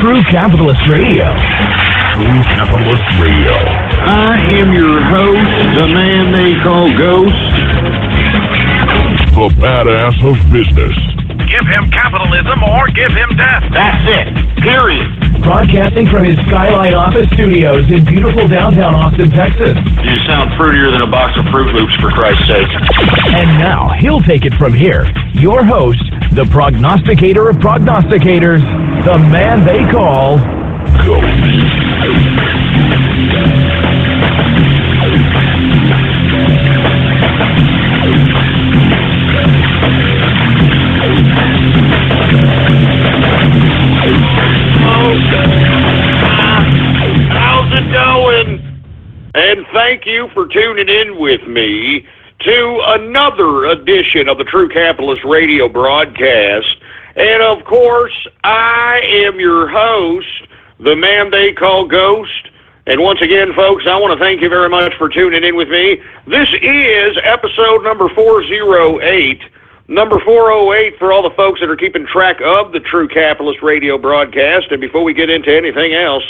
True Capitalist Radio. True Capitalist Radio. I am your host, the man they call Ghost. The badass of business. Give him capitalism or give him death. That's it. Period. Broadcasting from his Skyline office studios in beautiful downtown Austin, Texas. You sound fruitier than a box of Fruit Loops, for Christ's sake. And now, he'll take it from here. Your host, the prognosticator of prognosticators, the man they call Ghost. How's it going? And thank you for tuning in with me to another edition of the True Capitalist Radio broadcast. And of course, I am your host, the man they call Ghost. And once again, folks, I want to thank you very much for tuning in with me. This is episode number 408. Number 408 for all the folks that are keeping track of the True Capitalist Radio broadcast. And before we get into anything else,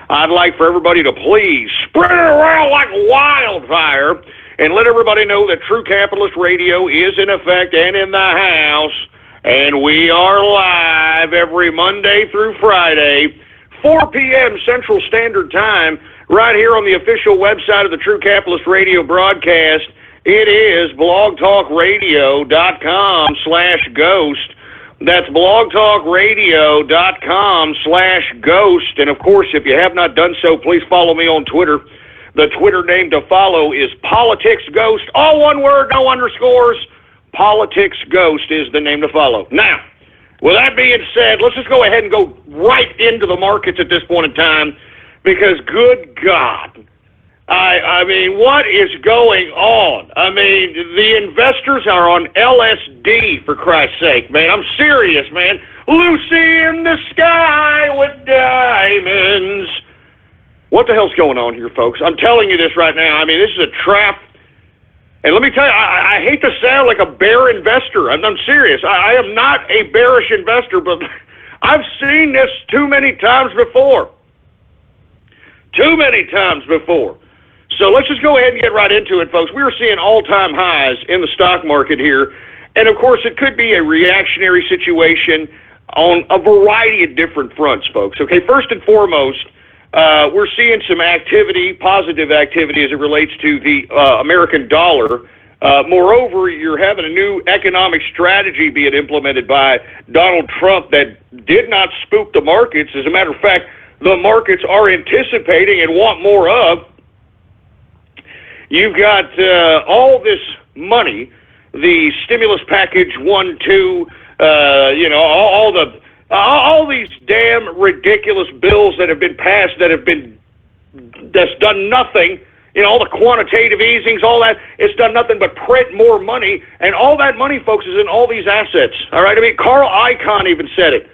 I'd like for everybody to please spread it around like wildfire and let everybody know that True Capitalist Radio is in effect and in the house. And we are live every Monday through Friday, 4 p.m. Central Standard Time, right here on the official website of the True Capitalist Radio broadcast. It is blogtalkradio.com/ghost. That's blogtalkradio.com/ghost. And of course, if you have not done so, please follow me on Twitter. The Twitter name to follow is PoliticsGhost. All one word, no underscores. PoliticsGhost is the name to follow. Now, with that being said, let's just go ahead and go right into the markets at this point in time, because good God, I mean, what is going on? I mean, the investors are on LSD, for Christ's sake, man. I'm serious, man. Lucy in the sky with diamonds. What the hell's going on here, folks? I'm telling you this right now. I mean, this is a trap. And let me tell you, I hate to sound like a bear investor. I'm serious. I am not a bearish investor, but I've seen this too many times before. Too many times before. So let's just go ahead and get right into it, folks. We are seeing all-time highs in the stock market here. And, of course, it could be a reactionary situation on a variety of different fronts, folks. Okay, first and foremost, we're seeing some activity, positive activity, as it relates to the American dollar. Moreover, you're having a new economic strategy being implemented by Donald Trump that did not spook the markets. As a matter of fact, the markets are anticipating and want more of. You've got all this money, the stimulus package 1, 2, all these damn ridiculous bills that have been passed that's done nothing. You know, all the quantitative easings, all that, it's done nothing but print more money, and all that money, folks, is in all these assets. All right, I mean, Carl Icahn even said it.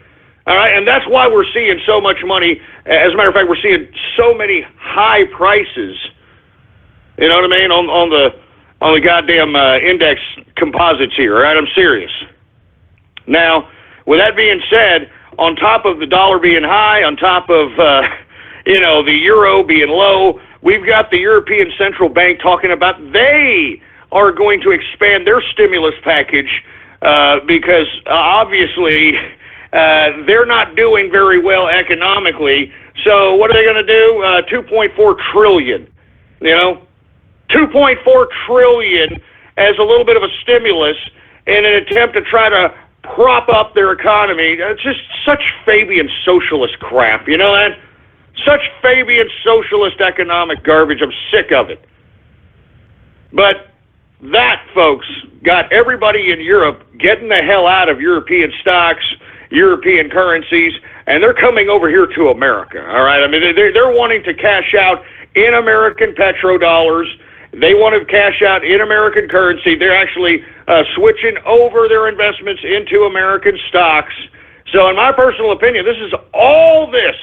All right, and that's why we're seeing so much money. As a matter of fact, we're seeing so many high prices. You know what I mean? On the goddamn index composites here, all right? I'm serious. Now, with that being said, on top of the dollar being high, on top of, the euro being low, we've got the European Central Bank talking about they are going to expand their stimulus package because obviously they're not doing very well economically. So what are they going to do? $2.4 trillion, 2.4 trillion as a little bit of a stimulus in an attempt to try to prop up their economy. It's just such Fabian socialist crap, you know that? Such Fabian socialist economic garbage. I'm sick of it. But that, folks, got everybody in Europe getting the hell out of European stocks, European currencies, and they're coming over here to America, all right? I mean, they're wanting to cash out in American petrodollars. They want to cash out in American currency. They're actually switching over their investments into American stocks. So in my personal opinion, all this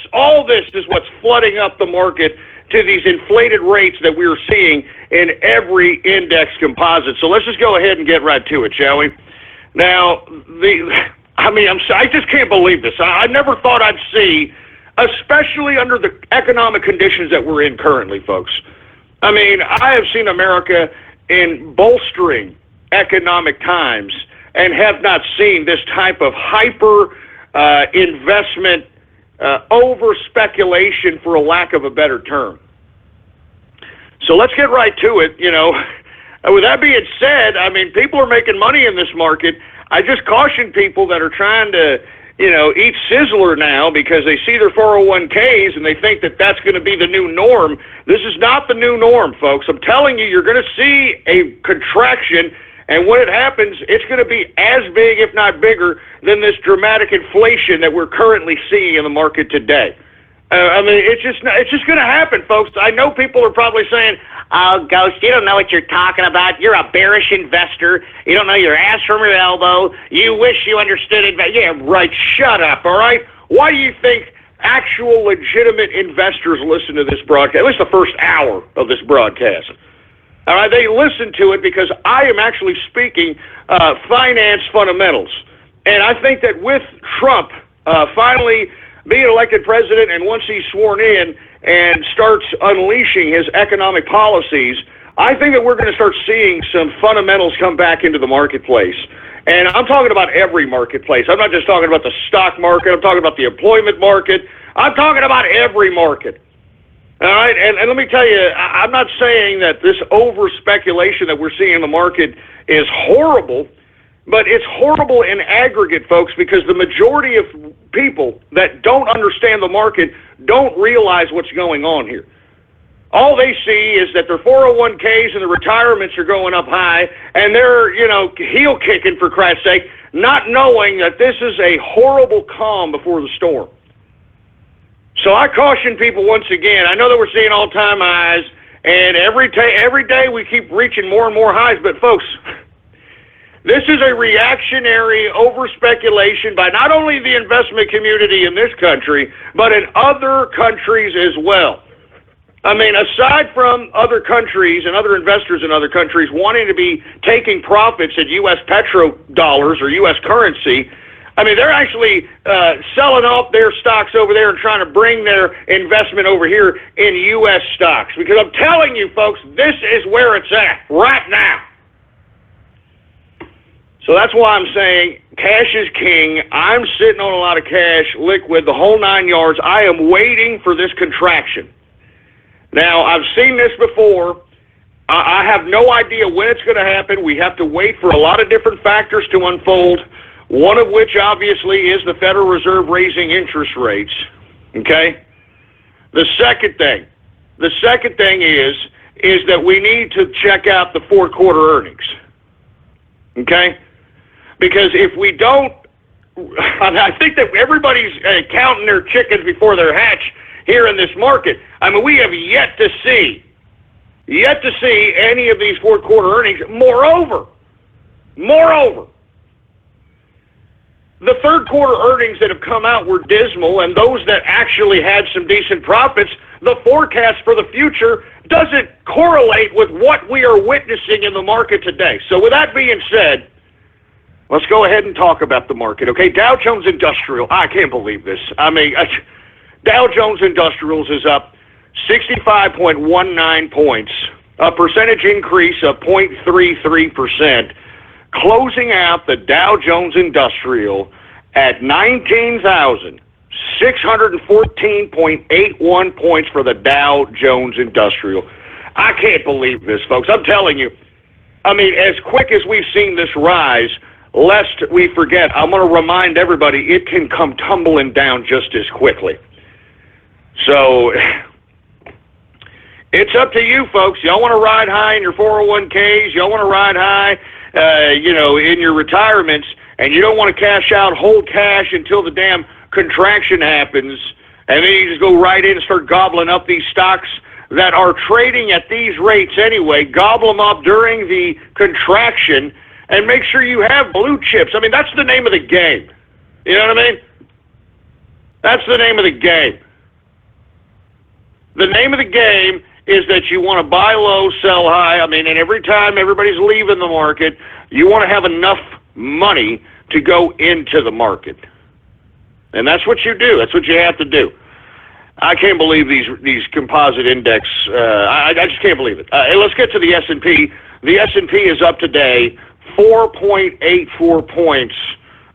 is what's flooding up the market to these inflated rates that we're seeing in every index composite. So let's just go ahead and get right to it, shall we? Now, I just can't believe this. I never thought I'd see especially under the economic conditions that we're in currently, folks. I mean, I have seen America in bolstering economic times and have not seen this type of hyper investment, over speculation, for a lack of a better term. So let's get right to it. With that being said, I mean, people are making money in this market. I just caution people that are trying to, eat Sizzler now because they see their 401ks and they think that that's going to be the new norm. This is not the new norm, folks. I'm telling you, you're going to see a contraction, and when it happens, it's going to be as big, if not bigger, than this dramatic inflation that we're currently seeing in the market today. It's just going to happen, folks. I know people are probably saying, "Oh, Ghost, you don't know what you're talking about. You're a bearish investor. You don't know your ass from your elbow. You wish you understood it." Yeah, right. Shut up, all right? Why do you think actual legitimate investors listen to this broadcast, at least the first hour of this broadcast? All right, they listen to it because I am actually speaking finance fundamentals. And I think that with Trump finally being elected president, and once he's sworn in and starts unleashing his economic policies, I think that we're going to start seeing some fundamentals come back into the marketplace. And I'm talking about every marketplace. I'm not just talking about the stock market. I'm talking about the employment market. I'm talking about every market. All right, and let me tell you, I'm not saying that this over-speculation that we're seeing in the market is horrible, but it's horrible in aggregate, folks, because the majority of people that don't understand the market don't realize what's going on here. All they see is that their 401ks and the retirements are going up high, and they're, heel kicking, for Christ's sake, not knowing that this is a horrible calm before the storm. So I caution people once again. I know that we're seeing all-time highs, and every day we keep reaching more and more highs, but folks, this is a reactionary over-speculation by not only the investment community in this country, but in other countries as well. I mean, aside from other countries and other investors in other countries wanting to be taking profits at U.S. petrodollars or U.S. currency, I mean, they're actually selling off their stocks over there and trying to bring their investment over here in U.S. stocks. Because I'm telling you, folks, this is where it's at right now. So that's why I'm saying cash is king. I'm sitting on a lot of cash, liquid, the whole 9 yards. I am waiting for this contraction. Now, I've seen this before. I have no idea when it's going to happen. We have to wait for a lot of different factors to unfold, one of which, obviously, is the Federal Reserve raising interest rates, okay? The second thing is that we need to check out the fourth quarter earnings, okay? Because if we don't, I think that everybody's counting their chickens before they're hatched here in this market. I mean, we have yet to see any of these fourth quarter earnings. Moreover, the third quarter earnings that have come out were dismal, and those that actually had some decent profits, the forecast for the future doesn't correlate with what we are witnessing in the market today. So with that being said, let's go ahead and talk about the market, okay? Dow Jones Industrial, I can't believe this. I mean, Dow Jones Industrials is up 65.19 points, a percentage increase of 0.33%, closing out the Dow Jones Industrial at 19,614.81 points for the Dow Jones Industrial. I can't believe this, folks. I'm telling you. I mean, as quick as we've seen this rise, lest we forget, I'm going to remind everybody it can come tumbling down just as quickly. So it's up to you, folks. Y'all want to ride high in your 401ks. Y'all want to ride high, in your retirements, and you don't want to cash out, hold cash until the damn contraction happens, and then you just go right in and start gobbling up these stocks that are trading at these rates anyway. Gobble them up during the contraction, and make sure you have blue chips. I mean, that's the name of the game. You know what I mean? That's the name of the game. The name of the game is that you want to buy low, sell high. I mean, and every time everybody's leaving the market, you want to have enough money to go into the market. And that's what you do. That's what you have to do. I can't believe these composite index. I just can't believe it. Hey, let's get to the S&P. The S&P is up today 4.84 points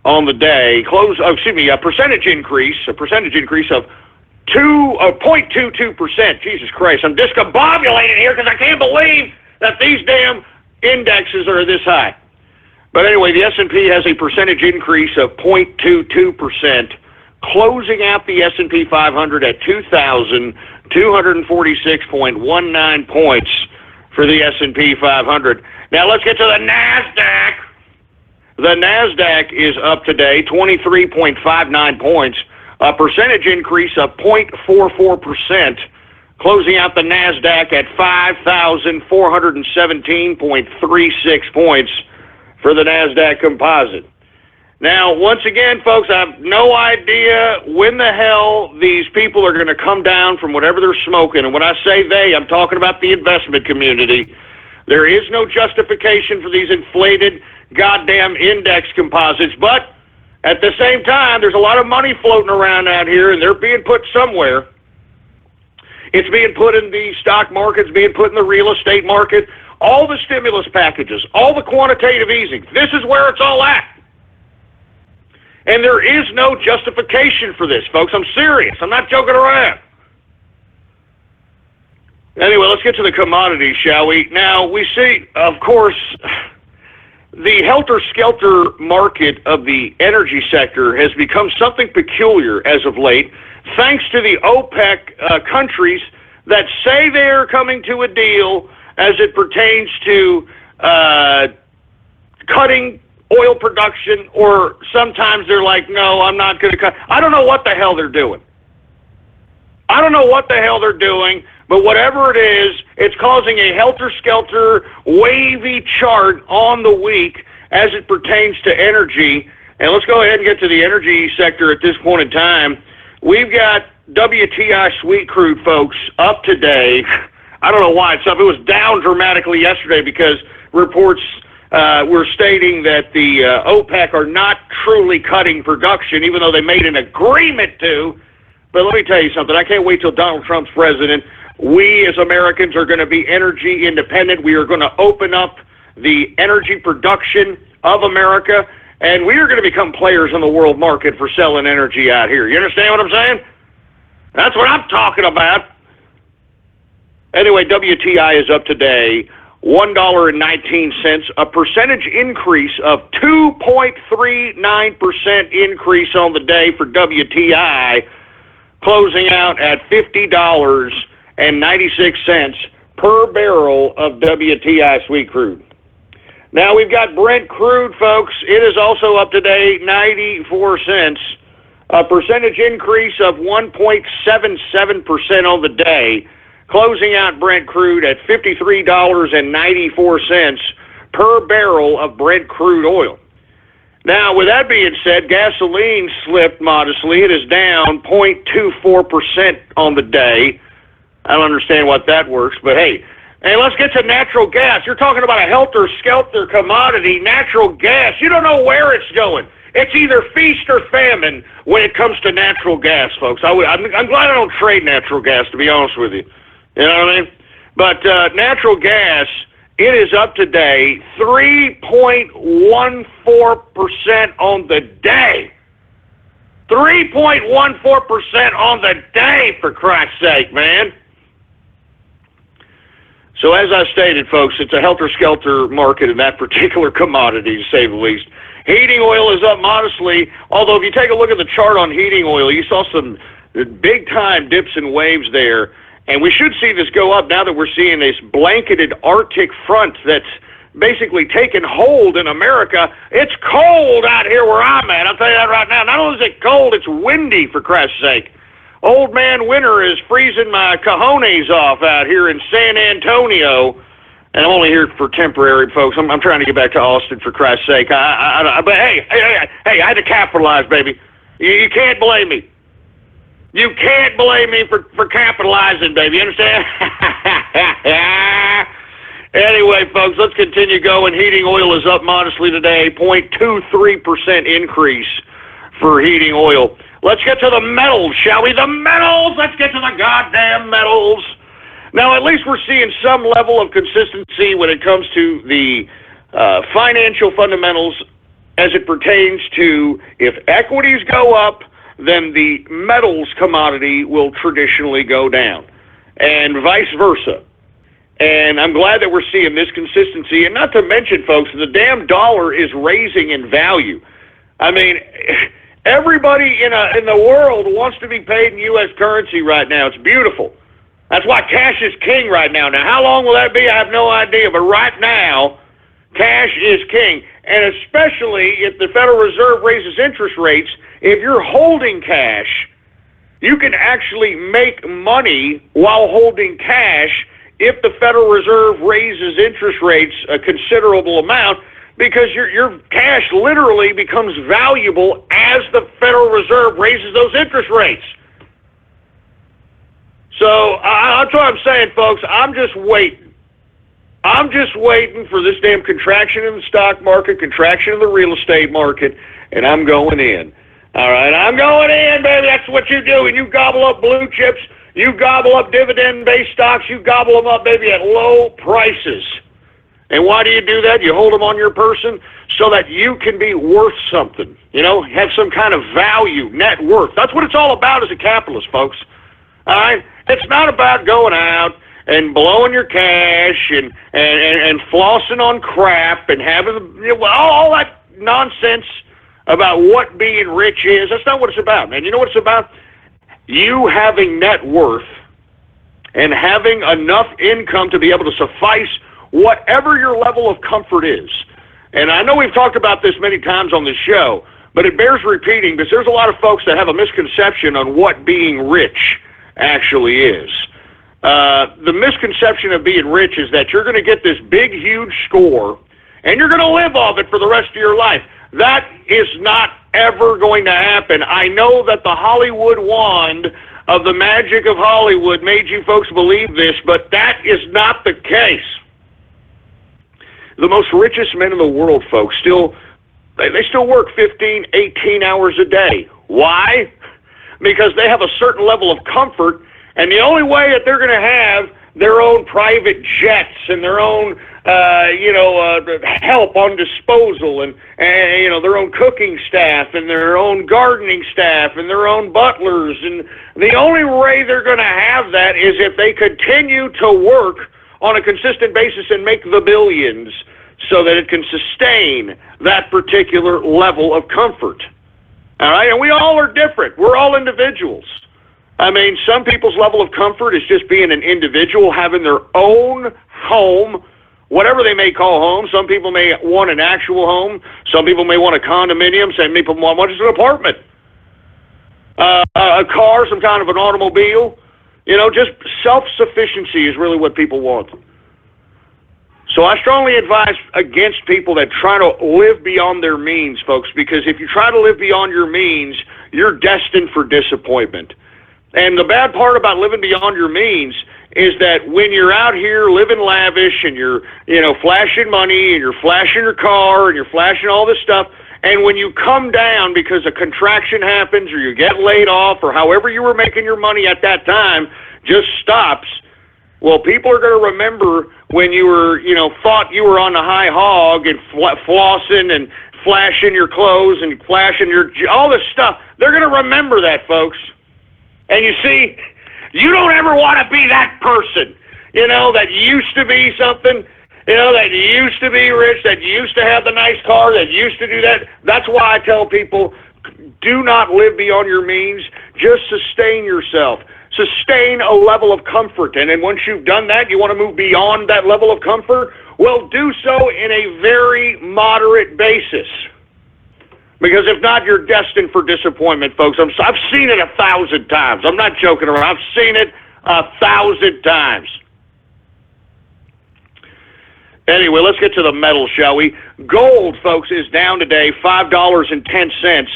on the day. A percentage increase of 0.22%. Jesus Christ, I'm discombobulated here because I can't believe that these damn indexes are this high. But anyway, the S&P has a percentage increase of 0.22%, closing out the S&P 500 at 2,246.19 points for the S&P 500. Now let's get to the NASDAQ. The NASDAQ is up today 23.59 points, a percentage increase of 0.44%, closing out the NASDAQ at 5,417.36 points for the NASDAQ composite. Now, once again, folks, I have no idea when the hell these people are going to come down from whatever they're smoking. And when I say they, I'm talking about the investment community. There is no justification for these inflated goddamn index composites. But at the same time, there's a lot of money floating around out here, and they're being put somewhere. It's being put in the stock market. It's being put in the real estate market. All the stimulus packages, all the quantitative easing. This is where it's all at. And there is no justification for this, folks. I'm serious. I'm not joking around. Anyway, let's get to the commodities, shall we? Now, we see, of course, the helter-skelter market of the energy sector has become something peculiar as of late, thanks to the OPEC countries that say they're coming to a deal as it pertains to cutting oil production, or sometimes they're like, no, I'm not going to cut. I don't know what the hell they're doing. But whatever it is, it's causing a helter-skelter, wavy chart on the week as it pertains to energy. And let's go ahead and get to the energy sector at this point in time. We've got WTI sweet crude, folks, up today. I don't know why it's up. It was down dramatically yesterday because reports were stating that the OPEC are not truly cutting production, even though they made an agreement to. But let me tell you something. I can't wait till Donald Trump's president. We as Americans are going to be energy independent. We are going to open up the energy production of America, and we are going to become players in the world market for selling energy out here. You understand what I'm saying? That's what I'm talking about. Anyway, WTI is up today, $1.19, a percentage increase of 2.39% increase on the day for WTI, closing out at $50.96 per barrel of WTI sweet crude. Now we've got Brent crude, folks. It is also up today, 94 cents, a percentage increase of 1.77% on the day, closing out Brent crude at $53.94 per barrel of Brent crude oil. Now, with that being said, gasoline slipped modestly. It is down 0.24% on the day. I don't understand what that works, but hey, let's get to natural gas. You're talking about a helter-skelter commodity, natural gas. You don't know where it's going. It's either feast or famine when it comes to natural gas, folks. I'm glad I don't trade natural gas, to be honest with you. You know what I mean? But natural gas, it is up today 3.14% on the day. 3.14% on the day, for Christ's sake, man. So as I stated, folks, it's a helter-skelter market in that particular commodity, to say the least. Heating oil is up modestly, although if you take a look at the chart on heating oil, you saw some big-time dips and waves there. And we should see this go up now that we're seeing this blanketed Arctic front that's basically taken hold in America. It's cold out here where I'm at. I'll tell you that right now. Not only is it cold, it's windy, for Christ's sake. Old man winter is freezing my cojones off out here in San Antonio. And I'm only here for temporary, folks. I'm trying to get back to Austin, for Christ's sake. But hey, I had to capitalize, baby. You can't blame me. You can't blame me for capitalizing, baby. You understand? Anyway, folks, let's continue going. Heating oil is up modestly today, 0.23% increase for heating oil. Let's get to the metals, shall we? The metals! Let's get to the goddamn metals! Now, at least we're seeing some level of consistency when it comes to the financial fundamentals as it pertains to if equities go up, then the metals commodity will traditionally go down, and vice versa. And I'm glad that we're seeing this consistency, and not to mention, folks, the damn dollar is raising in value. I mean, everybody in the world wants to be paid in U.S. currency right now. It's beautiful. That's why cash is king right now. Now, how long will that be? I have no idea. But right now, cash is king. And especially if the Federal Reserve raises interest rates, if you're holding cash, you can actually make money while holding cash if the Federal Reserve raises interest rates a considerable amount, because your cash literally becomes valuable as the Federal Reserve raises those interest rates. So that's what I'm saying, folks. I'm just waiting. I'm just waiting for this damn contraction in the stock market, contraction in the real estate market, and I'm going in. All right, I'm going in, baby. That's what you do. And you gobble up blue chips. You gobble up dividend-based stocks. You gobble them up, baby, at low prices. And why do you do that? You hold them on your person so that you can be worth something, have some kind of value, net worth. That's what it's all about as a capitalist, folks. All right? It's not about going out and blowing your cash and flossing on crap and having all that nonsense about what being rich is. That's not what it's about, man. You know what it's about? You having net worth and having enough income to be able to suffice whatever your level of comfort is. And I know we've talked about this many times on this show, but it bears repeating because there's a lot of folks that have a misconception on what being rich actually is. The misconception of being rich is that you're going to get this big, huge score, and you're going to live off it for the rest of your life. That is not ever going to happen. I know that the Hollywood wand of the magic of Hollywood made you folks believe this, but that is not the case. The most richest men in the world, folks, they still work 15, 18 hours a day. Why? Because they have a certain level of comfort, and the only way that they're going to have their own private jets and their own, help on disposal and their own cooking staff and their own gardening staff and their own butlers. And the only way they're going to have that is if they continue to work on a consistent basis and make the billions so that it can sustain that particular level of comfort. All right? And we all are different. We're all individuals. I mean, some people's level of comfort is just being an individual, having their own home, whatever they may call home. Some people may want an actual home. Some people may want a condominium. Some people want just an apartment. A car, some kind of an automobile. Just self-sufficiency is really what people want. So I strongly advise against people that try to live beyond their means, folks, because if you try to live beyond your means, you're destined for disappointment. And the bad part about living beyond your means is that when you're out here living lavish and you're, flashing money and you're flashing your car and you're flashing all this stuff, and when you come down because a contraction happens or you get laid off or however you were making your money at that time just stops, well, people are going to remember when you were, thought you were on the high hog and flossing and flashing your clothes and flashing all this stuff. They're going to remember that, folks. And you see, you don't ever want to be that person, that used to be something, that used to be rich, that used to have the nice car, that used to do that. That's why I tell people, do not live beyond your means. Just sustain yourself. Sustain a level of comfort. And then once you've done that, you want to move beyond that level of comfort? Well, do so in a very moderate basis. Because if not, you're destined for disappointment, folks. I've seen it 1,000 times. I'm not joking around. I've seen it 1,000 times. Anyway, let's get to the metals, shall we? Gold, folks, is down today, $5.10.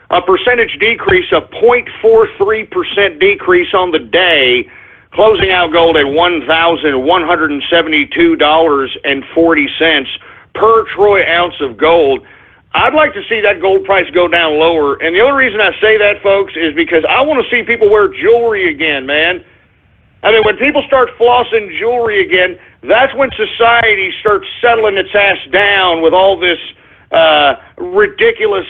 A percentage decrease of 0.43% decrease on the day, closing out gold at $1,172.40 per troy ounce of gold. I'd like to see that gold price go down lower. And the only reason I say that, folks, is because I want to see people wear jewelry again, man. I mean, when people start flossing jewelry again, that's when society starts settling its ass down with all this ridiculous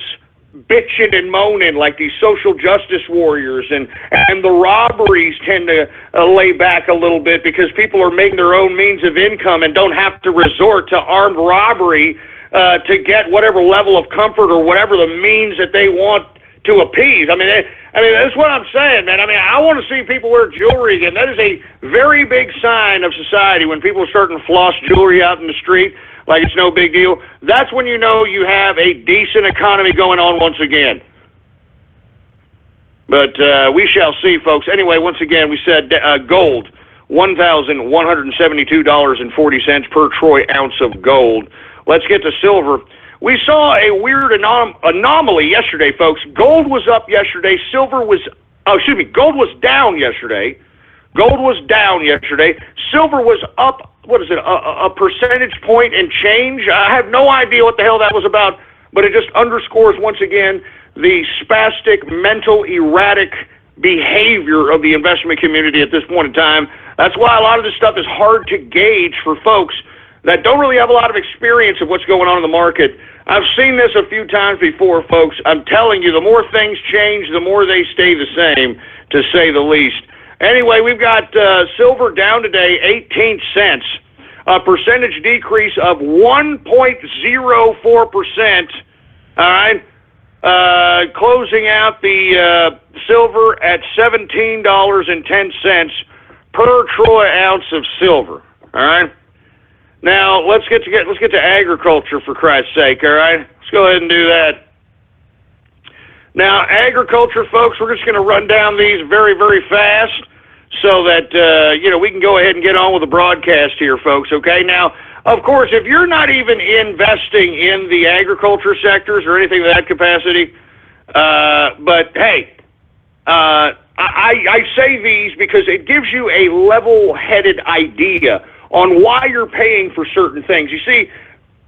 bitching and moaning like these social justice warriors, and the robberies tend to lay back a little bit because people are making their own means of income and don't have to resort to armed robbery to get whatever level of comfort or whatever the means that they want to appease. I mean, that's what I'm saying, man. I mean, I want to see people wear jewelry again. That is a very big sign of society when people are starting to floss jewelry out in the street like it's no big deal. That's when you know you have a decent economy going on once again. But we shall see, folks. Anyway, once again, we said gold, $1,172.40 per troy ounce of gold. Let's get to silver. We saw a weird anomaly yesterday, folks. Gold was up yesterday. Gold was down yesterday. Gold was down yesterday. Silver was up, a percentage point and change? I have no idea what the hell that was about, but it just underscores once again the spastic, mental, erratic behavior of the investment community at this point in time. That's why a lot of this stuff is hard to gauge for folks that don't really have a lot of experience of what's going on in the market. I've seen this a few times before, folks. I'm telling you, the more things change, the more they stay the same, to say the least. Anyway, we've got silver down today, 18 cents, a percentage decrease of 1.04%, all right, closing out the silver at $17.10 per troy ounce of silver, all right? Now, let's get to agriculture, for Christ's sake, all right? Let's go ahead and do that. Now, agriculture, folks, we're just going to run down these very, very fast so that, we can go ahead and get on with the broadcast here, folks, okay? Now, of course, if you're not even investing in the agriculture sectors or anything of that capacity, but, hey, I say these because it gives you a level-headed idea on why you're paying for certain things. You see,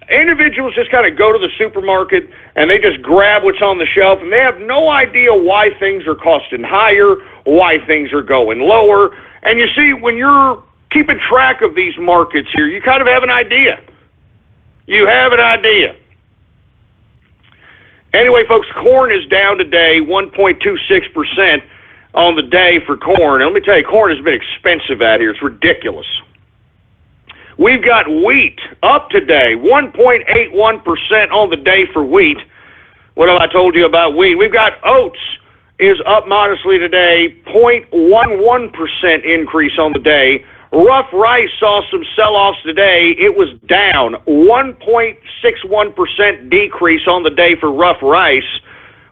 individuals just kind of go to the supermarket and they just grab what's on the shelf, and they have no idea why things are costing higher, why things are going lower. And you see, when you're keeping track of these markets here, you kind of have an idea. You have an idea. Anyway, folks, corn is down today 1.26% on the day for corn. And let me tell you, corn has been expensive out here. It's ridiculous. We've got wheat up today, 1.81% on the day for wheat. What have I told you about wheat? We've got oats is up modestly today, 0.11% increase on the day. Rough rice saw some sell-offs today. It was down, 1.61% decrease on the day for rough rice.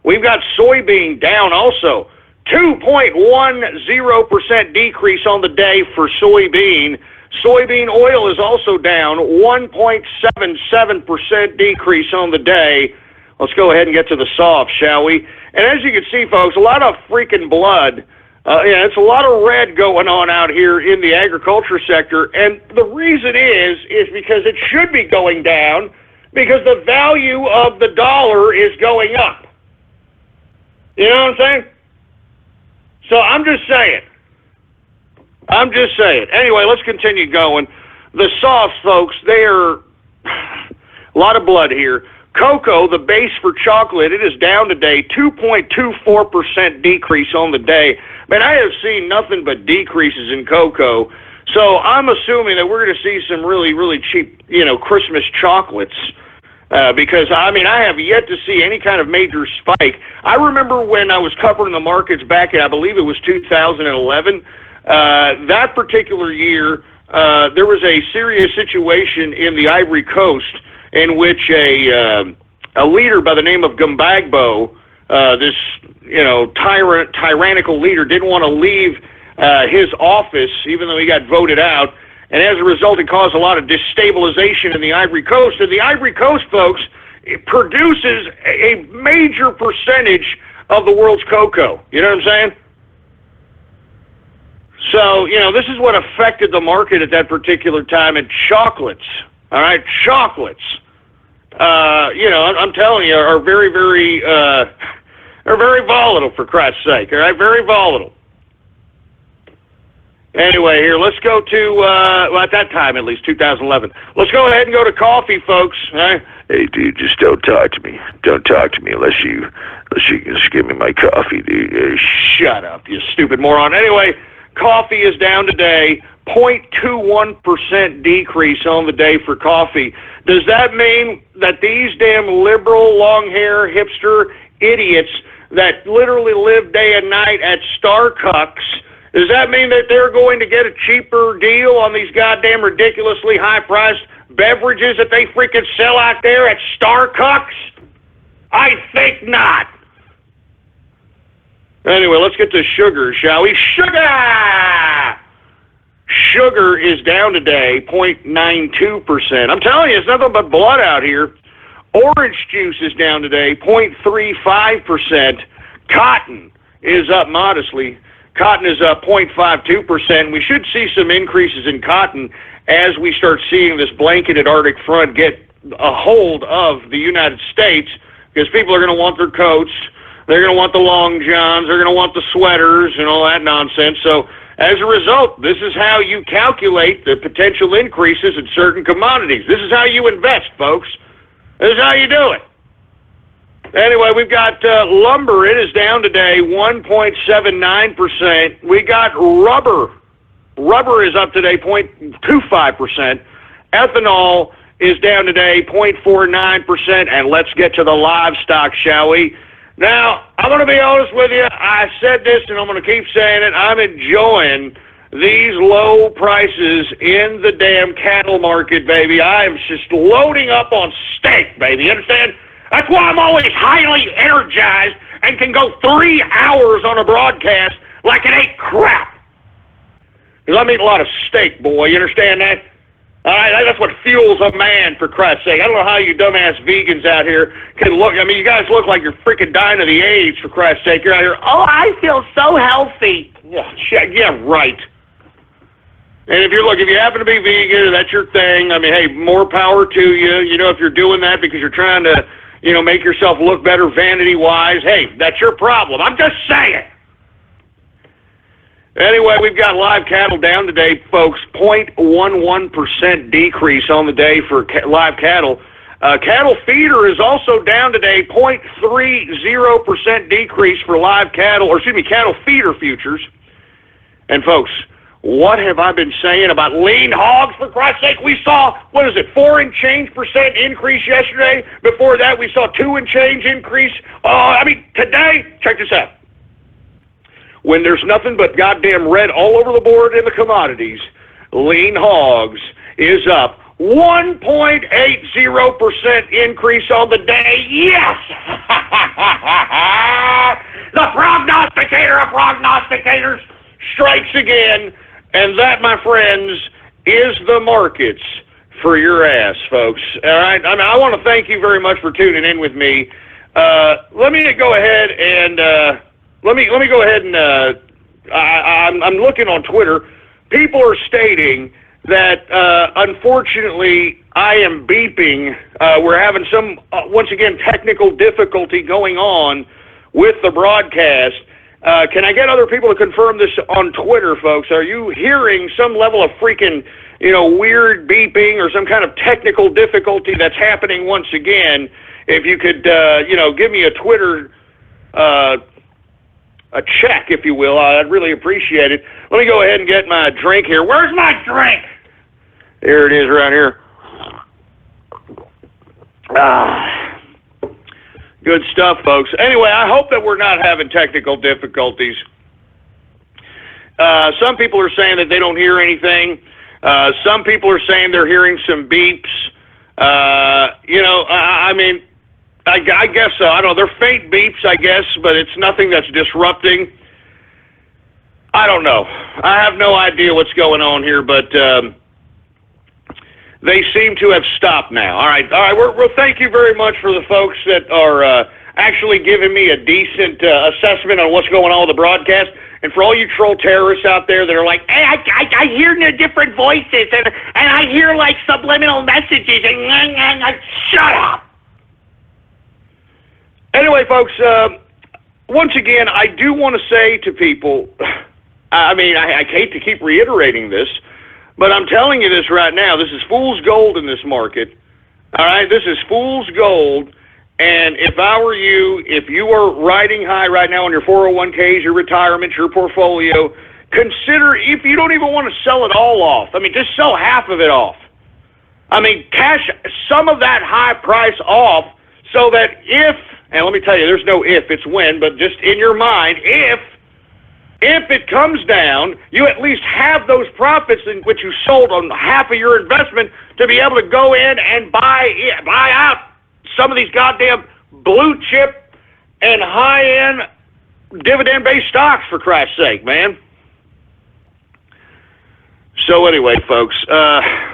We've got soybean down also, 2.10% decrease on the day for soybean. Soybean oil is also down, 1.77% decrease on the day. Let's go ahead and get to the soft, shall we? And as you can see, folks, a lot of freaking blood. It's a lot of red going on out here in the agriculture sector. And the reason is because it should be going down because the value of the dollar is going up. You know what I'm saying? So I'm just saying. Anyway, let's continue going. The softs, folks, they're a lot of blood here. Cocoa, the base for chocolate, it is down today, 2.24% decrease on the day. Man, I have seen nothing but decreases in cocoa. So I'm assuming that we're going to see some really, really cheap, Christmas chocolates. Because, I have yet to see any kind of major spike. I remember when I was covering the markets back in, I believe it was 2011, that particular year, there was a serious situation in the Ivory Coast in which a leader by the name of Gumbagbo, this tyrannical leader, didn't want to leave his office even though he got voted out, and as a result, it caused a lot of destabilization in the Ivory Coast. And the Ivory Coast, folks, it produces a major percentage of the world's cocoa. You know what I'm saying? So, this is what affected the market at that particular time. And chocolates, all right, chocolates. I'm telling you, are very, very, are very volatile, for Christ's sake, all right? Very volatile. Anyway, here, let's go to, well, at that time, at least, 2011. Let's go ahead and go to coffee, folks. Right? Hey, dude, just don't talk to me. Don't talk to me unless you just give me my coffee, dude. Hey, shut up, you stupid moron. Anyway, coffee is down today, 0.21% decrease on the day for coffee. Does that mean that these damn liberal, long-hair, hipster idiots that literally live day and night at Starbucks, does that mean that they're going to get a cheaper deal on these goddamn ridiculously high-priced beverages that they freaking sell out there at Starbucks? I think not. Anyway, let's get to sugar, shall we? Sugar! Sugar is down today, 0.92%. I'm telling you, it's nothing but blood out here. Orange juice is down today, 0.35%. Cotton is up modestly. Cotton is up 0.52%. We should see some increases in cotton as we start seeing this blanketed Arctic front get a hold of the United States, because people are going to want their coats, they're going to want the long johns, they're going to want the sweaters and all that nonsense. So as a result, this is how you calculate the potential increases in certain commodities. This is how you invest, folks. This is how you do it. Anyway, we've got lumber. It is down today 1.79%. We got rubber. Rubber is up today 0.25%. Ethanol is down today 0.49%. And let's get to the livestock, shall we? Now, I'm going to be honest with you. I said this, and I'm going to keep saying it. I'm enjoying these low prices in the damn cattle market, baby. I am just loading up on steak, baby. You understand? That's why I'm always highly energized and can go 3 hours on a broadcast like it ain't crap. Because I'm eating a lot of steak, boy. You understand that? All right, that's what fuels a man, for Christ's sake. I don't know how you dumbass vegans out here can look. I mean, you guys look like you're freaking dying of the AIDS, for Christ's sake. You're out here, oh, I feel so healthy. Yeah, right. And if you happen to be vegan, that's your thing. I mean, hey, more power to you. You know, if you're doing that because you're trying to, make yourself look better vanity-wise, hey, that's your problem. I'm just saying. Anyway, we've got live cattle down today, folks. 0.11% decrease on the day for live cattle. Cattle feeder is also down today, 0.30% decrease for live cattle, cattle feeder futures. And folks, what have I been saying about lean hogs? For Christ's sake, we saw, 4 and change percent increase yesterday. Before that, we saw 2 and change increase. Today, check this out. When there's nothing but goddamn red all over the board in the commodities, lean hogs is up 1.80% increase on the day. Yes! The prognosticator of prognosticators strikes again, and that, my friends, is the markets for your ass, folks. All right? I want to thank you very much for tuning in with me. Let me go ahead and... I'm looking on Twitter. People are stating that, unfortunately, I am beeping. We're having some, once again, technical difficulty going on with the broadcast. Can I get other people to confirm this on Twitter, folks? Are you hearing some level of freaking, weird beeping or some kind of technical difficulty that's happening once again? If you could, give me a Twitter, a check, if you will, I'd really appreciate it. Let me go ahead and get my drink here. Where's my drink? Here it is right here. Good stuff, folks. Anyway, I hope that we're not having technical difficulties. Some people are saying that they don't hear anything. Some people are saying they're hearing some beeps. I guess so. I don't know. They're faint beeps, I guess, but it's nothing that's disrupting. I don't know. I have no idea what's going on here, but they seem to have stopped now. All right. Well, thank you very much for the folks that are actually giving me a decent assessment on what's going on with the broadcast. And for all you troll terrorists out there that are like, hey, I hear different voices, and I hear, like, subliminal messages, and shut up. Anyway, folks, once again, I do want to say to people, I mean, I hate to keep reiterating this, but I'm telling you this right now. This is fool's gold in this market. All right, this is fool's gold. And if I were you, if you are riding high right now on your 401ks, your retirement, your portfolio, consider, if you don't even want to sell it all off, I mean, just sell half of it off. I mean, cash some of that high price off so that if, and let me tell you, there's no if, it's when, but just in your mind, if it comes down, you at least have those profits in which you sold on half of your investment to be able to go in and buy out some of these goddamn blue chip and high-end dividend-based stocks, for Christ's sake, man. So anyway, folks, I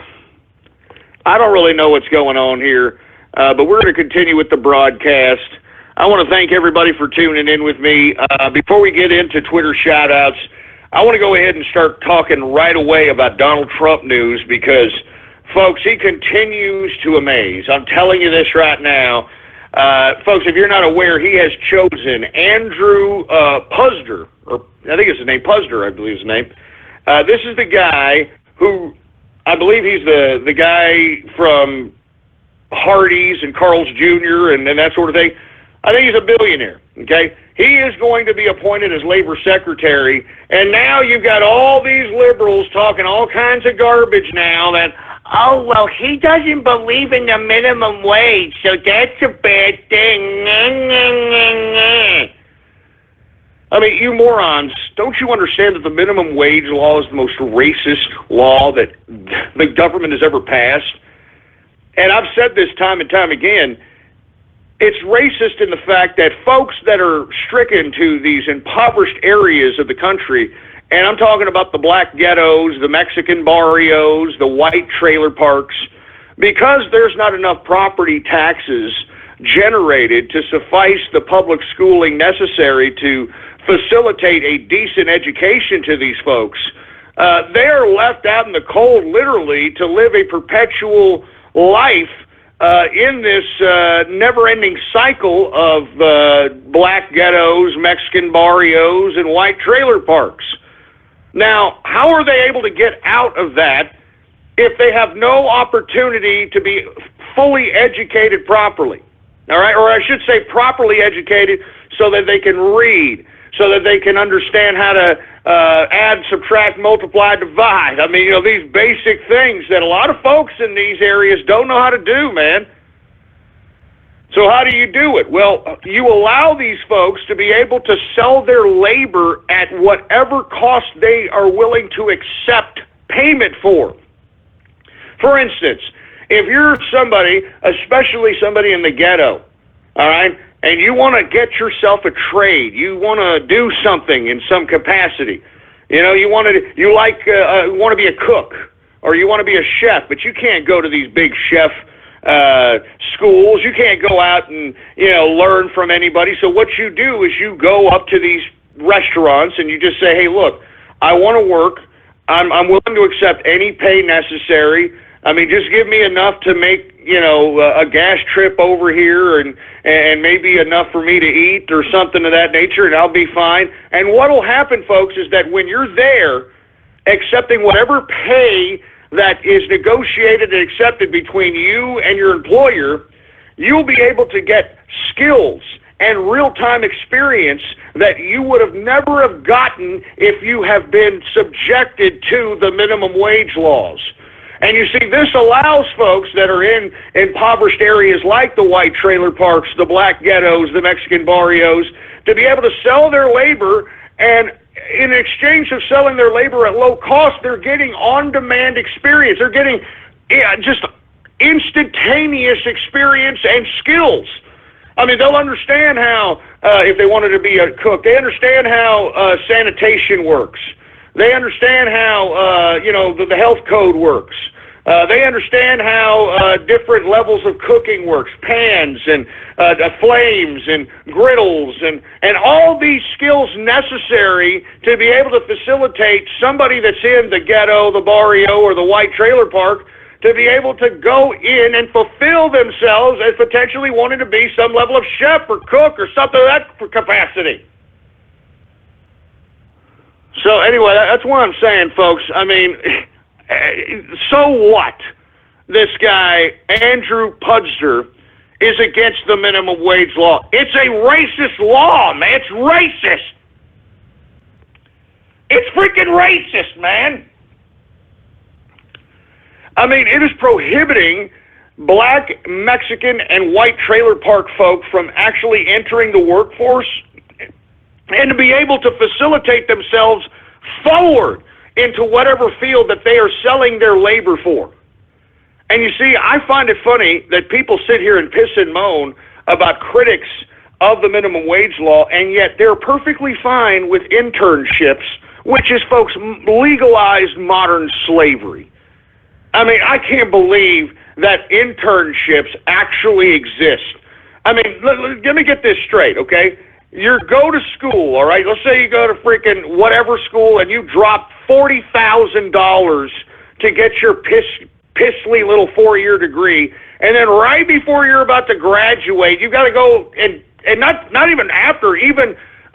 don't really know what's going on here, but we're going to continue with the broadcast. I want to thank everybody for tuning in with me. Before we get into Twitter shout-outs, I want to go ahead and start talking right away about Donald Trump news because, folks, he continues to amaze. I'm telling you this right now. Folks, if you're not aware, he has chosen Andrew Puzder, or I think it's his name, Puzder, I believe is his name. This is the guy who, I believe he's the guy from Hardee's and Carl's Jr. and that sort of thing. I think he's a billionaire, okay? He is going to be appointed as labor secretary, and now you've got all these liberals talking all kinds of garbage now that, oh, well, he doesn't believe in the minimum wage, so that's a bad thing. I mean, you morons, don't you understand that the minimum wage law is the most racist law that the government has ever passed? And I've said this time and time again, it's racist in the fact that folks that are stricken to these impoverished areas of the country, and I'm talking about the black ghettos, the Mexican barrios, the white trailer parks, because there's not enough property taxes generated to suffice the public schooling necessary to facilitate a decent education to these folks, they're left out in the cold, literally, to live a perpetual life in this never-ending cycle of black ghettos, Mexican barrios, and white trailer parks. Now, how are they able to get out of that if they have no opportunity to be fully educated properly? All right, or I should say properly educated so that they can read, so that they can understand how to add, subtract, multiply, divide. I mean, you know, these basic things that a lot of folks in these areas don't know how to do, man. So how do you do it? Well, you allow these folks to be able to sell their labor at whatever cost they are willing to accept payment for. For instance, if you're somebody, especially somebody in the ghetto, all right, and you want to get yourself a trade, you want to do something in some capacity, you know, you want to be a cook, or you want to be a chef, but you can't go to these big chef schools. You can't go out and, you know, learn from anybody. So what you do is you go up to these restaurants and you just say, hey, look, I want to work. I'm willing to accept any pay necessary. I mean, just give me enough to make, you know, a gas trip over here and maybe enough for me to eat or something of that nature, and I'll be fine. And what will happen, folks, is that when you're there accepting whatever pay that is negotiated and accepted between you and your employer, you'll be able to get skills and real-time experience that you would have never have gotten if you have been subjected to the minimum wage laws. And you see, this allows folks that are in impoverished areas like the white trailer parks, the black ghettos, the Mexican barrios, to be able to sell their labor, and in exchange of selling their labor at low cost, they're getting on-demand experience. They're getting just instantaneous experience and skills. I mean, they'll understand how, if they wanted to be a cook, they understand how sanitation works. They understand how, you know, the health code works. They understand how different levels of cooking works, pans and flames and griddles and all these skills necessary to be able to facilitate somebody that's in the ghetto, the barrio, or the white trailer park to be able to go in and fulfill themselves as potentially wanting to be some level of chef or cook or something of that capacity. So anyway, that's what I'm saying, folks. I mean, so what? This guy, Andrew Pudster, is against the minimum wage law. It's a racist law, man. It's racist. It's freaking racist, man. I mean, it is prohibiting black, Mexican, and white trailer park folk from actually entering the workforce and to be able to facilitate themselves forward into whatever field that they are selling their labor for. And you see, I find it funny that people sit here and piss and moan about critics of the minimum wage law, and yet they're perfectly fine with internships, which is, folks, legalized modern slavery. I mean, I can't believe that internships actually exist. I mean, let me get this straight, okay? You go to school, all right? Let's say you go to freaking whatever school and you drop $40,000 to get your pissly little 4-year degree, and then right before you're about to graduate, you've got to go and not even after,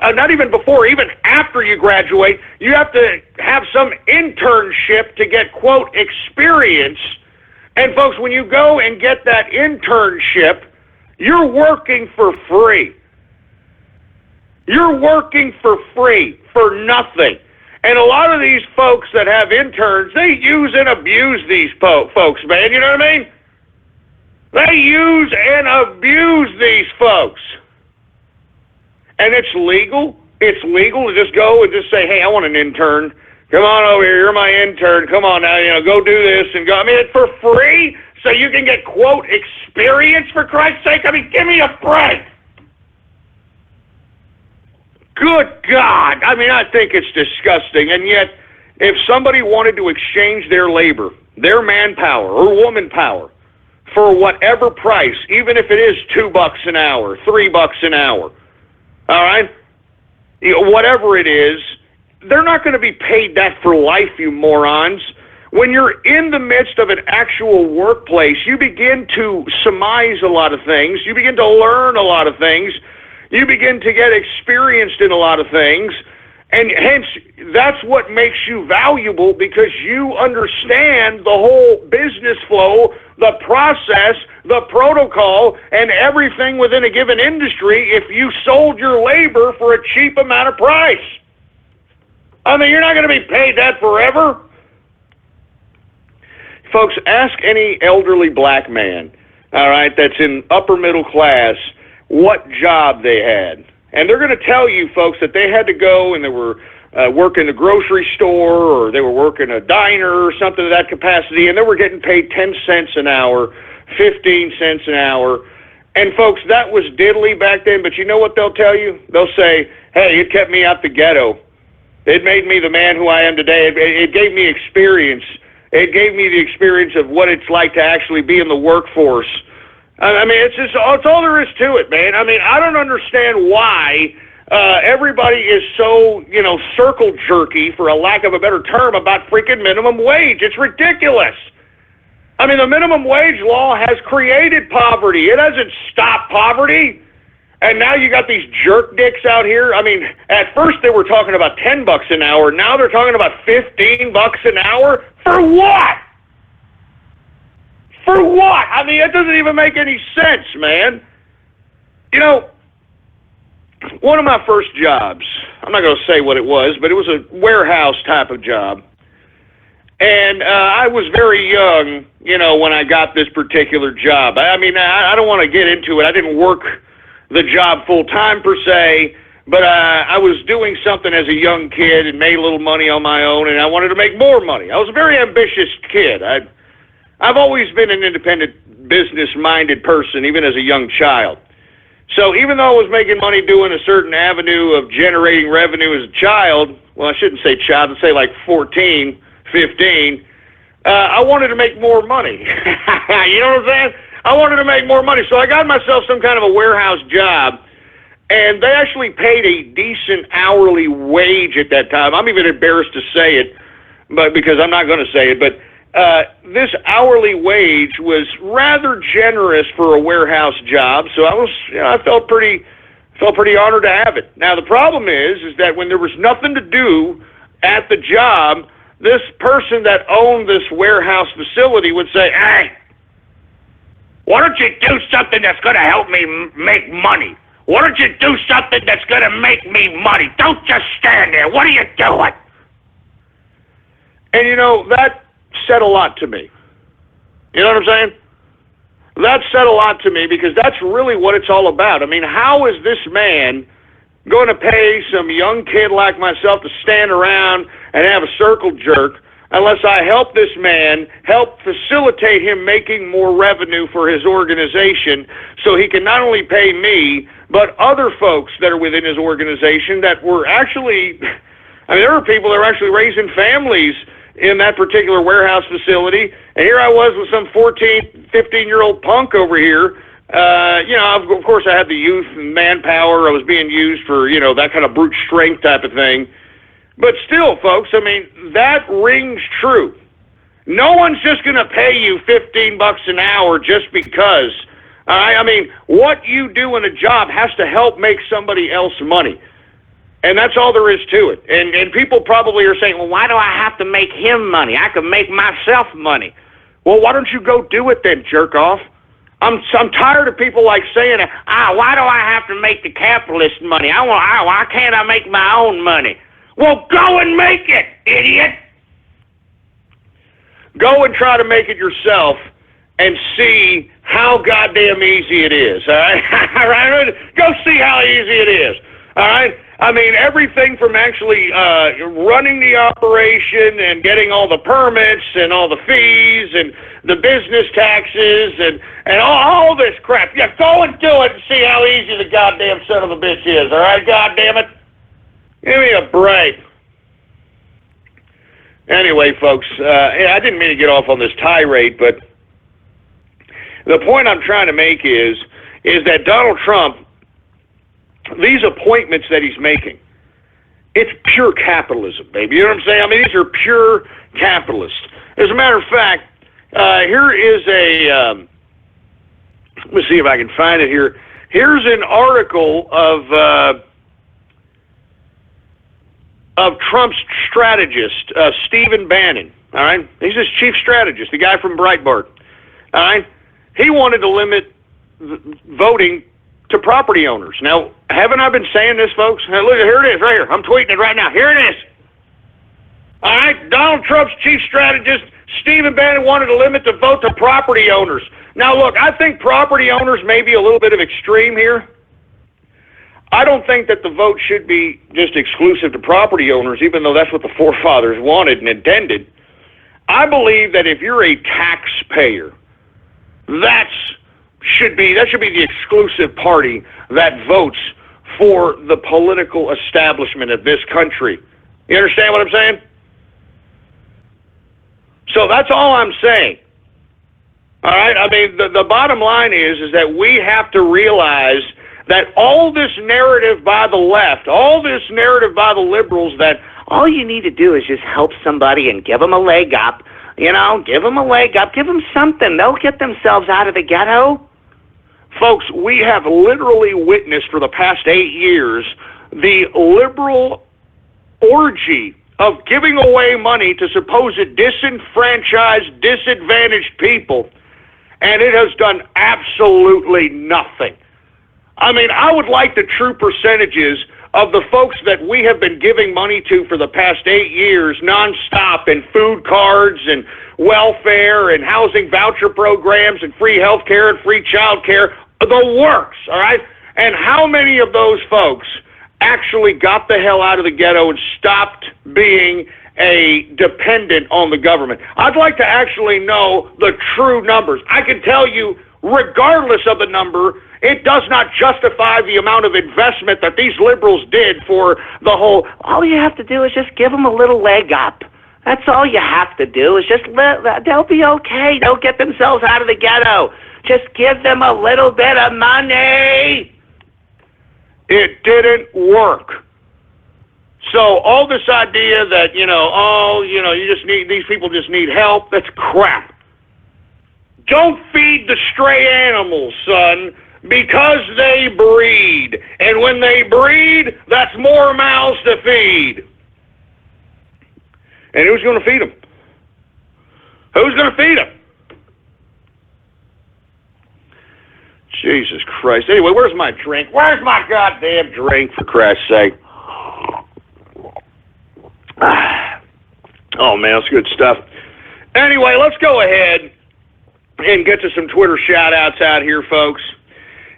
not even before, even after you graduate, you have to have some internship to get, quote, experience. And folks, when you go and get that internship, you're working for free. You're working for free, for nothing. And a lot of these folks that have interns, they use and abuse these folks, man. You know what I mean? They use and abuse these folks. And it's legal. It's legal to just go and just say, hey, I want an intern. Come on over here. You're my intern. Come on now, go do this and go. I mean, it's for free so you can get, quote, experience, for Christ's sake. I mean, give me a break. Good God. I mean, I think it's disgusting. And yet, if somebody wanted to exchange their labor, their manpower or woman power for whatever price, even if it is $2 an hour, $3 an hour, all right? Whatever it is, they're not going to be paid that for life, you morons. When you're in the midst of an actual workplace, you begin to surmise a lot of things. You begin to learn a lot of things. You begin to get experienced in a lot of things. And hence, that's what makes you valuable, because you understand the whole business flow, the process, the protocol, and everything within a given industry if you sold your labor for a cheap amount of price. I mean, you're not going to be paid that forever. Folks, ask any elderly black man, all right, that's in upper middle class, what job they had. And they're going to tell you, folks, that they had to go and they were working the grocery store, or they were working a diner or something of that capacity, and they were getting paid 10 cents an hour, 15 cents an hour. And, folks, that was diddly back then, but you know what they'll tell you? They'll say, hey, it kept me out the ghetto. It made me the man who I am today. It gave me experience. It gave me the experience of what it's like to actually be in the workforce. I mean, it's all there is to it, man. I mean, I don't understand why everybody is so, circle jerky, for a lack of a better term, about freaking minimum wage. It's ridiculous. I mean, the minimum wage law has created poverty. It hasn't stopped poverty. And now you got these jerk dicks out here. I mean, at first they were talking about $10 an hour. Now they're talking about $15 an hour. For what? For what? I mean, it doesn't even make any sense, man. One of my first jobs, I'm not going to say what it was, but it was a warehouse type of job. And I was very young, when I got this particular job. I mean, I don't want to get into it. I didn't work the job full-time per se, but I was doing something as a young kid and made a little money on my own, and I wanted to make more money. I was a very ambitious kid. I've always been an independent, business-minded person, even as a young child. So even though I was making money doing a certain avenue of generating revenue as a child, well, I shouldn't say child, I'd say like 14, 15, I wanted to make more money. You know what I'm saying? I wanted to make more money. So I got myself some kind of a warehouse job, and they actually paid a decent hourly wage at that time. I'm even embarrassed to say it, but because I'm not going to say it, but this hourly wage was rather generous for a warehouse job. So I felt pretty honored to have it. Now the problem is that when there was nothing to do at the job, this person that owned this warehouse facility would say, "Hey, why don't you do something that's going to help me make money? Why don't you do something that's going to make me money? Don't just stand there. What are you doing?" And, that said a lot to me. You know what I'm saying? That said a lot to me because that's really what it's all about. I mean, how is this man going to pay some young kid like myself to stand around and have a circle jerk unless I help this man, help facilitate him making more revenue for his organization so he can not only pay me, but other folks that are within his organization that were actually, there were people that were actually raising families in that particular warehouse facility, and here I was with some 14, 15-year-old punk over here. Of course I had the youth and manpower. I was being used for, that kind of brute strength type of thing. But still, folks, that rings true. No one's just going to pay you $15 an hour just because. What you do in a job has to help make somebody else money. And that's all there is to it. And people probably are saying, well, why do I have to make him money? I can make myself money. Well, why don't you go do it then, jerk off? I'm tired of people like saying, why do I have to make the capitalist money? Why can't I make my own money? Well, go and make it, idiot. Go and try to make it yourself and see how goddamn easy it is, all right? All right? Go see how easy it is, all right? Everything from actually running the operation and getting all the permits and all the fees and the business taxes and all this crap. Yeah, go and do it and see how easy the goddamn son of a bitch is, all right? Goddamn it. Give me a break. Anyway, folks, I didn't mean to get off on this tirade, but the point I'm trying to make is that Donald Trump, these appointments that he's making, it's pure capitalism, baby. You know what I'm saying? These are pure capitalists. As a matter of fact, here is let me see if I can find it here. Here's an article of Trump's strategist, Stephen Bannon. All right, he's his chief strategist, the guy from Breitbart. All right, he wanted to limit voting to property owners. Now, haven't I been saying this, folks? Now, look, here it is, right here. I'm tweeting it right now. Here it is. All right, Donald Trump's chief strategist, Stephen Bannon, wanted to limit the vote to property owners. Now, look, I think property owners may be a little bit of extreme here. I don't think that the vote should be just exclusive to property owners, even though that's what the forefathers wanted and intended. I believe that if you're a taxpayer, that should be the exclusive party that votes for the political establishment of this country. You understand what I'm saying? So that's all I'm saying. All right? The bottom line is that we have to realize that all this narrative by the left, all this narrative by the liberals that all you need to do is just help somebody and give them a leg up, give them a leg up, give them something. They'll get themselves out of the ghetto. Folks, we have literally witnessed for the past 8 years the liberal orgy of giving away money to supposed disenfranchised, disadvantaged people, and it has done absolutely nothing. I would like the true percentages of the folks that we have been giving money to for the past 8 years nonstop in food cards and welfare and housing voucher programs and free health care and free child care, the works, all right? And how many of those folks actually got the hell out of the ghetto and stopped being a dependent on the government? I'd like to actually know the true numbers. I can tell you, regardless of the number, it does not justify the amount of investment that these liberals did for the whole, all you have to do is just give them a little leg up. That's all you have to do is just they'll be okay. They'll get themselves out of the ghetto. Just give them a little bit of money. It didn't work. So all this idea that, you just need, these people just need help, that's crap. Don't feed the stray animals, son, because they breed. And when they breed, that's more mouths to feed. And who's going to feed them? Who's going to feed them? Jesus Christ. Anyway, where's my drink? Where's my goddamn drink, for Christ's sake? Oh, man, that's good stuff. Anyway, let's go ahead and get to some Twitter shout-outs out here, folks.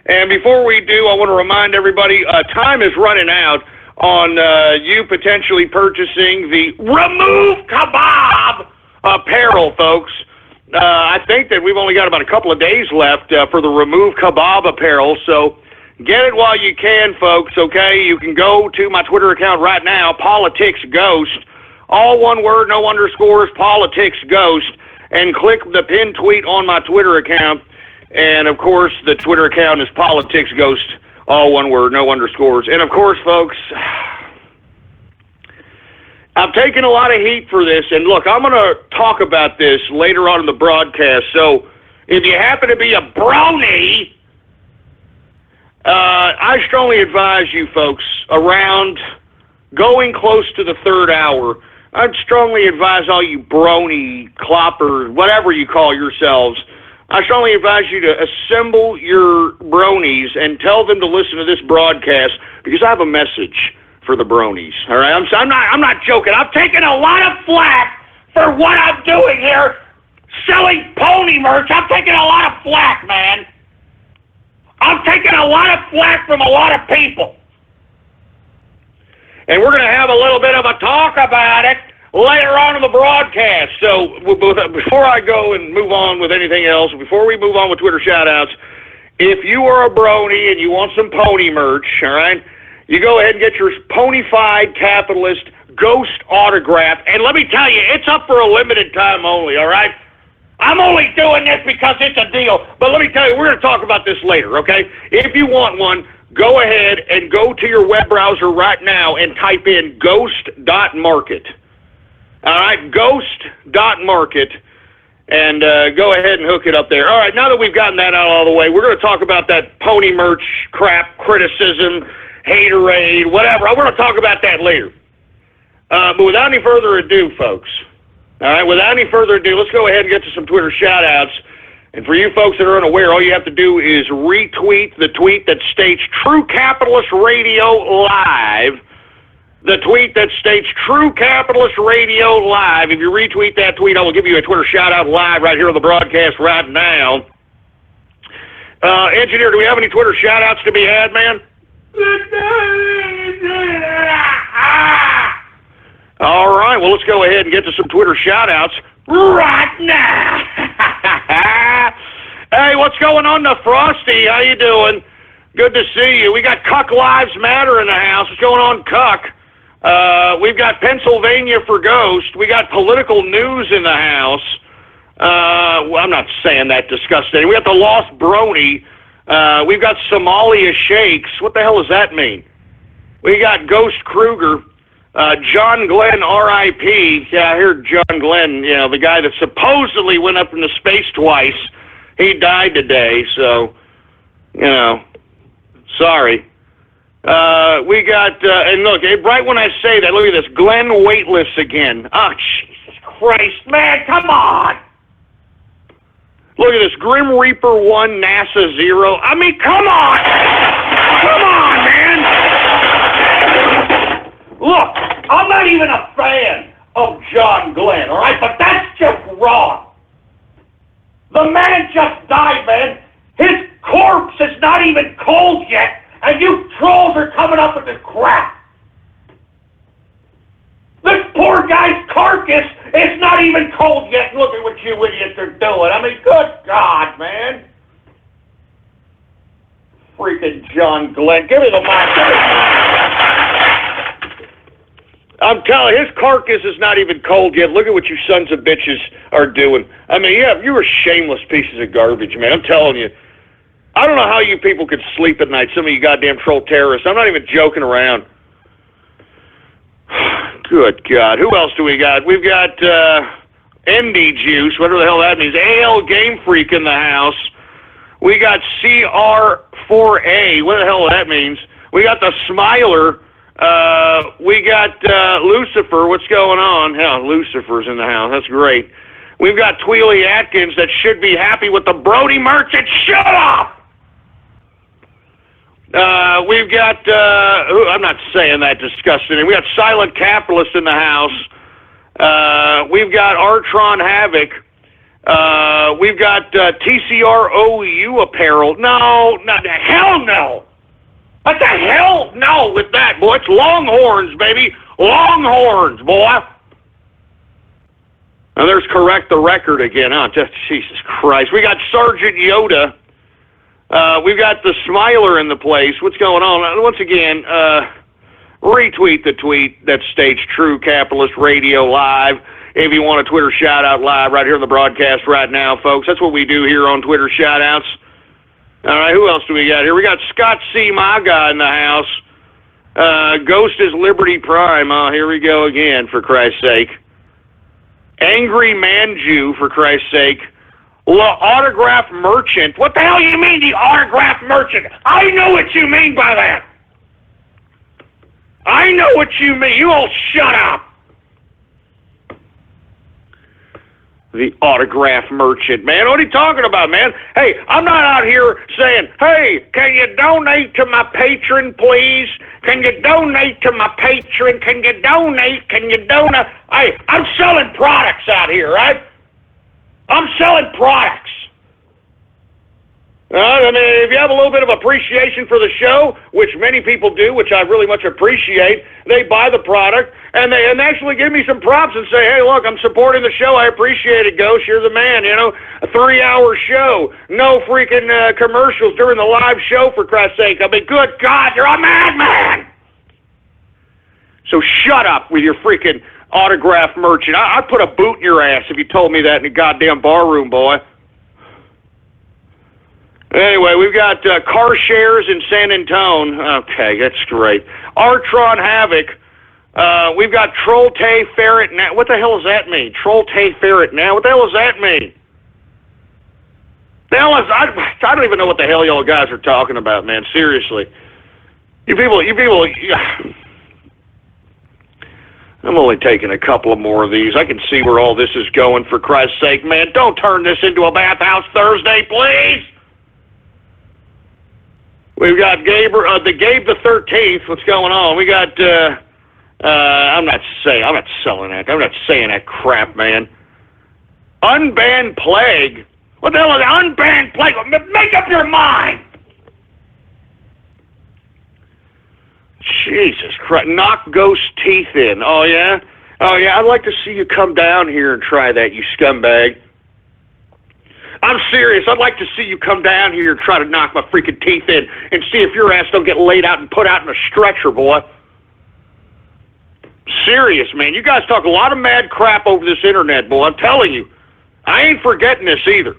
And before we do, I want to remind everybody, time is running out on you potentially purchasing the Remove Kebab apparel, folks. I think that we've only got about a couple of days left for the Remove Kebab apparel, so get it while you can, folks, okay? You can go to my Twitter account right now, Politics Ghost, all one word, no underscores, Politics Ghost, and click the pinned tweet on my Twitter account. And, of course, the Twitter account is Politics Ghost, all one word, no underscores. And, of course, folks, I've taken a lot of heat for this. And, look, I'm going to talk about this later on in the broadcast. So if you happen to be a brony, I strongly advise you folks around going close to the third hour. I'd strongly advise all you brony, clopper, whatever you call yourselves, I strongly advise you to assemble your bronies and tell them to listen to this broadcast because I have a message for the bronies. All right, I'm not joking. I'm taking a lot of flack for what I'm doing here, selling pony merch. I'm taking a lot of flack, man. I'm taking a lot of flack from a lot of people. And we're going to have a little bit of a talk about it later on in the broadcast. So before I go and move on with anything else, before we move on with Twitter shout-outs, if you are a brony and you want some pony merch, all right, you go ahead and get your ponified capitalist ghost autograph. And let me tell you, it's up for a limited time only, all right? I'm only doing this because it's a deal. But let me tell you, we're going to talk about this later, okay? If you want one, go ahead and go to your web browser right now and type in ghost.market. All right, ghost.market, and go ahead and hook it up there. All right, now that we've gotten that out of the way, we're going to talk about that pony merch crap, criticism, haterade, whatever. We're going to talk about that later. But without any further ado, folks, all right, without any further ado, let's go ahead and get to some Twitter shout-outs. And for you folks that are unaware, all you have to do is retweet the tweet that states True Capitalist Radio Live. The tweet that states True Capitalist Radio Live. If you retweet that tweet, I will give you a Twitter shout-out live right here on the broadcast right now. Engineer, do we have any Twitter shout-outs to be had, man? All right, well, let's go ahead and get to some Twitter shout-outs right now. Hey, what's going on, the Frosty? How you doing? Good to see you. We got Cuck Lives Matter in the house. What's going on, Cuck? We've got Pennsylvania for Ghost. We got political news in the house. Well, I'm not saying that disgusting. We got the Lost Brony. We've got Somalia Shakes. What the hell does that mean? We got Ghost Kruger. John Glenn, R.I.P. Yeah, I heard John Glenn, you know, the guy that supposedly went up into space twice. He died today, so, you know, sorry. We got, and look, right when I say that, look at this, Glenn Weightless again. Oh, Jesus Christ, man, come on! Look at this, Grim Reaper 1, NASA 0. I mean, come on! Come on, man! Look, I'm not even a fan of John Glenn, all right? But that's just wrong. The man just died, man. His corpse is not even cold yet, and you trolls are coming up with this crap. This poor guy's carcass is not even cold yet. Look at what you idiots are doing. I mean, good God, man. Freaking John Glenn. Give me the mic. I'm telling you, his carcass is not even cold yet. Look at what you sons of bitches are doing. I mean, you were shameless pieces of garbage, man. I'm telling you. I don't know how you people could sleep at night, some of you goddamn troll terrorists. I'm not even joking around. Good God. Who else do we got? We've got ND Juice, whatever the hell that means. AL Game Freak in the house. We got CR4A, what the hell that means. We got the Smiler. We got Lucifer. What's going on? Hell, Lucifer's in the house. That's great. We've got Tweely Atkins that should be happy with the Brody Merchant. Shut up! We've got, I'm not saying that disgusting. We got Silent Capitalist in the house. We've got Artron Havoc. We've got TCROU apparel. No, hell no. What the hell? No with that, boy. It's Longhorns, baby. Longhorns, boy. Now there's Correct the Record again, huh? Just, Jesus Christ. We got Sergeant Yoda. We've got the Smiler in the place. What's going on? Once again, retweet the tweet that states True Capitalist Radio Live. If you want a Twitter shout-out live right here in the broadcast right now, folks. That's what we do here on Twitter shout-outs. All right, who else do we got here? We got Scott C. My Guy in the house. Ghost is Liberty Prime. Oh, here we go again, for Christ's sake. Angry Man Jew, for Christ's sake. Autograph Merchant. What the hell you mean, the Autograph Merchant? I know what you mean by that. I know what you mean. You all shut up. The Autograph Merchant, man. What are you talking about, man? Hey, I'm not out here saying, hey, can you donate to my patron, please? Can you donate to my patron? Can you donate? Can you donate? Hey, I'm selling products out here, right? I'm selling products. I mean, if you have a little bit of appreciation for the show, which many people do, which I really much appreciate, they buy the product, and they actually give me some props and say, hey, look, I'm supporting the show. I appreciate it, Ghost. You're the man, you know. A 3-hour show. No freaking commercials during the live show, for Christ's sake. I mean, good God, you're a madman. So shut up with your freaking Autograph Merchant. I'd put a boot in your ass if you told me that in a goddamn barroom, boy. Anyway, we've got car shares in San Antonio. Okay, that's great. Artron Havoc. We've got Troll-Tay Ferret now. What the hell does that mean? Troll-Tay Ferret now? What the hell does that mean? The hell is, I don't even know what the hell y'all guys are talking about, man. Seriously. You people, I'm only taking a couple of more of these. I can see where all this is going, for Christ's sake, man. Don't turn this into a bathhouse Thursday, please. We've got Gabe the 13th. What's going on? We got, I'm not selling that. I'm not saying that crap, man. Unbanned Plague. What the hell is Unbanned Plague? Make up your mind. Jesus Christ. Knock Ghost teeth in. Oh, yeah? Oh, yeah. I'd like to see you come down here and try that, you scumbag. I'm serious. I'd like to see you come down here and try to knock my freaking teeth in and see if your ass don't get laid out and put out in a stretcher, boy. Serious, man. You guys talk a lot of mad crap over this internet, boy. I'm telling you. I ain't forgetting this either.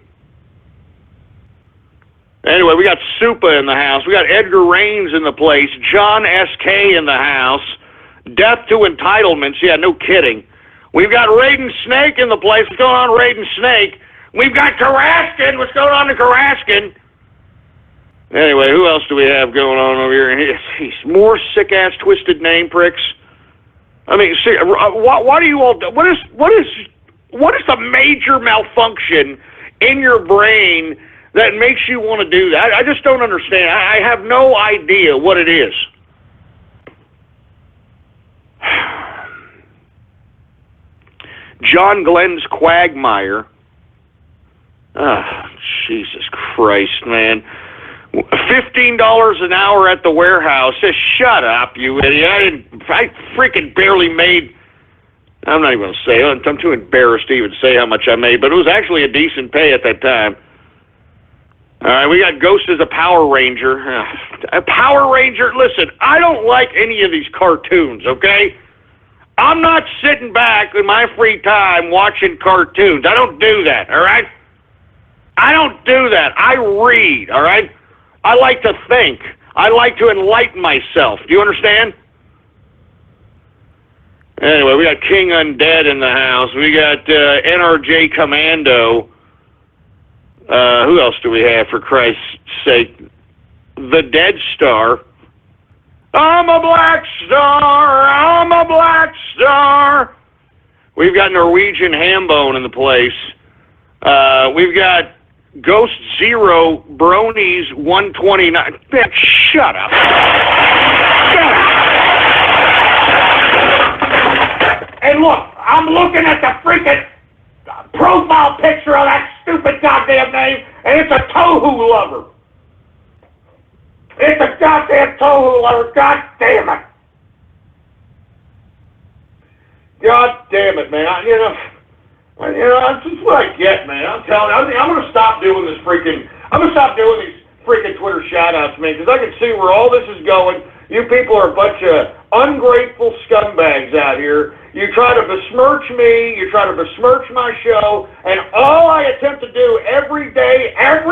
Anyway, we got Supa in the house. We got Edgar Raines in the place. John S.K. in the house. Death to Entitlements. Yeah, no kidding. We've got Raiden Snake in the place. What's going on, Raiden Snake? We've got Karaskin. What's going on to Karaskin? Anyway, who else do we have going on over here? He's more sick-ass, twisted name pricks. I mean, see, why do you all... What is the major malfunction in your brain that makes you want to do that? I just don't understand. I have no idea what it is. John Glenn's Quagmire. Ah, Jesus Christ, man. $15 an hour at the warehouse. Just shut up, you idiot. I freaking barely made... I'm not even going to say it. I'm too embarrassed to even say how much I made, but it was actually a decent pay at that time. All right, we got Ghost as a Power Ranger. A Power Ranger, listen, I don't like any of these cartoons, okay? I'm not sitting back in my free time watching cartoons. I don't do that, all right? I don't do that. I read, all right? I like to think. I like to enlighten myself. Do you understand? Anyway, we got King Undead in the house. We got NRJ Commando. Who else do we have, for Christ's sake? The Dead Star. I'm a black star. I'm a black star. We've got Norwegian Hambone in the place. We've got Ghost Zero Bronies 129. Bitch, shut up. Shut up. Hey, look, I'm looking at the freaking profile picture of that stupid goddamn name, and it's a Tohu lover. It's a goddamn Tohu lover. God damn it. God damn it, man. That's just what I get, man. I'm telling you, I'm going to stop doing this freaking, I'm going to stop doing these freaking Twitter shout-outs, man, because I can see where all this is going. You people are a bunch of ungrateful scumbags out here. You try to besmirch me, you try to besmirch my show, and all I attempt to do every goddamn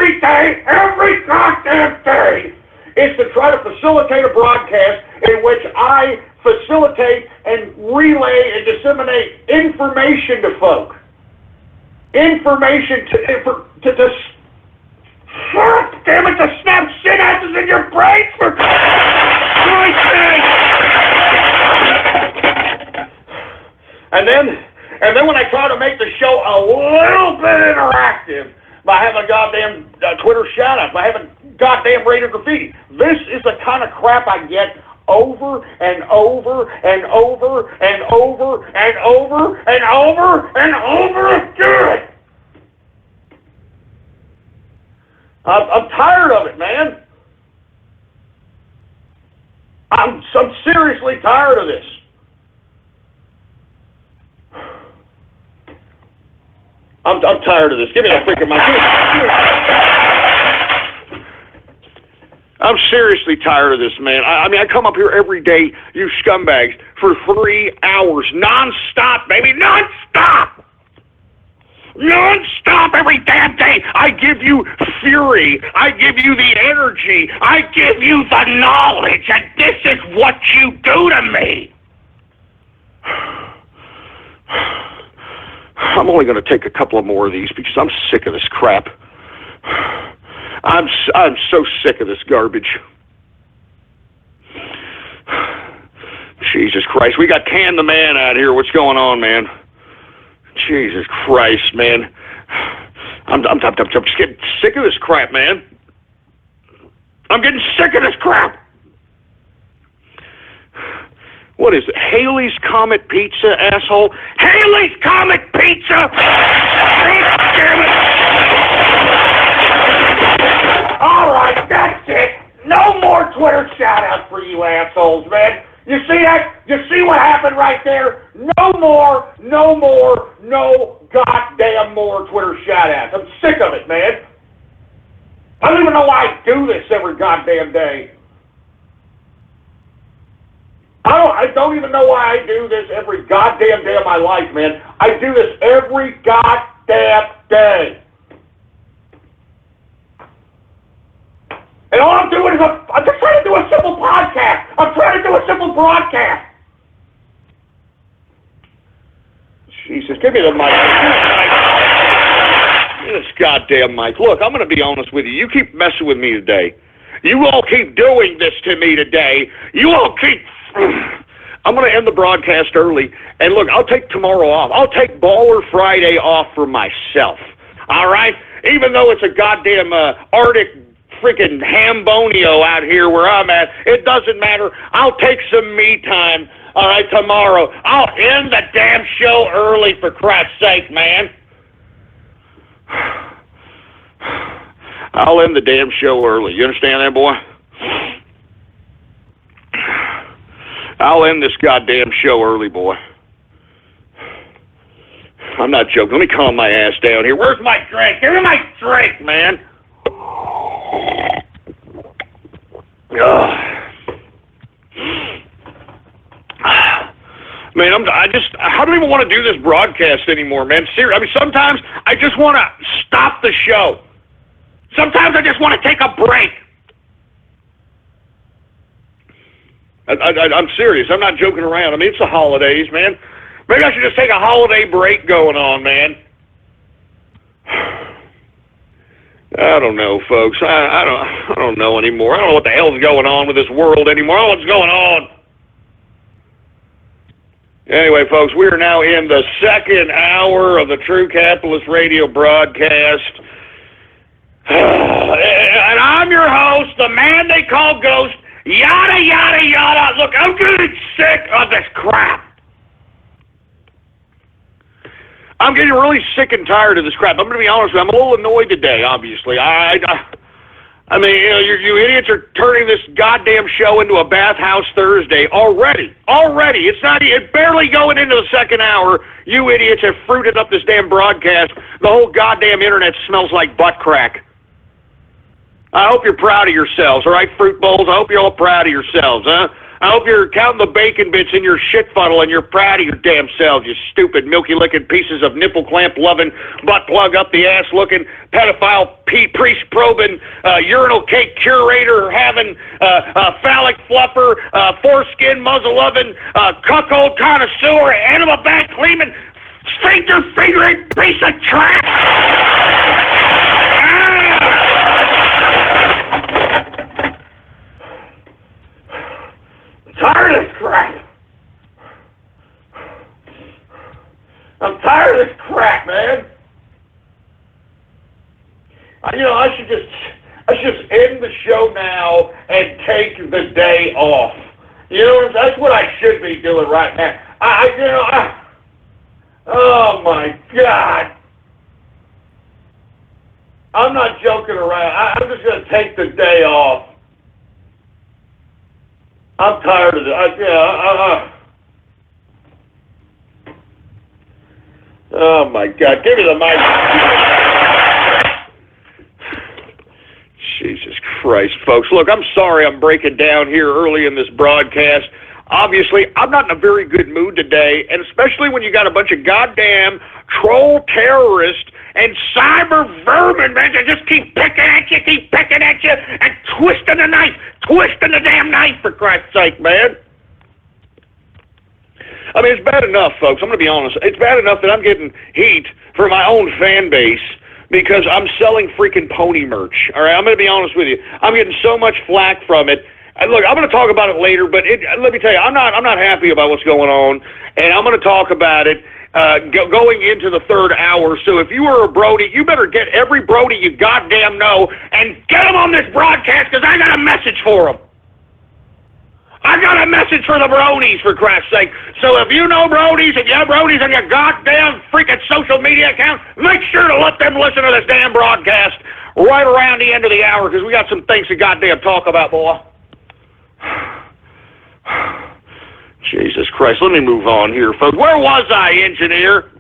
day, is to try to facilitate a broadcast in which I facilitate and relay and disseminate information to folk. Information to God damn it, to snap synapses in your brain for Christ's sake! And then when I try to make the show a little bit interactive by having a goddamn Twitter shout-out, by having goddamn Raiden Graffiti, this is the kind of crap I get over and over and over and over and over and over and over again. I'm tired of it, man. I'm seriously tired of this. I'm tired of this. Give me that freaking mic. I'm seriously tired of this, man. I mean, I come up here every day, you scumbags, for 3 hours, non-stop, baby, non-stop! Non-stop every damn day. I give you fury. I give you the energy. I give you the knowledge, and this is what you do to me. I'm only going to take a couple of more of these because I'm sick of this crap. I'm so sick of this garbage. Jesus Christ. We got Can the Man out here. What's going on, man? Jesus Christ, man. I'm just getting sick of this crap, man. I'm getting sick of this crap. What is it? Haley's Comet Pizza, asshole? Haley's Comet Pizza! Damn it! All right, that's it. No more Twitter shout-outs for you assholes, man. You see that? You see what happened right there? No goddamn more Twitter shout-outs. I'm sick of it, man. I don't even know why I do this every goddamn day. I don't even know why I do this every goddamn day of my life, man. I do this every goddamn day. And all I'm doing is I'm just trying to do a simple podcast. I'm trying to do a simple broadcast. Jesus, give me the mic. This goddamn mic. Look, I'm going to be honest with you. You keep messing with me today. You all keep doing this to me today. You all keep... I'm going to end the broadcast early. And look, I'll take tomorrow off. I'll take Baller Friday off for myself. All right? Even though it's a goddamn Arctic freaking hambonio out here where I'm at, it doesn't matter. I'll take some me time, all right, tomorrow. I'll end the damn show early, for Christ's sake, man. I'll end the damn show early. You understand that, boy? I'll end this goddamn show early, boy. I'm not joking. Let me calm my ass down here. Where's my drink? Give me my drink, man. Man, mean, I don't even want to do this broadcast anymore, man. Seriously, I mean, sometimes I just want to stop the show. Sometimes I just want to take a break. I'm serious. I'm not joking around. I mean, it's the holidays, man. Maybe I should just take a holiday break going on, man. I don't know, folks. I don't know anymore. I don't know what the hell's going on with this world anymore. I don't know what's going on. Anyway, folks, we are now in the second hour of the True Capitalist Radio broadcast. And I'm your host, the man they call Ghost, yada, yada, yada. Look, I'm getting sick of this crap. I'm getting really sick and tired of this crap. I'm going to be honest with you. I'm a little annoyed today, obviously. I mean, you know, you idiots are turning this goddamn show into a bathhouse Thursday already. Already. It's barely going into the second hour. You idiots have fruited up this damn broadcast. The whole goddamn internet smells like butt crack. I hope you're proud of yourselves, all right, fruit bowls? I hope you're all proud of yourselves, huh? I hope you're counting the bacon bits in your shit funnel and you're proud of your damn selves, you stupid milky-licking pieces of nipple clamp-loving, butt-plug-up-the-ass-looking, pedophile, priest-probing, urinal cake curator-having, phallic fluffer, foreskin muzzle-loving, cuckold connoisseur, animal bag-cleaning, finger-fingering piece of trash! Tired of this crap. I'm tired of this crap, man. I should just end the show now and take the day off. You know, that's what I should be doing right now. Oh my God. I'm not joking around. I'm just going to take the day off. I'm tired of this. Oh my God! Give me the mic. Jesus Christ, folks! Look, I'm sorry I'm breaking down here early in this broadcast. Obviously, I'm not in a very good mood today, and especially when you got a bunch of goddamn troll terrorists and cyber vermin, man, that just keep picking at you, and twisting the damn knife, for Christ's sake, man. I mean, it's bad enough, folks. I'm going to be honest. It's bad enough that I'm getting heat for my own fan base because I'm selling freaking pony merch. All right, I'm going to be honest with you. I'm getting so much flack from it. Look, I'm going to talk about it later, but let me tell you, I'm not happy about what's going on, and I'm going to talk about it going into the third hour. So if you are a Brody, you better get every Brody you goddamn know and get them on this broadcast because I got a message for them. I got a message for the Brodies, for Christ's sake. So if you know Brodies, if you have Brodies on your goddamn freaking social media account, make sure to let them listen to this damn broadcast right around the end of the hour because we got some things to goddamn talk about, boy. Jesus Christ, let me move on here, folks. Where was I, engineer?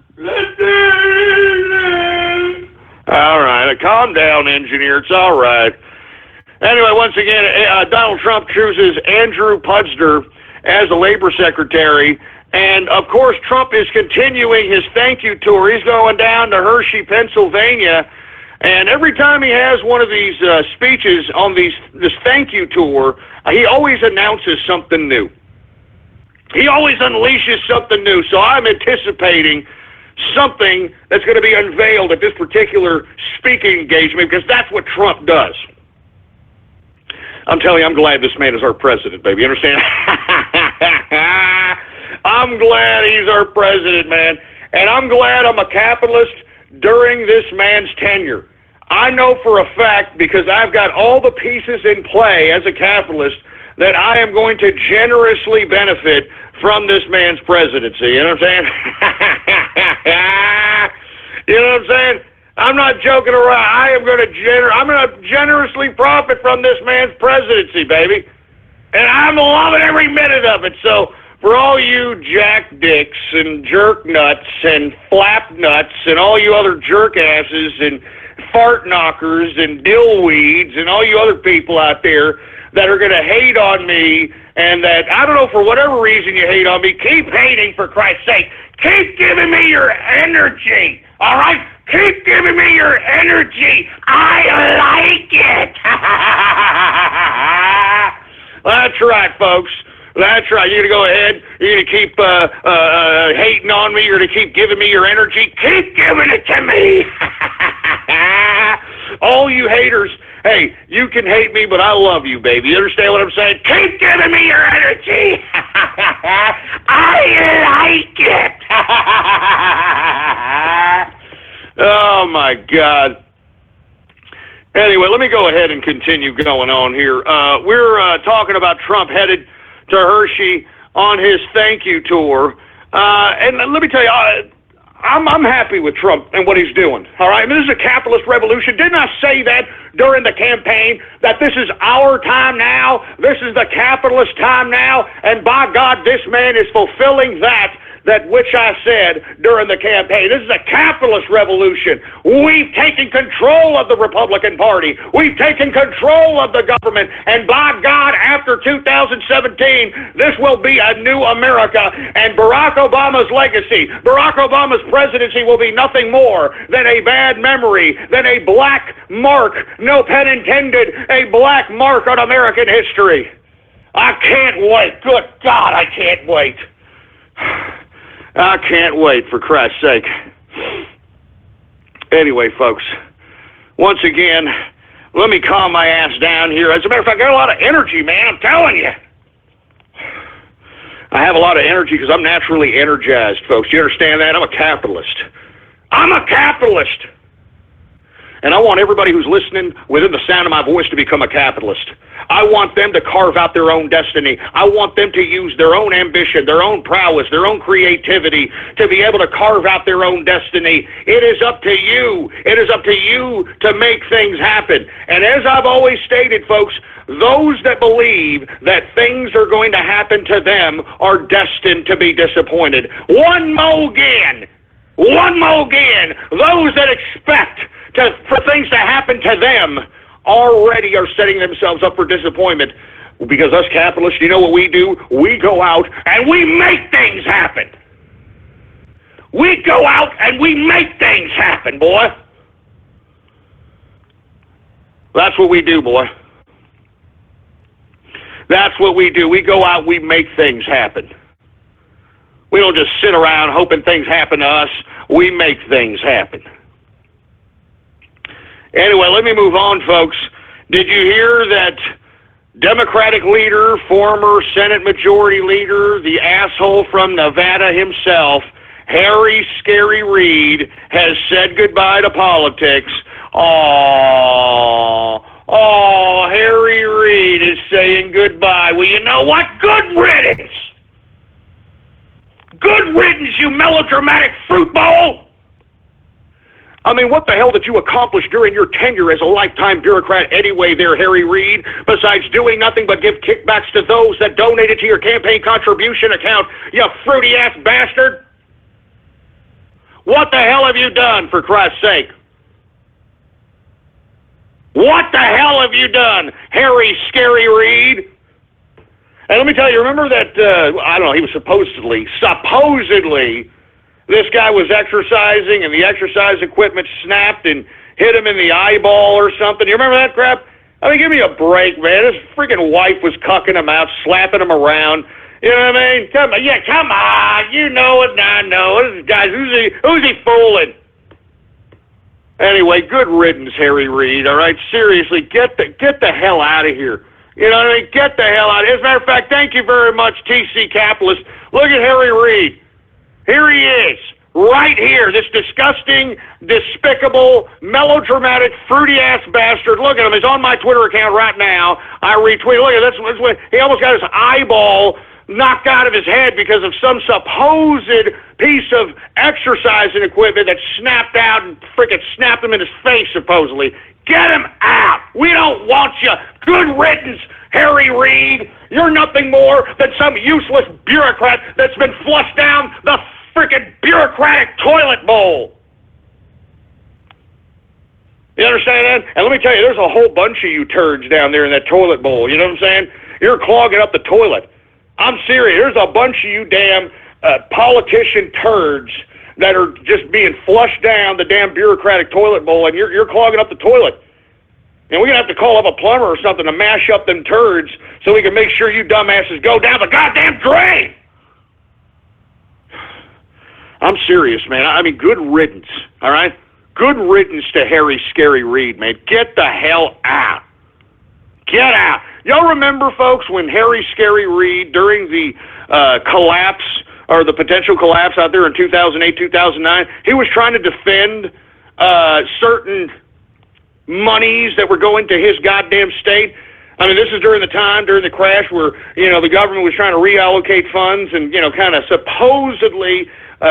All right, calm down, engineer. It's all right. Anyway, once again, Donald Trump chooses Andrew Pudster as the labor secretary. And, of course, Trump is continuing his thank you tour. He's going down to Hershey, Pennsylvania. And every time he has one of these speeches on this thank you tour, he always announces something new. He always unleashes something new. So I'm anticipating something that's going to be unveiled at this particular speaking engagement because that's what Trump does. I'm telling you, I'm glad this man is our president, baby. You understand? I'm glad he's our president, man. And I'm glad I'm a capitalist during this man's tenure. I know for a fact, because I've got all the pieces in play as a capitalist, that I am going to generously benefit from this man's presidency. You know what I'm saying? You know what I'm saying? I'm not joking around. I'm going to generously profit from this man's presidency, baby. And I'm loving every minute of it. So for all you jack dicks and jerk nuts and flap nuts and all you other jerk asses and fart knockers and dillweeds and all you other people out there that are going to hate on me, and that, I don't know, for whatever reason you hate on me, keep hating, for Christ's sake. Keep giving me your energy, all right? Keep giving me your energy. I like it. That's right, folks. That's right. You're going to go ahead. You're going to keep hating on me. You're going to keep giving me your energy. Keep giving it to me. All you haters, hey, you can hate me, but I love you, baby. You understand what I'm saying? Keep giving me your energy. I like it. Oh, my God. Anyway, let me go ahead and continue going on here. We're talking about Trump headed to Hershey on his thank you tour. And let me tell you, I'm happy with Trump and what he's doing. All right, I mean, this is a capitalist revolution. Didn't I say that during the campaign, that this is our time now? This is the capitalist time now? And by God, this man is fulfilling that which I said during the campaign. This is a capitalist revolution. We've taken control of the Republican Party. We've taken control of the government. And by God, after 2017, this will be a new America. And Barack Obama's legacy, Barack Obama's presidency will be nothing more than a bad memory, than a black mark, no pun intended, a black mark on American history. I can't wait. Good God, I can't wait. I can't wait, for Christ's sake. Anyway, folks, once again, let me calm my ass down here. As a matter of fact, I got a lot of energy, man, I'm telling you. I have a lot of energy because I'm naturally energized, folks. You understand that? I'm a capitalist. I'm a capitalist. And I want everybody who's listening within the sound of my voice to become a capitalist. I want them to carve out their own destiny. I want them to use their own ambition, their own prowess, their own creativity to be able to carve out their own destiny. It is up to you. It is up to you to make things happen. And as I've always stated, folks, those that believe that things are going to happen to them are destined to be disappointed. One more again. Those that expect for things to happen to them already are setting themselves up for disappointment. Because us capitalists, you know what we do? We go out and we make things happen. We go out and we make things happen, boy. That's what we do, boy. That's what we do. We go out, we make things happen. We don't just sit around hoping things happen to us. We make things happen. Anyway, let me move on, folks. Did you hear that Democratic leader, former Senate Majority Leader, the asshole from Nevada himself, Harry Scary Reid, has said goodbye to politics? Oh, Harry Reid is saying goodbye. Well, you know what? Good riddance. Good riddance, you melodramatic fruit bowl. I mean, what the hell did you accomplish during your tenure as a lifetime bureaucrat anyway there, Harry Reid, besides doing nothing but give kickbacks to those that donated to your campaign contribution account, you fruity-ass bastard? What the hell have you done, for Christ's sake? What the hell have you done, Harry Scary Reid? And let me tell you, remember that, I don't know, he was supposedly, this guy was exercising and the exercise equipment snapped and hit him in the eyeball or something. You remember that crap? I mean, give me a break, man. His freaking wife was cucking him out, slapping him around. You know what I mean? Come on. You know it and I know it. Guys, who's he fooling? Anyway, good riddance, Harry Reid, all right? Seriously, get the hell out of here. You know what I mean? Get the hell out of here. As a matter of fact, thank you very much, TC Capitalist. Look at Harry Reid. Here he is, right here, this disgusting, despicable, melodramatic, fruity-ass bastard. Look at him. He's on my Twitter account right now. I retweet. Look at this. He almost got his eyeball knocked out of his head because of some supposed piece of exercising equipment that snapped out and freaking snapped him in his face, supposedly. Get him out. We don't want you. Good riddance, Harry Reid. You're nothing more than some useless bureaucrat that's been flushed down the freaking bureaucratic toilet bowl. You understand that? And let me tell you, there's a whole bunch of you turds down there in that toilet bowl. You know what I'm saying? You're clogging up the toilet. I'm serious. There's a bunch of you damn politician turds that are just being flushed down the damn bureaucratic toilet bowl, and you're clogging up the toilet. And we're going to have to call up a plumber or something to mash up them turds so we can make sure you dumbasses go down the goddamn drain. I'm serious, man. I mean, good riddance, all right? Good riddance to Harry Scary Reid, man. Get the hell out. Get out. Y'all remember, folks, when Harry Scary Reid, during the collapse or the potential collapse out there in 2008, 2009, he was trying to defend certain monies that were going to his goddamn state. I mean, this is during the crash where, the government was trying to reallocate funds and, kind of supposedly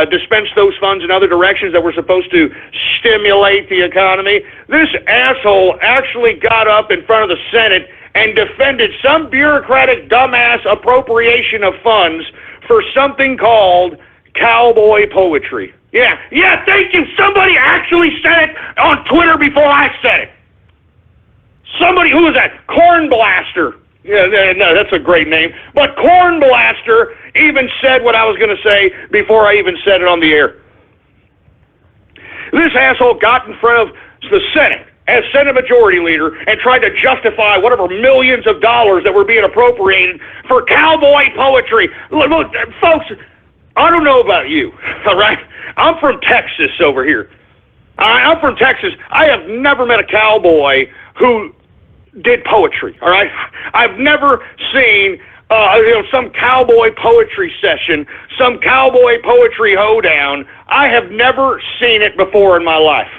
dispense those funds in other directions that were supposed to stimulate the economy. This asshole actually got up in front of the Senate and defended some bureaucratic dumbass appropriation of funds for something called cowboy poetry. Yeah, thank you. Somebody actually said it on Twitter before I said it. Somebody, who was that? Corn Blaster. Yeah, no, that's a great name. But Corn Blaster even said what I was going to say before I even said it on the air. This asshole got in front of the Senate as Senate Majority Leader and tried to justify whatever millions of dollars that were being appropriated for cowboy poetry. Look, folks, I don't know about you, all right? I'm from Texas over here. I'm from Texas. I have never met a cowboy who did poetry, all right? I've never seen some cowboy poetry session, some cowboy poetry hoedown. I have never seen it before in my life.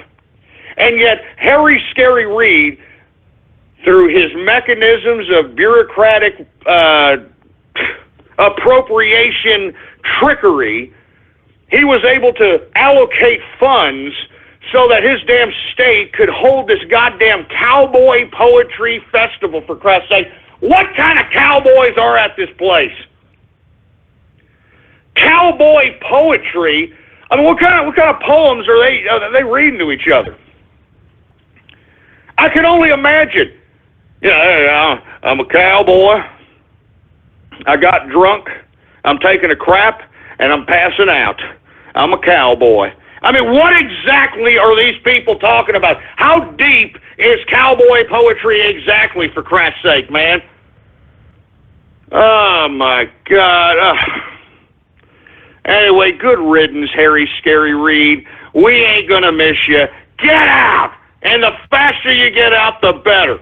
And yet, Harry Scary Reid, through his mechanisms of bureaucratic appropriation trickery, he was able to allocate funds so that his damn state could hold this goddamn cowboy poetry festival, for Christ's sake. What kind of cowboys are at this place? Cowboy poetry? I mean, what kind of poems are they reading to each other? I can only imagine. I'm a cowboy. I got drunk. I'm taking a crap, and I'm passing out. I'm a cowboy. I mean, what exactly are these people talking about? How deep is cowboy poetry exactly, for Christ's sake, man? Oh, my God. Anyway, good riddance, Harry Scary Reid. We ain't going to miss you. Get out! And the faster you get out, the better.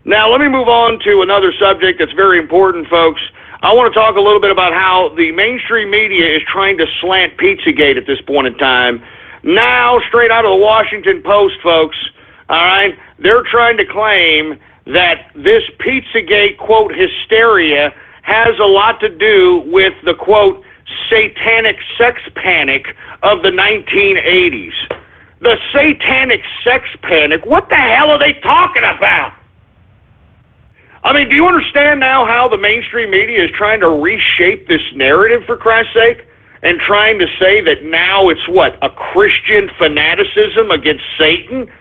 Now, let me move on to another subject that's very important, folks. I want to talk a little bit about how the mainstream media is trying to slant Pizzagate at this point in time. Now, straight out of the Washington Post, folks, all right, they're trying to claim that this Pizzagate, quote, hysteria has a lot to do with the, quote, satanic sex panic of the 1980s. The satanic sex panic? What the hell are they talking about? I mean, do you understand now how the mainstream media is trying to reshape this narrative, for Christ's sake? And trying to say that now it's, what, a Christian fanaticism against Satan?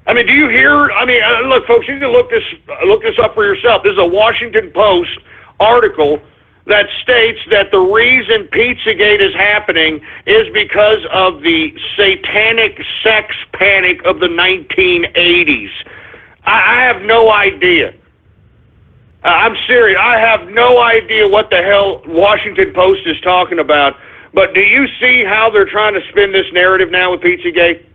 I mean, do you hear? I mean, look, folks, you can look this up for yourself. This is a Washington Post article that states that the reason Pizzagate is happening is because of the satanic sex panic of the 1980s. I have no idea. I'm serious. I have no idea what the hell Washington Post is talking about. But do you see how they're trying to spin this narrative now with Pizzagate?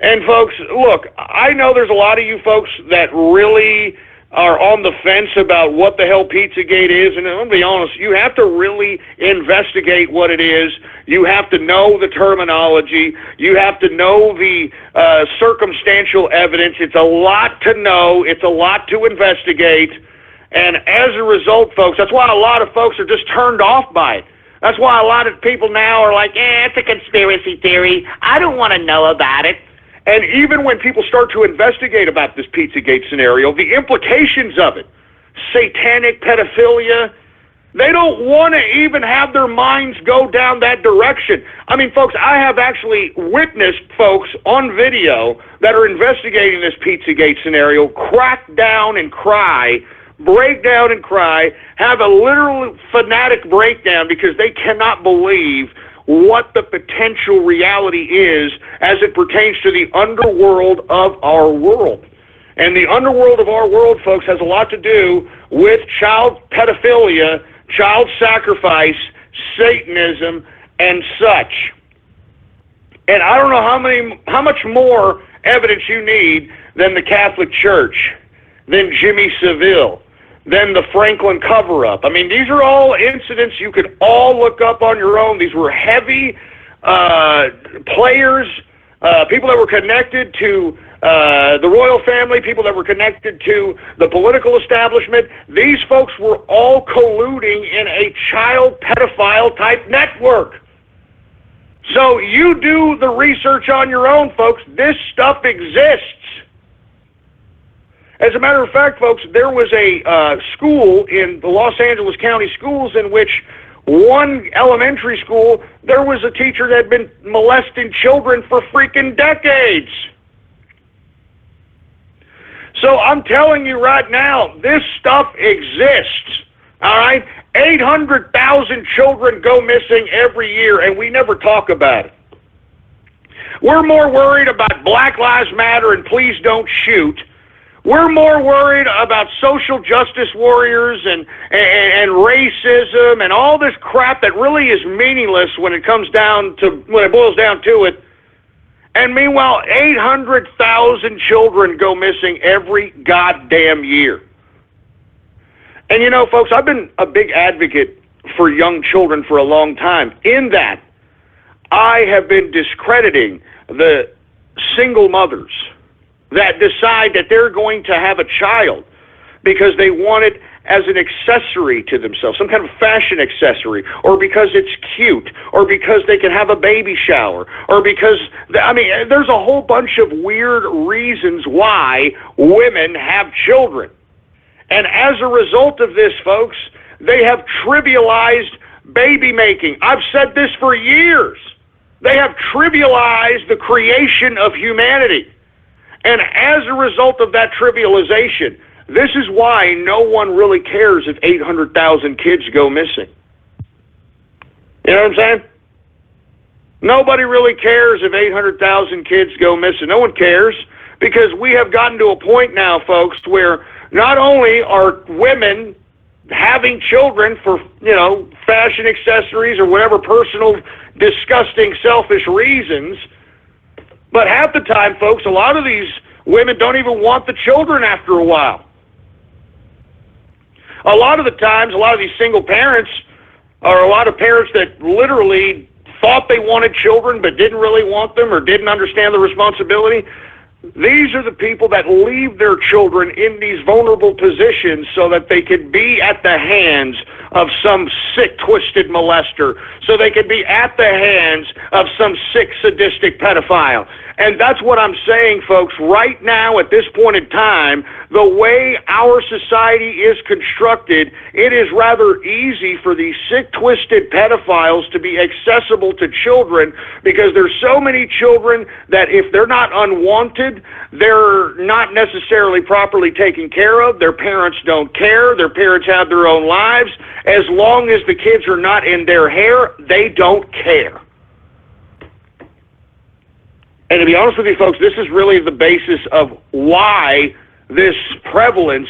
And folks, look, I know there's a lot of you folks that really are on the fence about what the hell Pizzagate is. And I'm going to be honest, you have to really investigate what it is. You have to know the terminology. You have to know the circumstantial evidence. It's a lot to know. It's a lot to investigate. And as a result, folks, that's why a lot of folks are just turned off by it. That's why a lot of people now are like, it's a conspiracy theory. I don't want to know about it. And even when people start to investigate about this Pizzagate scenario, the implications of it, satanic pedophilia, They don't want to even have their minds go down that direction. I mean, folks, I have actually witnessed folks on video that are investigating this Pizzagate scenario crack down and cry, break down and cry, have a literal fanatic breakdown because they cannot believe what the potential reality is as it pertains to the underworld of our world. And the underworld of our world, folks, has a lot to do with child pedophilia, child sacrifice, Satanism, and such. And I don't know how much more evidence you need than the Catholic Church, than Jimmy Savile, than the Franklin cover-up. I mean, these are all incidents you could all look up on your own. These were heavy players, people that were connected to the royal family, people that were connected to the political establishment. These folks were all colluding in a child pedophile type network. So you do the research on your own, folks. This stuff exists. As a matter of fact, folks, there was a school in the Los Angeles County schools in which one elementary school, there was a teacher that had been molesting children for freaking decades. So I'm telling you right now, this stuff exists, all right? 800,000 children go missing every year, and we never talk about it. We're more worried about Black Lives Matter and please don't shoot. We're more worried about social justice warriors and racism and all this crap that really is meaningless when it boils down to it. And meanwhile, 800,000 children go missing every goddamn year. And you know, folks, I've been a big advocate for young children for a long time, in that I have been discrediting the single mothers that decide that they're going to have a child because they want it as an accessory to themselves, some kind of fashion accessory, or because it's cute, or because they can have a baby shower, or because, there's a whole bunch of weird reasons why women have children. And as a result of this, folks, they have trivialized baby making. I've said this for years. They have trivialized the creation of humanity. And as a result of that trivialization, this is why no one really cares if 800,000 kids go missing. You know what I'm saying? Nobody really cares if 800,000 kids go missing. No one cares, because we have gotten to a point now, folks, where not only are women having children for, fashion accessories or whatever personal, disgusting, selfish reasons, but half the time, folks, a lot of these women don't even want the children after a while. A lot of the times, a lot of these single parents are a lot of parents that literally thought they wanted children but didn't really want them or didn't understand the responsibility. These are the people that leave their children in these vulnerable positions so that they could be at the hands of some sick, twisted molester, so they could be at the hands of some sick, sadistic pedophile. And that's what I'm saying, folks. Right now, at this point in time, the way our society is constructed, it is rather easy for these sick, twisted pedophiles to be accessible to children, because there's so many children that if they're not unwanted, they're not necessarily properly taken care of. Their parents don't care. Their parents have their own lives. As long as the kids are not in their hair, they don't care. And to be honest with you, folks, this is really the basis of why this prevalence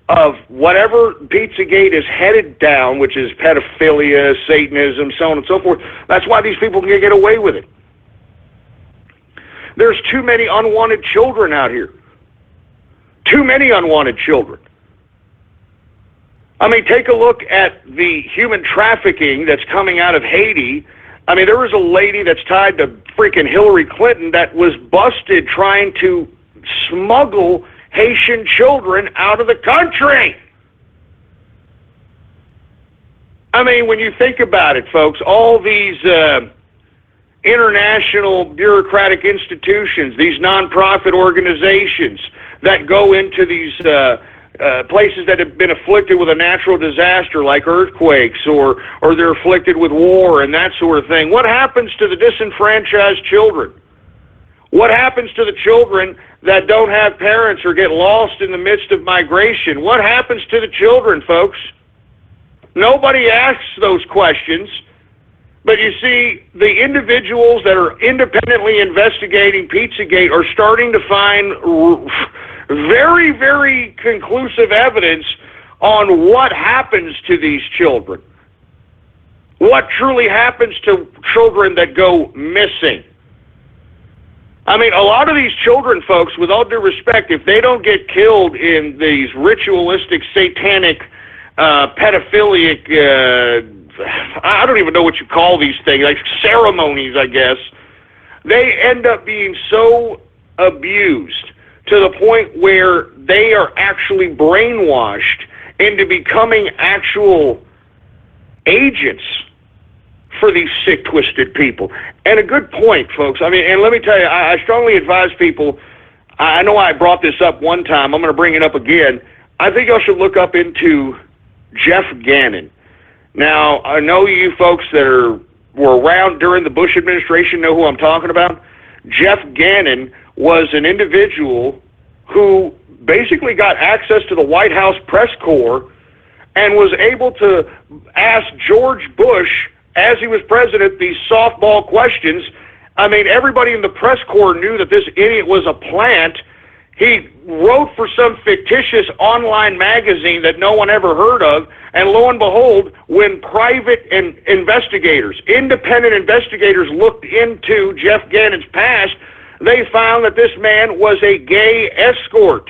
of whatever Pizzagate is headed down, which is pedophilia, Satanism, so on and so forth, that's why these people can get away with it. There's too many unwanted children out here. Too many unwanted children. I mean, take a look at the human trafficking that's coming out of Haiti. I mean, there was a lady that's tied to freaking Hillary Clinton that was busted trying to smuggle Haitian children out of the country. I mean, when you think about it, folks, all these international bureaucratic institutions, these nonprofit organizations that go into these places that have been afflicted with a natural disaster like earthquakes, or they're afflicted with war and that sort of thing. What happens to the disenfranchised children? What happens to the children that don't have parents or get lost in the midst of migration? What happens to the children, folks? Nobody asks those questions. But you see, the individuals that are independently investigating Pizzagate are starting to find very, very conclusive evidence on what happens to these children. What truly happens to children that go missing. I mean, a lot of these children, folks, with all due respect, if they don't get killed in these ritualistic, satanic, pedophilic, I don't even know what you call these things, like ceremonies, I guess, they end up being so abused to the point where they are actually brainwashed into becoming actual agents for these sick, twisted people. And a good point, folks. I mean, and let me tell you, I strongly advise people, I know I brought this up one time, I'm going to bring it up again. I think y'all should look up into Jeff Gannon. Now, I know you folks that were around during the Bush administration know who I'm talking about. Jeff Gannon was an individual who basically got access to the White House press corps and was able to ask George Bush, as he was president, these softball questions. I mean, everybody in the press corps knew that this idiot was a plant. He wrote for some fictitious online magazine that no one ever heard of, and lo and behold, when private investigators, independent investigators looked into Jeff Gannon's past, they found that this man was a gay escort.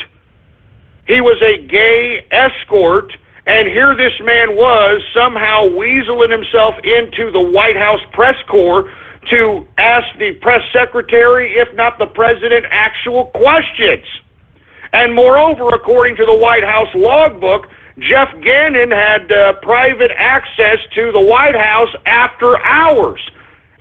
He was a gay escort, and here this man was somehow weaseling himself into the White House press corps to ask the press secretary, if not the president, actual questions. And moreover, according to the White House logbook, Jeff Gannon had private access to the White House after hours.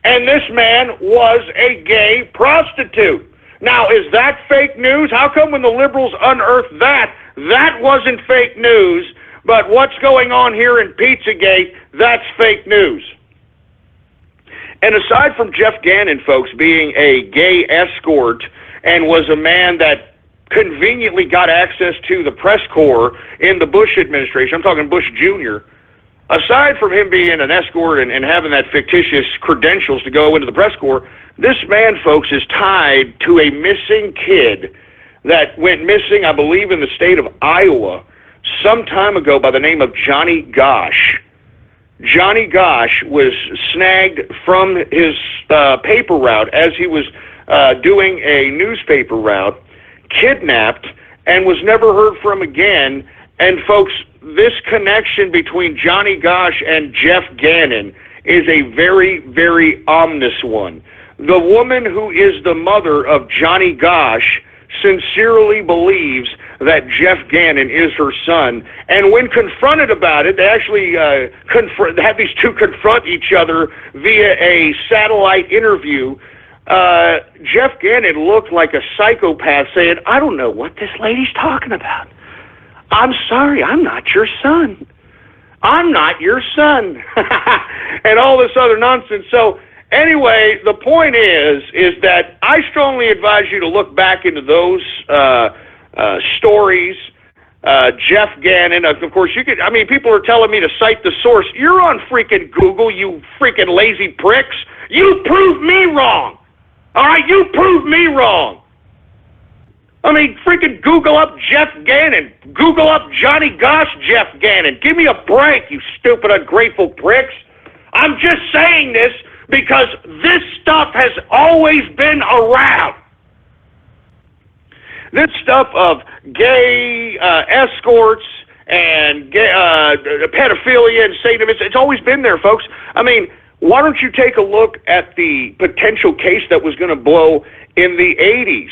And this man was a gay prostitute. Now, is that fake news? How come when the liberals unearthed that wasn't fake news, but what's going on here in Pizzagate, that's fake news? And aside from Jeff Gannon, folks, being a gay escort and was a man that conveniently got access to the press corps in the Bush administration, I'm talking Bush Jr., aside from him being an escort and having that fictitious credentials to go into the press corps, this man, folks, is tied to a missing kid that went missing, I believe, in the state of Iowa some time ago by the name of Johnny Gosch. Johnny Gosch was snagged from his paper route as he was doing a newspaper route, kidnapped, and was never heard from again. And folks, this connection between Johnny Gosch and Jeff Gannon is a very, very ominous one. The woman who is the mother of Johnny Gosch sincerely believes that Jeff Gannon is her son, and when confronted about it, they actually have these two confront each other via a satellite interview. Jeff Gannon looked like a psychopath saying, I don't know what this lady's talking about. I'm sorry, I'm not your son. I'm not your son. And all this other nonsense. So anyway, the point is that I strongly advise you to look back into those stories. Jeff Gannon, of course, people are telling me to cite the source. You're on freaking Google, you freaking lazy pricks. You proved me wrong. All right, you proved me wrong. I mean, freaking Google up Jeff Gannon. Google up Johnny Gosch Jeff Gannon. Give me a break, you stupid, ungrateful pricks. I'm just saying this because this stuff has always been around. This stuff of gay escorts and gay, pedophilia and Satanism, it's always been there, folks. I mean, why don't you take a look at the potential case that was going to blow in the 80s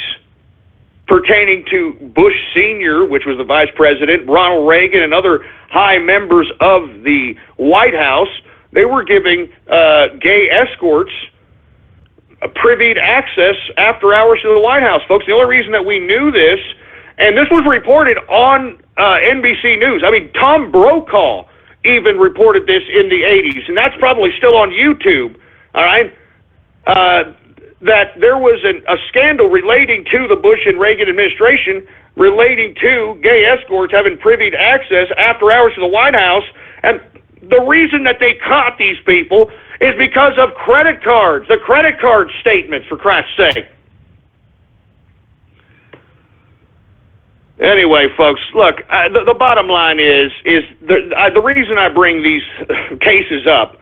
pertaining to Bush Sr., which was the vice president, Ronald Reagan, and other high members of the White House. They were giving gay escorts privied access after hours to the White House, folks. The only reason that we knew this, and this was reported on NBC News. I mean, Tom Brokaw even reported this in the 80s, and that's probably still on YouTube, all right, that there was a scandal relating to the Bush and Reagan administration, relating to gay escorts having privileged access after hours to the White House, and the reason that they caught these people is because of credit cards, the credit card statements, for Christ's sake. Anyway, folks, look, the bottom line is the reason I bring these cases up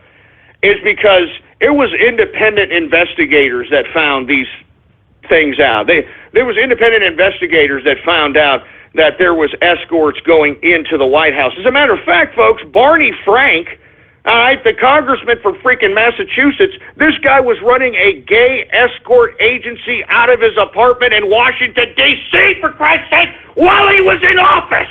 is because it was independent investigators that found these things out. There was independent investigators that found out that there was escorts going into the White House. As a matter of fact, folks, Barney Frank, all right, the congressman for freaking Massachusetts, this guy was running a gay escort agency out of his apartment in Washington, D.C., for Christ's sake, while he was in office.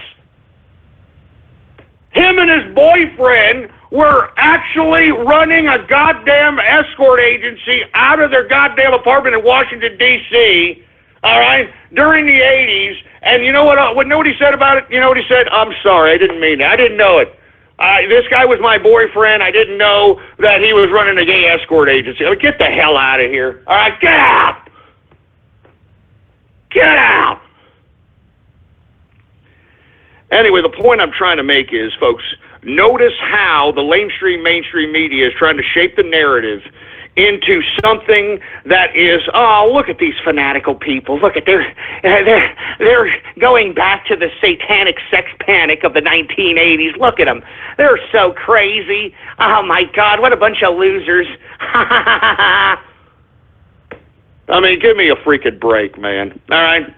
Him and his boyfriend were actually running a goddamn escort agency out of their goddamn apartment in Washington, D.C., all right, during the 80s. And you know what he said about it? You know what he said? I'm sorry, I didn't mean it. I didn't know it. This guy was my boyfriend. I didn't know that he was running a gay escort agency. Get the hell out of here. All right, get out. Get out. Anyway, the point I'm trying to make is, folks, notice how the mainstream media is trying to shape the narrative into something that is, oh, look at these fanatical people. Look at they're going back to the satanic sex panic of the 1980s. Look at them. They're so crazy. Oh my God, what a bunch of losers. I mean, give me a freaking break, man. All right?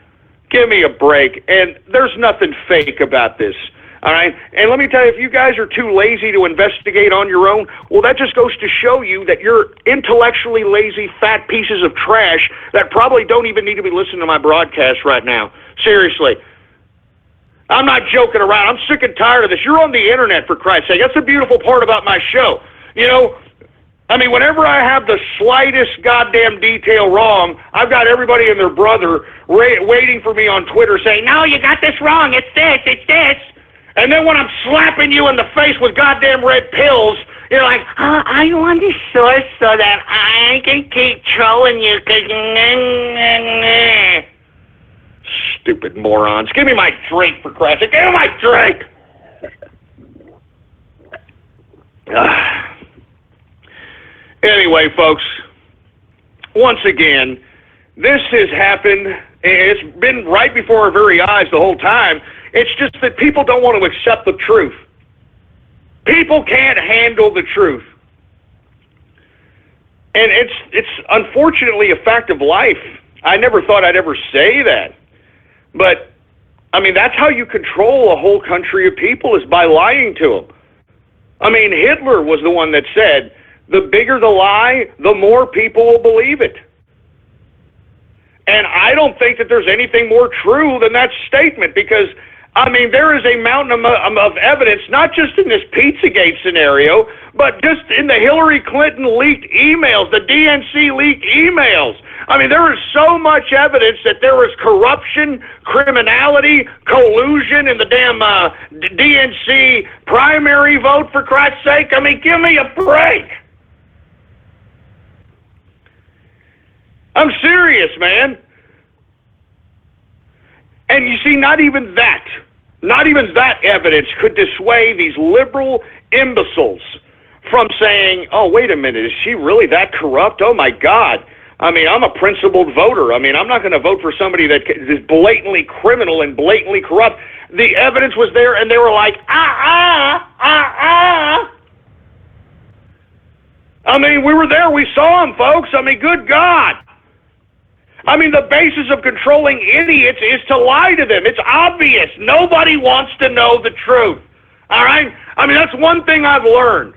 Give me a break. And there's nothing fake about this. All right? And let me tell you, if you guys are too lazy to investigate on your own, well, that just goes to show you that you're intellectually lazy, fat pieces of trash that probably don't even need to be listening to my broadcast right now. Seriously. I'm not joking around. I'm sick and tired of this. You're on the internet, for Christ's sake. That's the beautiful part about my show. You know, I mean, whenever I have the slightest goddamn detail wrong, I've got everybody and their brother waiting for me on Twitter saying, no, you got this wrong. It's this. And then when I'm slapping you in the face with goddamn red pills, you're like, I want this source so that I can keep trolling you. Stupid morons. Give me my drink, for Christ's sake. Give me my drink. Anyway, folks, once again, this has happened. It's been right before our very eyes the whole time. It's just that people don't want to accept the truth. People can't handle the truth. And it's unfortunately a fact of life. I never thought I'd ever say that. But, I mean, that's how you control a whole country of people, is by lying to them. I mean, Hitler was the one that said, the bigger the lie, the more people will believe it. And I don't think that there's anything more true than that statement, because, I mean, there is a mountain of evidence, not just in this Pizzagate scenario, but just in the Hillary Clinton leaked emails, the DNC leaked emails. I mean, there is so much evidence that there was corruption, criminality, collusion in the damn DNC primary vote, for Christ's sake. I mean, give me a break. I'm serious, man. And you see, not even that evidence could dissuade these liberal imbeciles from saying, oh, wait a minute, is she really that corrupt? Oh, my God. I mean, I'm a principled voter. I mean, I'm not going to vote for somebody that is blatantly criminal and blatantly corrupt. The evidence was there, and they were like, I mean, we were there. We saw them, folks. I mean, good God. I mean, the basis of controlling idiots is to lie to them. It's obvious. Nobody wants to know the truth. All right? I mean, that's one thing I've learned.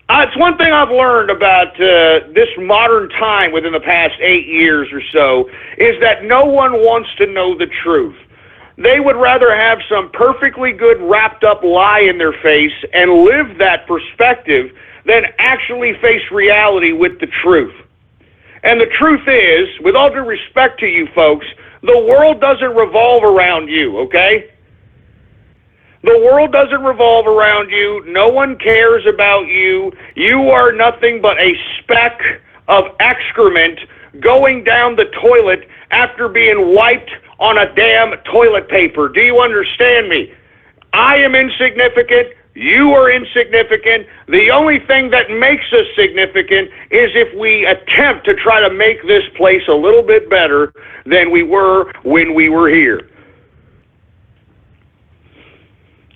It's one thing I've learned about this modern time within the past 8 years or so, is that no one wants to know the truth. They would rather have some perfectly good wrapped up lie in their face and live that perspective than actually face reality with the truth. And the truth is, with all due respect to you folks, the world doesn't revolve around you, okay? The world doesn't revolve around you. No one cares about you. You are nothing but a speck of excrement going down the toilet after being wiped on a damn toilet paper. Do you understand me? I am insignificant. You are insignificant. The only thing that makes us significant is if we attempt to try to make this place a little bit better than we were when we were here.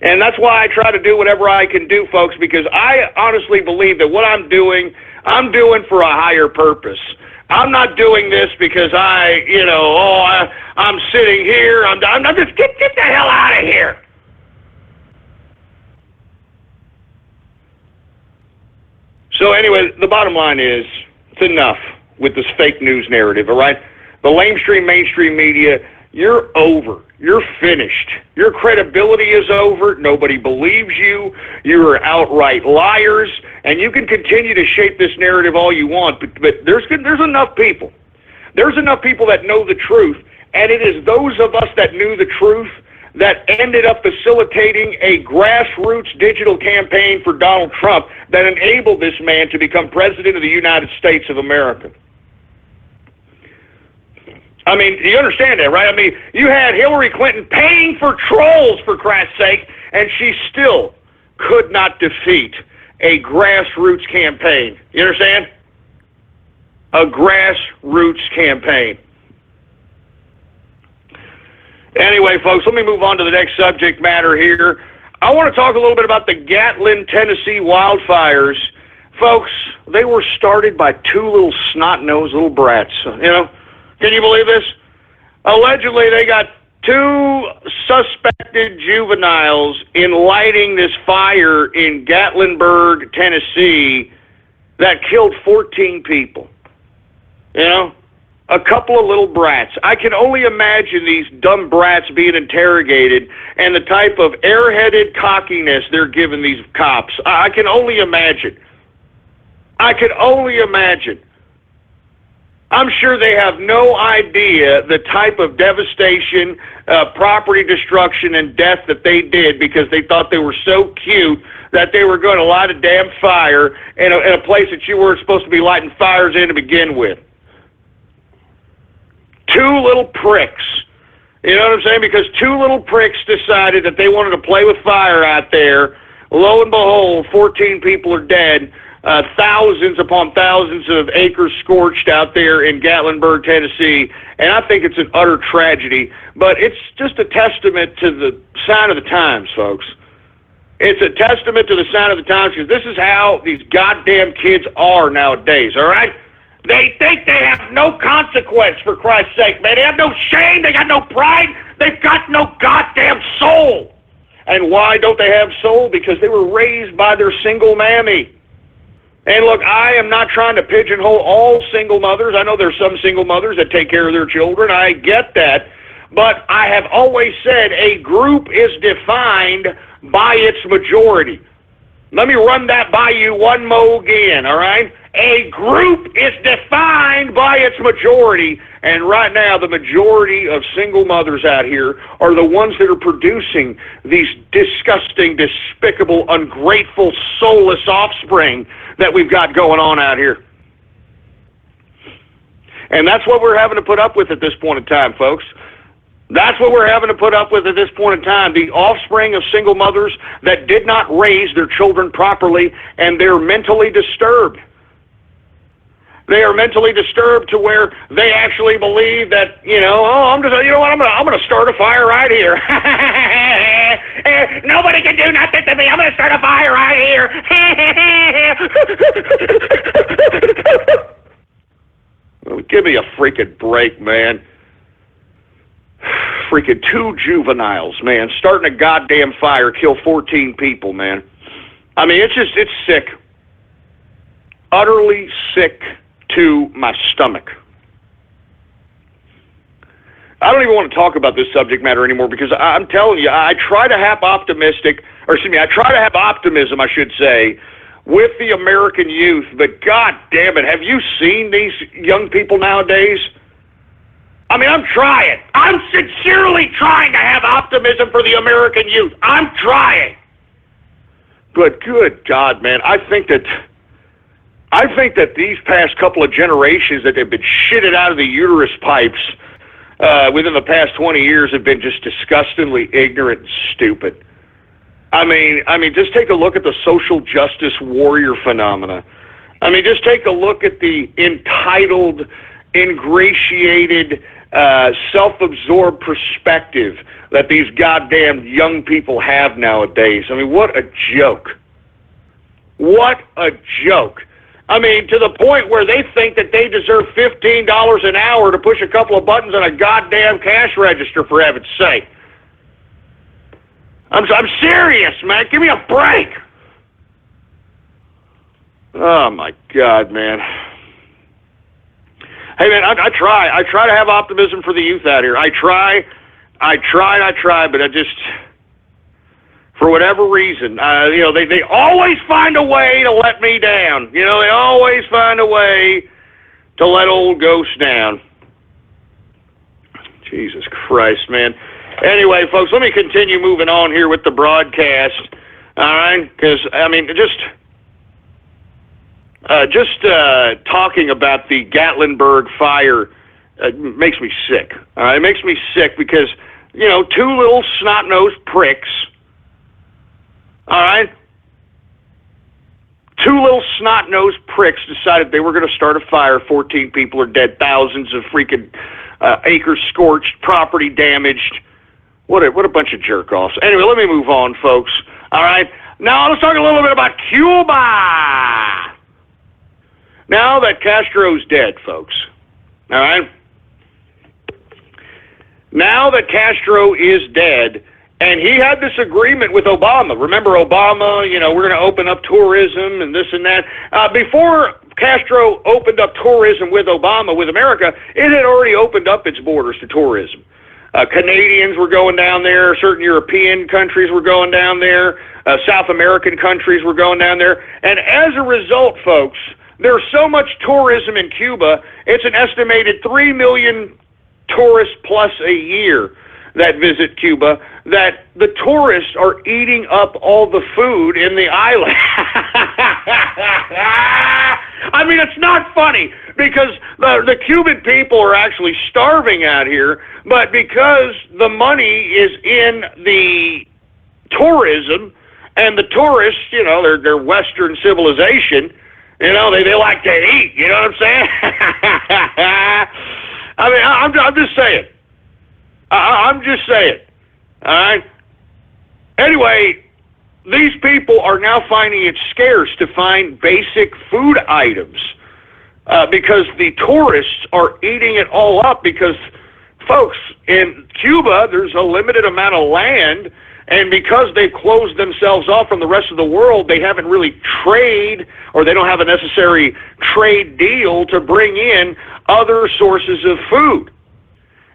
And that's why I try to do whatever I can do, folks, because I honestly believe that what I'm doing for a higher purpose. I'm not doing this because I'm sitting here. I'm just get the hell out of here. So anyway, the bottom line is, it's enough with this fake news narrative, all right? The mainstream media, you're over. You're finished. Your credibility is over. Nobody believes you. You are outright liars, and you can continue to shape this narrative all you want, but there's enough people. There's enough people that know the truth, and it is those of us that knew the truth that ended up facilitating a grassroots digital campaign for Donald Trump that enabled this man to become president of the United States of America. I mean, you understand that, right? I mean, you had Hillary Clinton paying for trolls, for Christ's sake, and she still could not defeat a grassroots campaign. You understand? A grassroots campaign. Anyway, folks, let me move on to the next subject matter here. I want to talk a little bit about the Gatlin, Tennessee wildfires. Folks, they were started by two little snot-nosed little brats, Can you believe this? Allegedly, they got two suspected juveniles in lighting this fire in Gatlinburg, Tennessee, that killed 14 people. A couple of little brats. I can only imagine these dumb brats being interrogated and the type of airheaded cockiness they're giving these cops. I can only imagine. I'm sure they have no idea the type of devastation, property destruction, and death that they did because they thought they were so cute that they were going to light a damn fire in a place that you weren't supposed to be lighting fires in to begin with. Two little pricks. You know what I'm saying? Because two little pricks decided that they wanted to play with fire out there. Lo and behold, 14 people are dead. Thousands upon thousands of acres scorched out there in Gatlinburg, Tennessee, and I think it's an utter tragedy, but it's just a testament to the sign of the times, folks. It's a testament to the sign of the times, because this is how these goddamn kids are nowadays, all right? They think they have no consequence, for Christ's sake, man. They have no shame, they got no pride, they've got no goddamn soul. And why don't they have soul? Because they were raised by their single mammy. And look, I am not trying to pigeonhole all single mothers. I know there's some single mothers that take care of their children. I get that. But I have always said a group is defined by its majority. Let me run that by you one more again, all right? A group is defined by its majority, and right now the majority of single mothers out here are the ones that are producing these disgusting, despicable, ungrateful, soulless offspring that we've got going on out here. And that's what we're having to put up with at this point in time, folks. That's what we're having to put up with at this point in time. The offspring of single mothers that did not raise their children properly, and they're mentally disturbed. They are mentally disturbed to where they actually believe that, I'm going to start a fire right here. Nobody can do nothing to me. I'm going to start a fire right here. Give me a freaking break, man. Freaking two juveniles, man, starting a goddamn fire, kill 14 people, man. I mean, it's sick. Utterly sick to my stomach. I don't even want to talk about this subject matter anymore because I'm telling you, I try to have optimism, I should say, with the American youth, but God damn it, have you seen these young people nowadays? I mean, I'm trying. I'm sincerely trying to have optimism for the American youth. I'm trying. But good God, man, I think that these past couple of generations that have been shitted out of the uterus pipes within the past 20 years have been just disgustingly ignorant and stupid. I mean, just take a look at the social justice warrior phenomena. I mean, just take a look at the entitled, ingratiated, self-absorbed perspective that these goddamn young people have nowadays. I mean, what a joke. What a joke. I mean, to the point where they think that they deserve $15 an hour to push a couple of buttons on a goddamn cash register, for heaven's sake. I'm serious, man. Give me a break. Oh, my God, man. Hey, man, I try to have optimism for the youth out here. I try, but I just, for whatever reason, they always find a way to let me down. They always find a way to let old Ghost down. Jesus Christ, man. Anyway, folks, let me continue moving on here with the broadcast. All right? Because, I mean, just talking about the Gatlinburg fire makes me sick. All right? It makes me sick because, two little snot-nosed pricks, all right? Two little snot-nosed pricks decided they were going to start a fire. 14 people are dead. Thousands of freaking acres scorched, property damaged. What a bunch of jerk-offs. Anyway, let me move on, folks. All right? Now, let's talk a little bit about Cuba. Now that Castro's dead, folks. All right? Now that Castro is dead, and he had this agreement with Obama. Remember Obama, we're going to open up tourism and this and that. Before Castro opened up tourism with Obama, with America, it had already opened up its borders to tourism. Canadians were going down there. Certain European countries were going down there. South American countries were going down there. And as a result, folks, there's so much tourism in Cuba, it's an estimated 3 million tourists plus a year that visit Cuba, that the tourists are eating up all the food in the island. I mean, it's not funny, because the Cuban people are actually starving out here, but because the money is in the tourism, and the tourists, they're Western civilization, they like to eat, you know what I'm saying? I mean, I'm just saying. I'm just saying, all right? Anyway, these people are now finding it scarce to find basic food items because the tourists are eating it all up because, folks, in Cuba, there's a limited amount of land, and because they've closed themselves off from the rest of the world, they haven't really or they don't have a necessary trade deal to bring in other sources of food.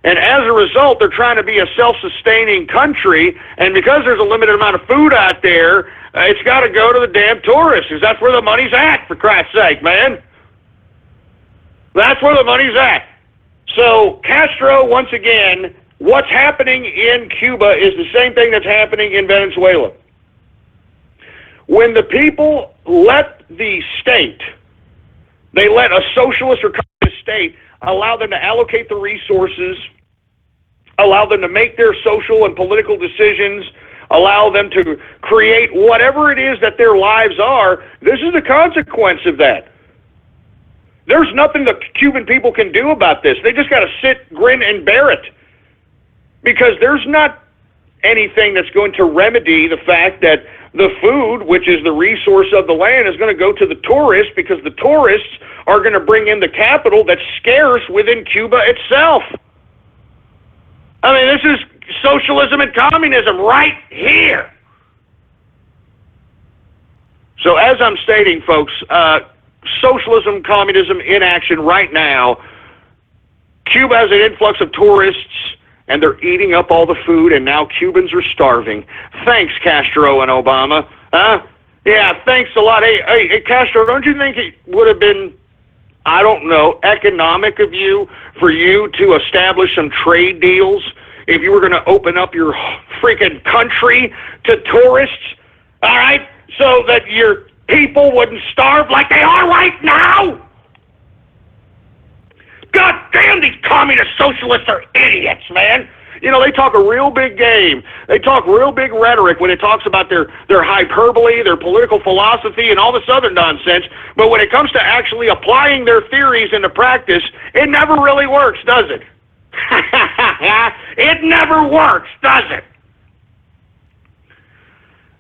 And as a result, they're trying to be a self-sustaining country, and because there's a limited amount of food out there, it's got to go to the damn tourists, because that's where the money's at, for Christ's sake, man. That's where the money's at. So, Castro, once again, what's happening in Cuba is the same thing that's happening in Venezuela. When the people let the state, they let a socialist or communist state allow them to allocate the resources, allow them to make their social and political decisions, allow them to create whatever it is that their lives are, this is the consequence of that. There's nothing the Cuban people can do about this. They just got to sit, grin, and bear it. Because there's not anything that's going to remedy the fact that the food, which is the resource of the land, is going to go to the tourists, because the tourists are going to bring in the capital that's scarce within Cuba itself. I mean, this is socialism and communism right here. So as I'm stating, folks, socialism, communism in action right now. Cuba has an influx of tourists, and they're eating up all the food, and now Cubans are starving. Thanks, Castro and Obama. Yeah, thanks a lot. Hey, Castro, don't you think it would have been I don't know, economic of you for you to establish some trade deals if you were going to open up your freaking country to tourists, all right, so that your people wouldn't starve like they are right now? God damn, these communist socialists are idiots, man. You know, they talk a real big game. They talk real big rhetoric when it talks about their hyperbole, their political philosophy, and all this other nonsense. But when it comes to actually applying their theories into practice, it never really works, does it? It never works, does it?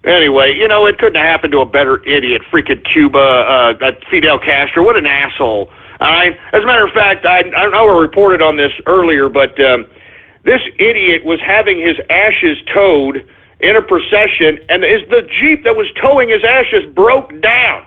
Anyway, you know, it couldn't have happened to a better idiot. Freaking Cuba, Fidel Castro. What an asshole. All right? As a matter of fact, I know I reported on this earlier, but this idiot was having his ashes towed in a procession, and the Jeep that was towing his ashes broke down.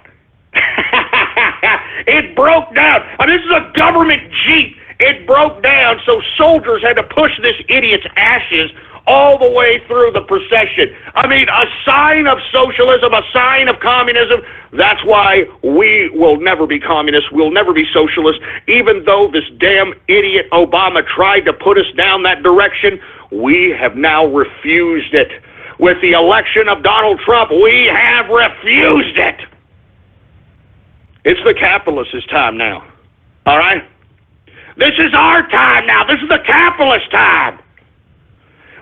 It broke down. I mean, this is a government Jeep. It broke down, so soldiers had to push this idiot's ashes all the way through the procession. I mean, a sign of socialism, a sign of communism. That's why we will never be communists. We'll never be socialists. Even though this damn idiot Obama tried to put us down that direction, we have now refused it. With the election of Donald Trump, we have refused it. It's the capitalists' time now. All right? This is our time now. This is the capitalist time.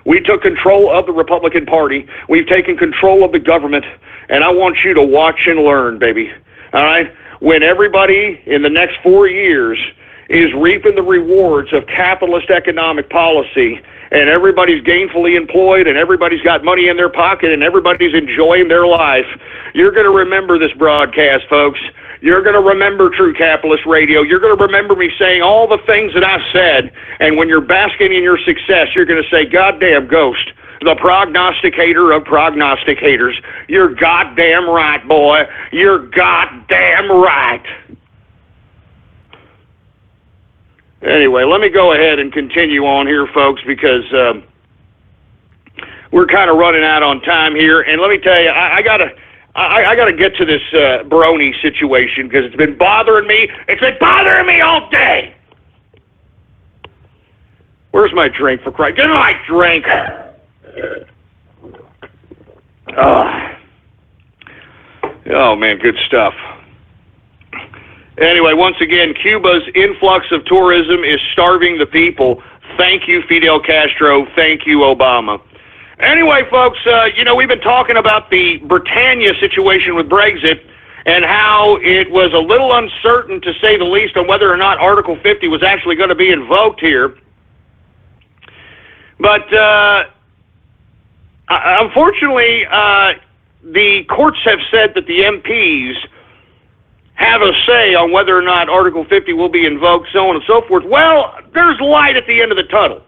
We took control of the Republican Party. We've taken control of the government, and I want you to watch and learn, baby. All right? When everybody in the next 4 years is reaping the rewards of capitalist economic policy, and everybody's gainfully employed, and everybody's got money in their pocket, and everybody's enjoying their life, you're going to remember this broadcast, folks. You're going to remember True Capitalist Radio. You're going to remember me saying all the things that I've said. And when you're basking in your success, you're going to say, goddamn Ghost, the prognosticator of prognosticators. You're goddamn right, boy. You're goddamn right. Anyway, let me go ahead and continue on here, folks, because we're kind of running out on time here. And let me tell you, I got to get to this brony situation because it's been bothering me. It's been bothering me all day. Where's my drink, for Christ? Get my drink. Oh, man, good stuff. Anyway, once again, Cuba's influx of tourism is starving the people. Thank you, Fidel Castro. Thank you, Obama. Anyway, folks, you know, we've been talking about the Britannia situation with Brexit and how it was a little uncertain, to say the least, on whether or not Article 50 was actually going to be invoked here. But unfortunately, the courts have said that the MPs have a say on whether or not Article 50 will be invoked, so on and so forth. Well, there's light at the end of the tunnel.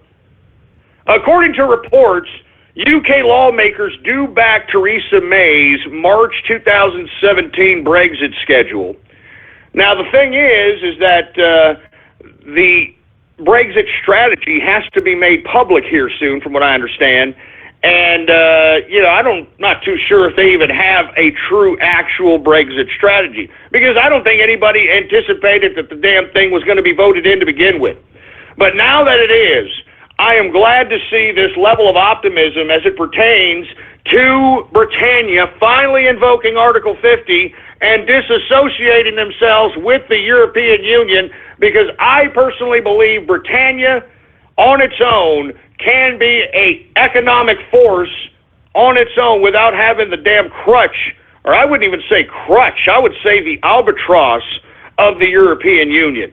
According to reports, UK lawmakers do back Theresa May's March 2017 Brexit schedule. Now, the thing is that the Brexit strategy has to be made public here soon, from what I understand. And, you know, I'm not too sure if they even have a true, actual Brexit strategy, because I don't think anybody anticipated that the damn thing was going to be voted in to begin with. But now that it is, I am glad to see this level of optimism as it pertains to Britannia finally invoking Article 50 and disassociating themselves with the European Union, because I personally believe Britannia on its own can be an economic force on its own without having the damn crutch, or I wouldn't even say crutch, I would say the albatross of the European Union.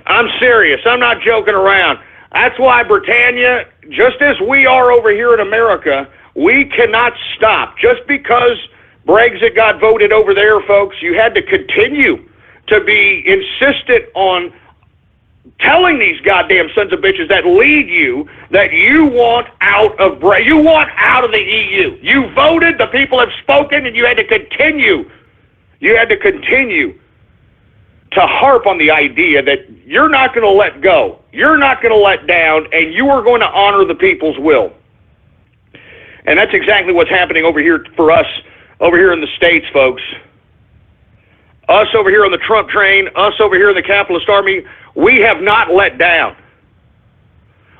I'm serious. I'm not joking around. That's why Britannia, just as we are over here in America, we cannot stop. Just because Brexit got voted over there, folks, you had to continue to be insistent on telling these goddamn sons of bitches that lead you that you want out of the EU. You voted, the people have spoken, and you had to continue. You had to continue to harp on the idea that you're not going to let go. You're not going to let down, and you are going to honor the people's will. And that's exactly what's happening over here for us, over here in the States, folks. us over here on the Trump train, us over here in the capitalist army, we have not let down.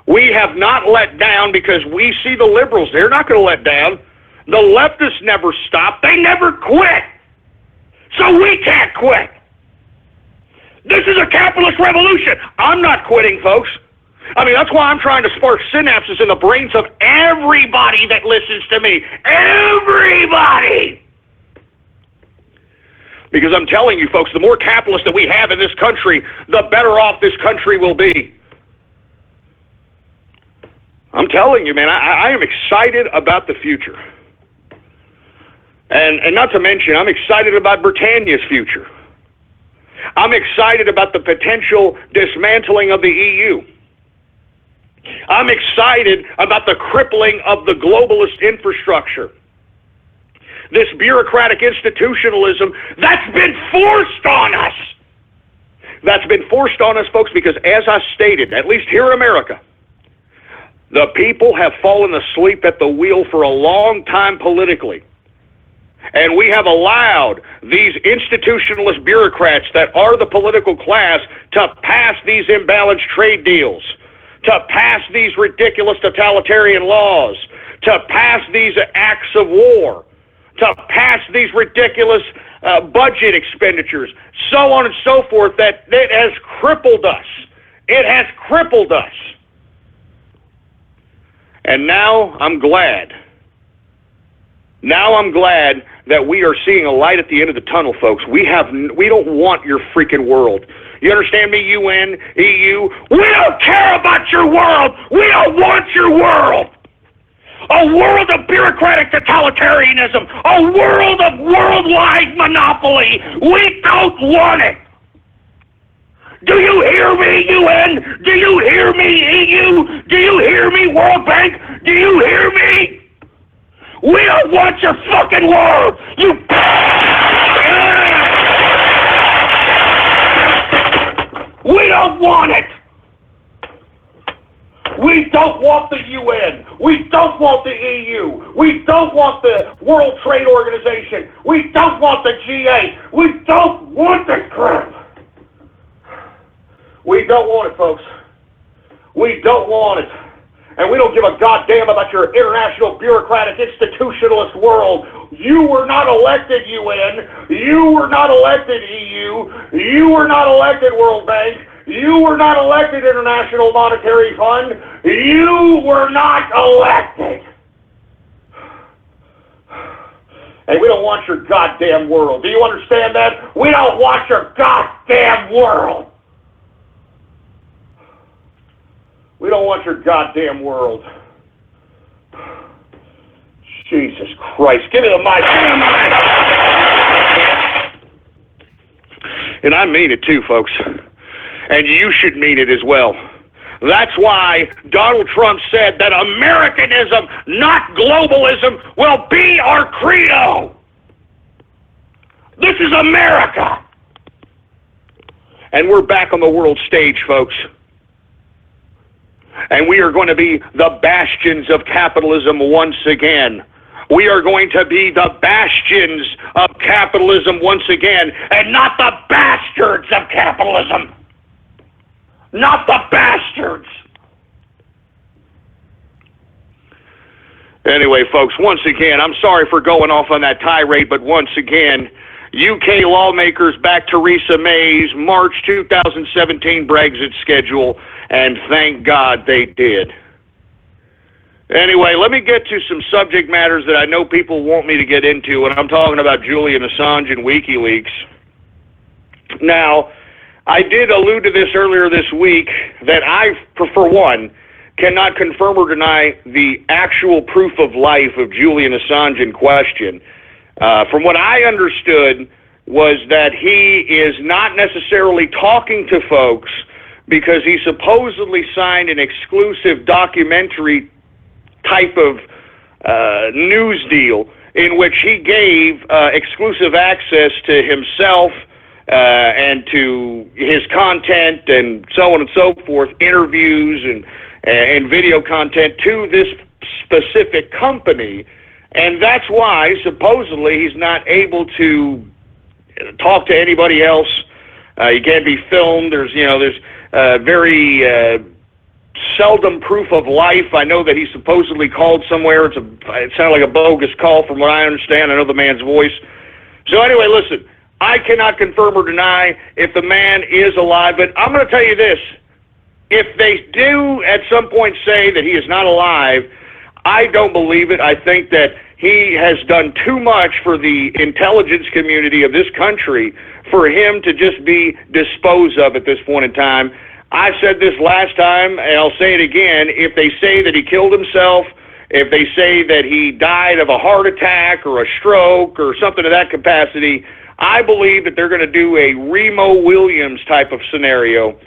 We have not let down because we see the liberals. They're not going to let down. The leftists never stop. They never quit. So we can't quit. This is a capitalist revolution. I'm not quitting, folks. I mean, that's why I'm trying to spark synapses in the brains of everybody that listens to me. Everybody! Because I'm telling you, folks, the more capitalists that we have in this country, the better off this country will be. I'm telling you, man, I am excited about the future. And not to mention, I'm excited about Britannia's future. I'm excited about the potential dismantling of the EU. I'm excited about the crippling of the globalist infrastructure. This bureaucratic institutionalism that's been forced on us. That's been forced on us, folks, because as I stated, at least here in America, the people have fallen asleep at the wheel for a long time politically. And we have allowed these institutionalist bureaucrats that are the political class to pass these imbalanced trade deals, to pass these ridiculous totalitarian laws, to pass these acts of war, to pass these ridiculous budget expenditures, so on and so forth, that it has crippled us. It has crippled us. And now I'm glad. Now I'm glad that we are seeing a light at the end of the tunnel, folks. We don't want your freaking world. You understand me, UN, EU? We don't care about your world. We don't want your world. A world of bureaucratic totalitarianism. A world of worldwide monopoly. We don't want it. Do you hear me, UN? Do you hear me, EU? Do you hear me, World Bank? Do you hear me? We don't want your fucking world! You... We don't want it! We don't want the UN. We don't want the EU. We don't want the World Trade Organization. We don't want the G8. We don't want this crap. We don't want it, folks. We don't want it. And we don't give a goddamn about your international bureaucratic institutionalist world. You were not elected, UN. You were not elected, EU. You were not elected, World Bank. You were not elected, International Monetary Fund. You were not elected. And we don't want your goddamn world. Do you understand that? We don't want your goddamn world. We don't want your goddamn world. Jesus Christ. Give me the mic. Give me the mic. And I mean it too, folks. And you should mean it as well. That's why Donald Trump said that Americanism, not globalism, will be our credo. This is America. And we're back on the world stage, folks. And we are going to be the bastions of capitalism once again. We are going to be the bastions of capitalism once again, and not the bastards of capitalism. Not the bastards. Anyway, folks, once again, I'm sorry for going off on that tirade, but once again, UK lawmakers back Theresa May's March 2017 Brexit schedule, and thank God they did. Anyway, let me get to some subject matters that I know people want me to get into, and I'm talking about Julian Assange and WikiLeaks. Now, I did allude to this earlier this week that I, for one, cannot confirm or deny the actual proof of life of Julian Assange in question. From what I understood was that he is not necessarily talking to folks because he supposedly signed an exclusive documentary type of news deal in which he gave exclusive access to himself and to his content and so on and so forth, interviews and video content to this specific company. And that's why, supposedly, he's not able to talk to anybody else. You can't be filmed. There's very seldom proof of life. I know that he supposedly called somewhere. It sounded like a bogus call from what I understand. I know the man's voice. So anyway, listen, I cannot confirm or deny if the man is alive, but I'm going to tell you this. If they do at some point say that he is not alive, I don't believe it. I think that he has done too much for the intelligence community of this country for him to just be disposed of at this point in time. I said this last time, and I'll say it again. If they say that he killed himself, if they say that he died of a heart attack or a stroke or something of that capacity, I believe that they're going to do a Remo Williams type of scenario.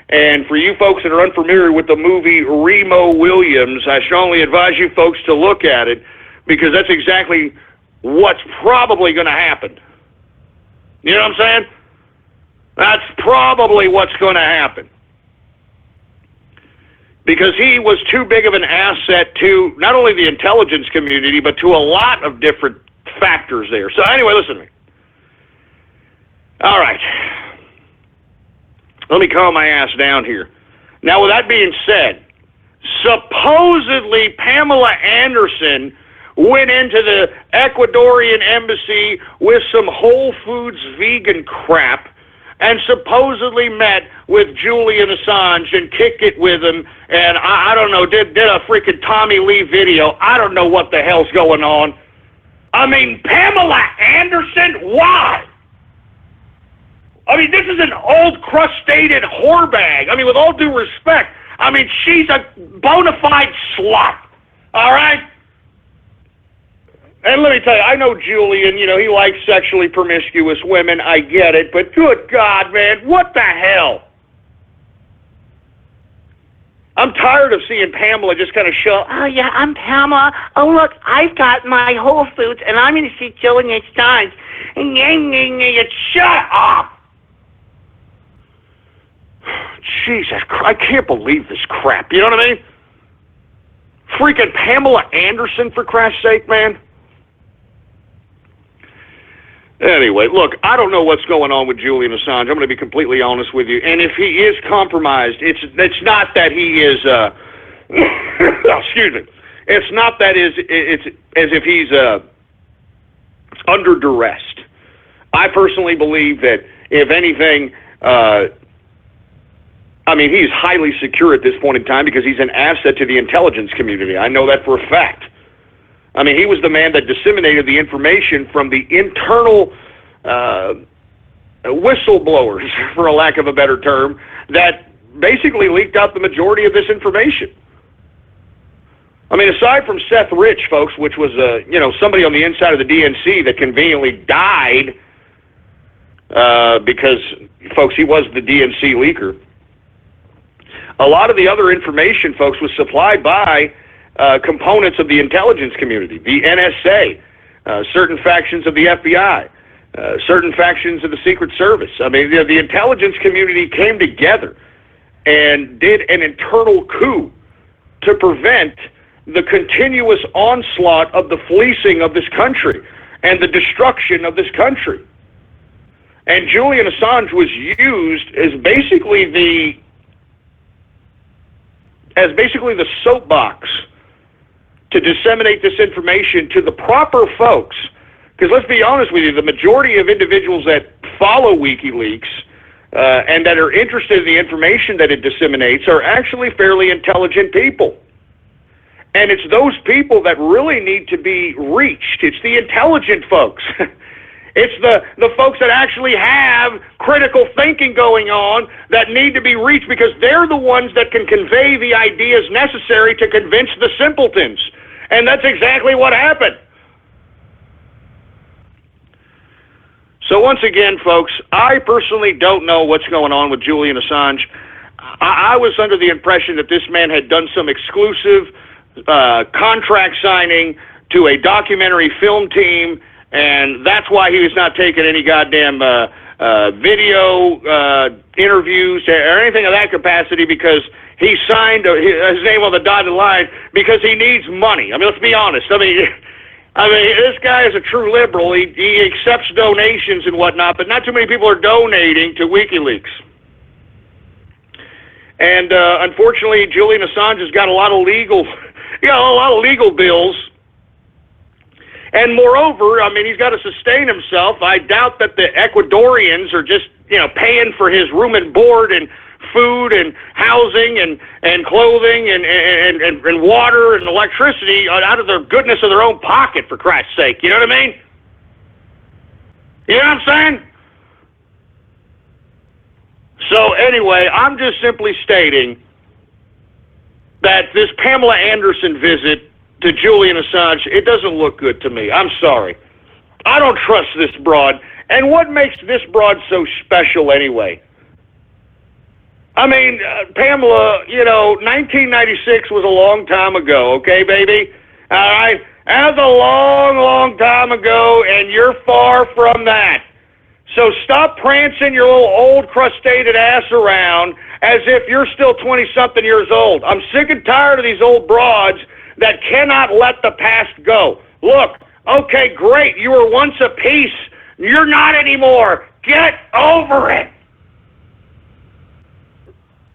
And for you folks that are unfamiliar with the movie Remo Williams, I strongly advise you folks to look at it, because that's exactly what's probably going to happen. You know what I'm saying? That's probably what's going to happen. Because he was too big of an asset to not only the intelligence community, but to a lot of different factors there. So anyway, listen to me. All right. Let me calm my ass down here. Now, with that being said, supposedly Pamela Anderson went into the Ecuadorian embassy with some Whole Foods vegan crap and supposedly met with Julian Assange and kicked it with him, and I don't know, did a freaking Tommy Lee video. I don't know what the hell's going on. I mean, Pamela Anderson? Why? I mean, this is an old, crustated whore bag. I mean, with all due respect, I mean, she's a bona fide slut, all right? And let me tell you, I know Julian, he likes sexually promiscuous women. I get it, but good God, man, what the hell? I'm tired of seeing Pamela just kind of show, oh, yeah, I'm Pamela. Oh, look, I've got my Whole Foods, and I'm going to see Julian Assange. Shut up! Jesus Christ, I can't believe this crap. You know what I mean? Freaking Pamela Anderson, for Christ's sake, man. Anyway, look, I don't know what's going on with Julian Assange. I'm going to be completely honest with you. And if he is compromised, it's not that he is, excuse me, it's not that it's as if he's under duress. I personally believe that, if anything, I mean, he's highly secure at this point in time because he's an asset to the intelligence community. I know that for a fact. I mean, he was the man that disseminated the information from the internal whistleblowers, for a lack of a better term, that basically leaked out the majority of this information. I mean, aside from Seth Rich, folks, which was somebody on the inside of the DNC that conveniently died because, folks, he was the DNC leaker. A lot of the other information, folks, was supplied by components of the intelligence community, the NSA, certain factions of the FBI, certain factions of the Secret Service. I mean, the intelligence community came together and did an internal coup to prevent the continuous onslaught of the fleecing of this country and the destruction of this country. And Julian Assange was used as basically the soapbox to disseminate this information to the proper folks. Because let's be honest with you, the majority of individuals that follow WikiLeaks and that are interested in the information that it disseminates are actually fairly intelligent people. And it's those people that really need to be reached. It's the intelligent folks. It's the folks that actually have critical thinking going on that need to be reached, because they're the ones that can convey the ideas necessary to convince the simpletons. And that's exactly what happened. So once again, folks, I personally don't know what's going on with Julian Assange. I was under the impression that this man had done some exclusive contract signing to a documentary film team, and that's why he was not taking any goddamn video interviews or anything of that capacity, because he signed his name on the dotted line because he needs money. I mean, let's be honest. I mean, I mean, this guy is a true liberal. He accepts donations and whatnot, but not too many people are donating to WikiLeaks. And unfortunately, Julian Assange has got a lot of legal bills. And moreover, I mean, he's got to sustain himself. I doubt that the Ecuadorians are just, paying for his room and board and food and housing and clothing and water and electricity out of the goodness of their own pocket, for Christ's sake. You know what I mean? You know what I'm saying? So anyway, I'm just simply stating that this Pamela Anderson visit to Julian Assange, it doesn't look good to me. I'm sorry. I don't trust this broad. And what makes this broad so special anyway? I mean, Pamela, 1996 was a long time ago, okay, baby? All right? That's a long, long time ago, and you're far from that. So stop prancing your little old crustated ass around as if you're still 20-something years old. I'm sick and tired of these old broads that cannot let the past go. Look, okay, great, you were once a piece. You're not anymore. Get over it.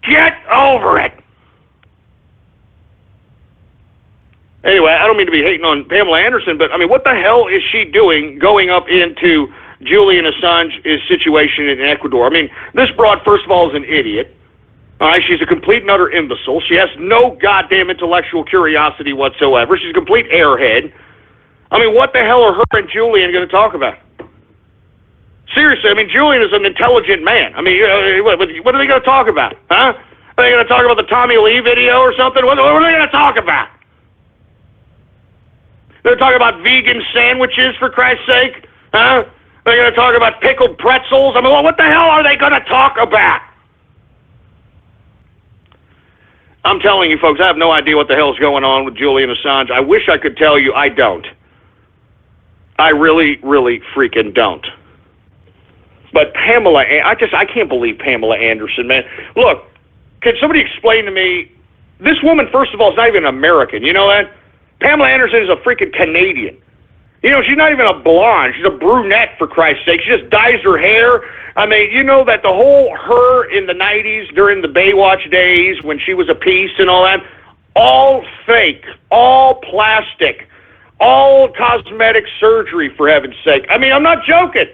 Get over it. Anyway, I don't mean to be hating on Pamela Anderson, but, I mean, what the hell is she doing going up into Julian Assange's situation in Ecuador? I mean, this broad, first of all, is an idiot. All right, she's a complete and utter imbecile. She has no goddamn intellectual curiosity whatsoever. She's a complete airhead. I mean, what the hell are her and Julian going to talk about? Seriously, I mean, Julian is an intelligent man. I mean, what are they going to talk about? Huh? Are they going to talk about the Tommy Lee video or something? What are they going to talk about? They're talking about vegan sandwiches, for Christ's sake? Huh? They're going to talk about pickled pretzels? I mean, what the hell are they going to talk about? I'm telling you, folks, I have no idea what the hell's going on with Julian Assange. I wish I could tell you. I don't. I really, really freaking don't. But Pamela, I can't believe Pamela Anderson, man. Look, can somebody explain to me, this woman, first of all, is not even American, you know that? Pamela Anderson is a freaking Canadian. She's not even a blonde. She's a brunette, for Christ's sake. She just dyes her hair. I mean, you know that the whole her in the 90s during the Baywatch days when she was a piece and all that, all fake, all plastic, all cosmetic surgery, for heaven's sake. I mean, I'm not joking.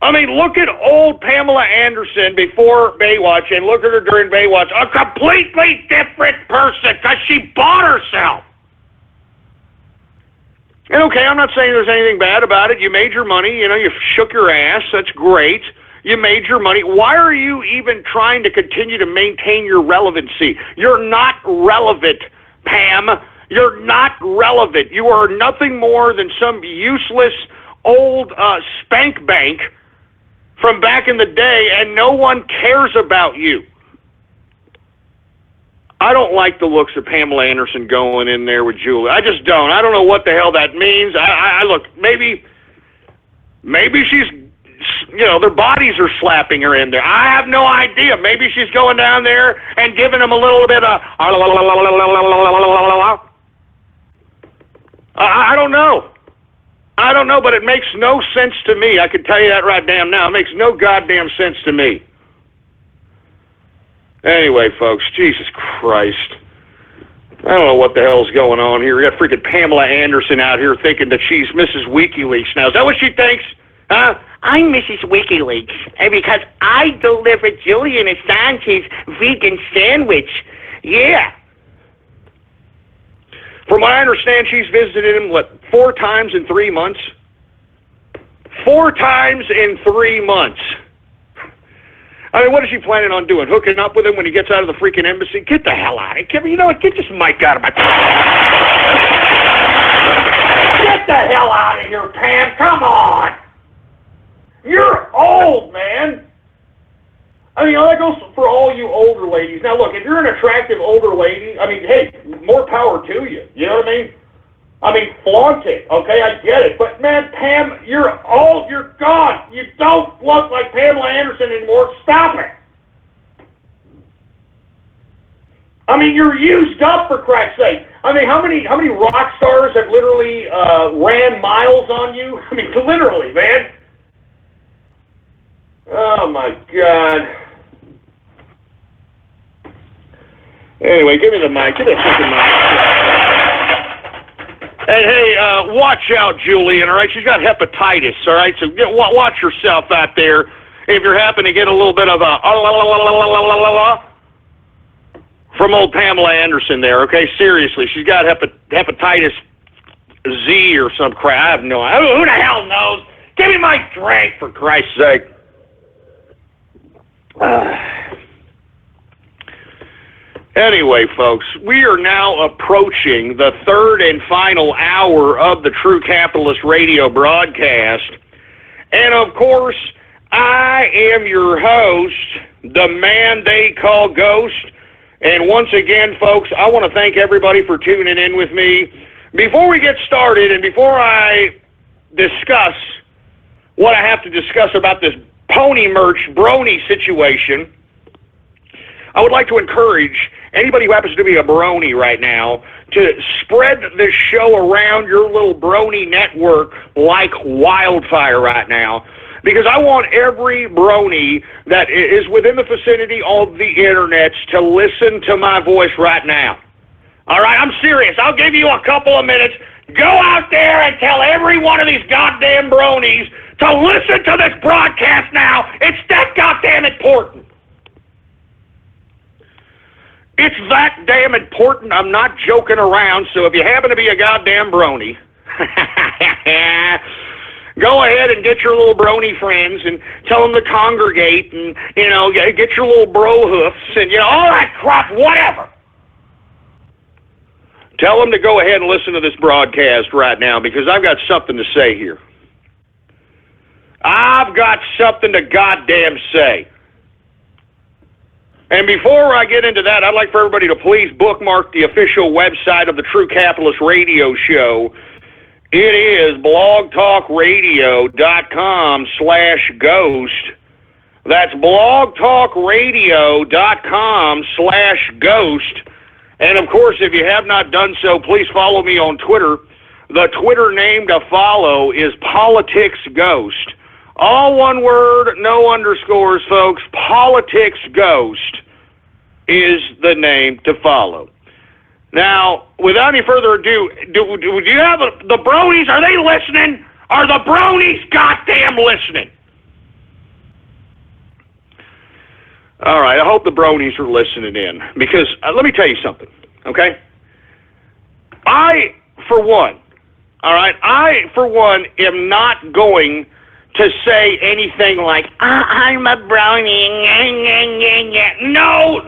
I mean, look at old Pamela Anderson before Baywatch and look at her during Baywatch. A completely different person because she bought herself. And okay, I'm not saying there's anything bad about it. You made your money, you shook your ass. That's great. You made your money. Why are you even trying to continue to maintain your relevancy? You're not relevant, Pam. You're not relevant. You are nothing more than some useless old spank bank from back in the day, and no one cares about you. I don't like the looks of Pamela Anderson going in there with Julie. I just don't. I don't know what the hell that means. I look, maybe she's, their bodies are slapping her in there. I have no idea. Maybe she's going down there and giving them a little bit of, I don't know. I don't know, but it makes no sense to me. I can tell you that right damn now. It makes no goddamn sense to me. Anyway, folks, Jesus Christ. I don't know what the hell's going on here. We got freaking Pamela Anderson out here thinking that she's Mrs. WikiLeaks now. Is that what she thinks? Huh? I'm Mrs. WikiLeaks, and because I delivered Julian Assange's vegan sandwich. Yeah. From what I understand, she's visited him, 4 times in 3 months? 4 times in 3 months. I mean, what is she planning on doing? Hooking up with him when he gets out of the freaking embassy? Get the hell out of here. You know what? Get this mic out of my... Get the hell out of here, Pam. Come on. You're old, man. I mean, that goes for all you older ladies. Now, look, if you're an attractive older lady, I mean, hey, more power to you. You know what I mean? I mean, flaunt it, okay? I get it. But, man, Pam, you're old. You're gone. You don't look like Pamela Anderson anymore. Stop it. I mean, you're used up, for Christ's sake. I mean, how many rock stars have literally ran miles on you? I mean, literally, man. Oh, my God. Anyway, give me the mic. Give me the fucking mic. Hey, watch out, Julian, all right? She's got hepatitis, all right? So watch yourself out there. If you're happen to get a little bit of a from old Pamela Anderson there, okay? Seriously, she's got hepatitis Z or some crap. I have no idea. Who the hell knows? Give me my drink, for Christ's sake. Anyway, folks, we are now approaching the third and final hour of the True Capitalist Radio broadcast. And, of course, I am your host, the man they call Ghost. And once again, folks, I want to thank everybody for tuning in with me. Before we get started and before I discuss what I have to discuss about this pony merch brony situation, I would like to encourage anybody who happens to be a brony right now to spread this show around your little brony network like wildfire right now, because I want every brony that is within the vicinity of the internet to listen to my voice right now. All right, I'm serious. I'll give you a couple of minutes. Go out there and tell every one of these goddamn bronies to listen to this broadcast now. It's that goddamn important. It's that damn important. I'm not joking around, so if you happen to be a goddamn brony, go ahead and get your little brony friends and tell them to congregate and, you know, get your little bro hoofs and, you know, all that crap, whatever. Tell them to go ahead and listen to this broadcast right now, because I've got something to say here. I've got something to goddamn say. And before I get into that, I'd like for everybody to please bookmark the official website of the True Capitalist Radio Show. It is blogtalkradio.com/ghost. That's blogtalkradio.com/ghost. And, of course, if you have not done so, please follow me on Twitter. The Twitter name to follow is PoliticsGhost. All one word, no underscores, folks. PoliticsGhost is the name to follow. Now, without any further ado, do you have the bronies? Are they listening? Are the bronies goddamn listening? All right, I hope the bronies are listening in, because let me tell you something, okay? I, for one, am not going to say anything like, I'm a brony, no,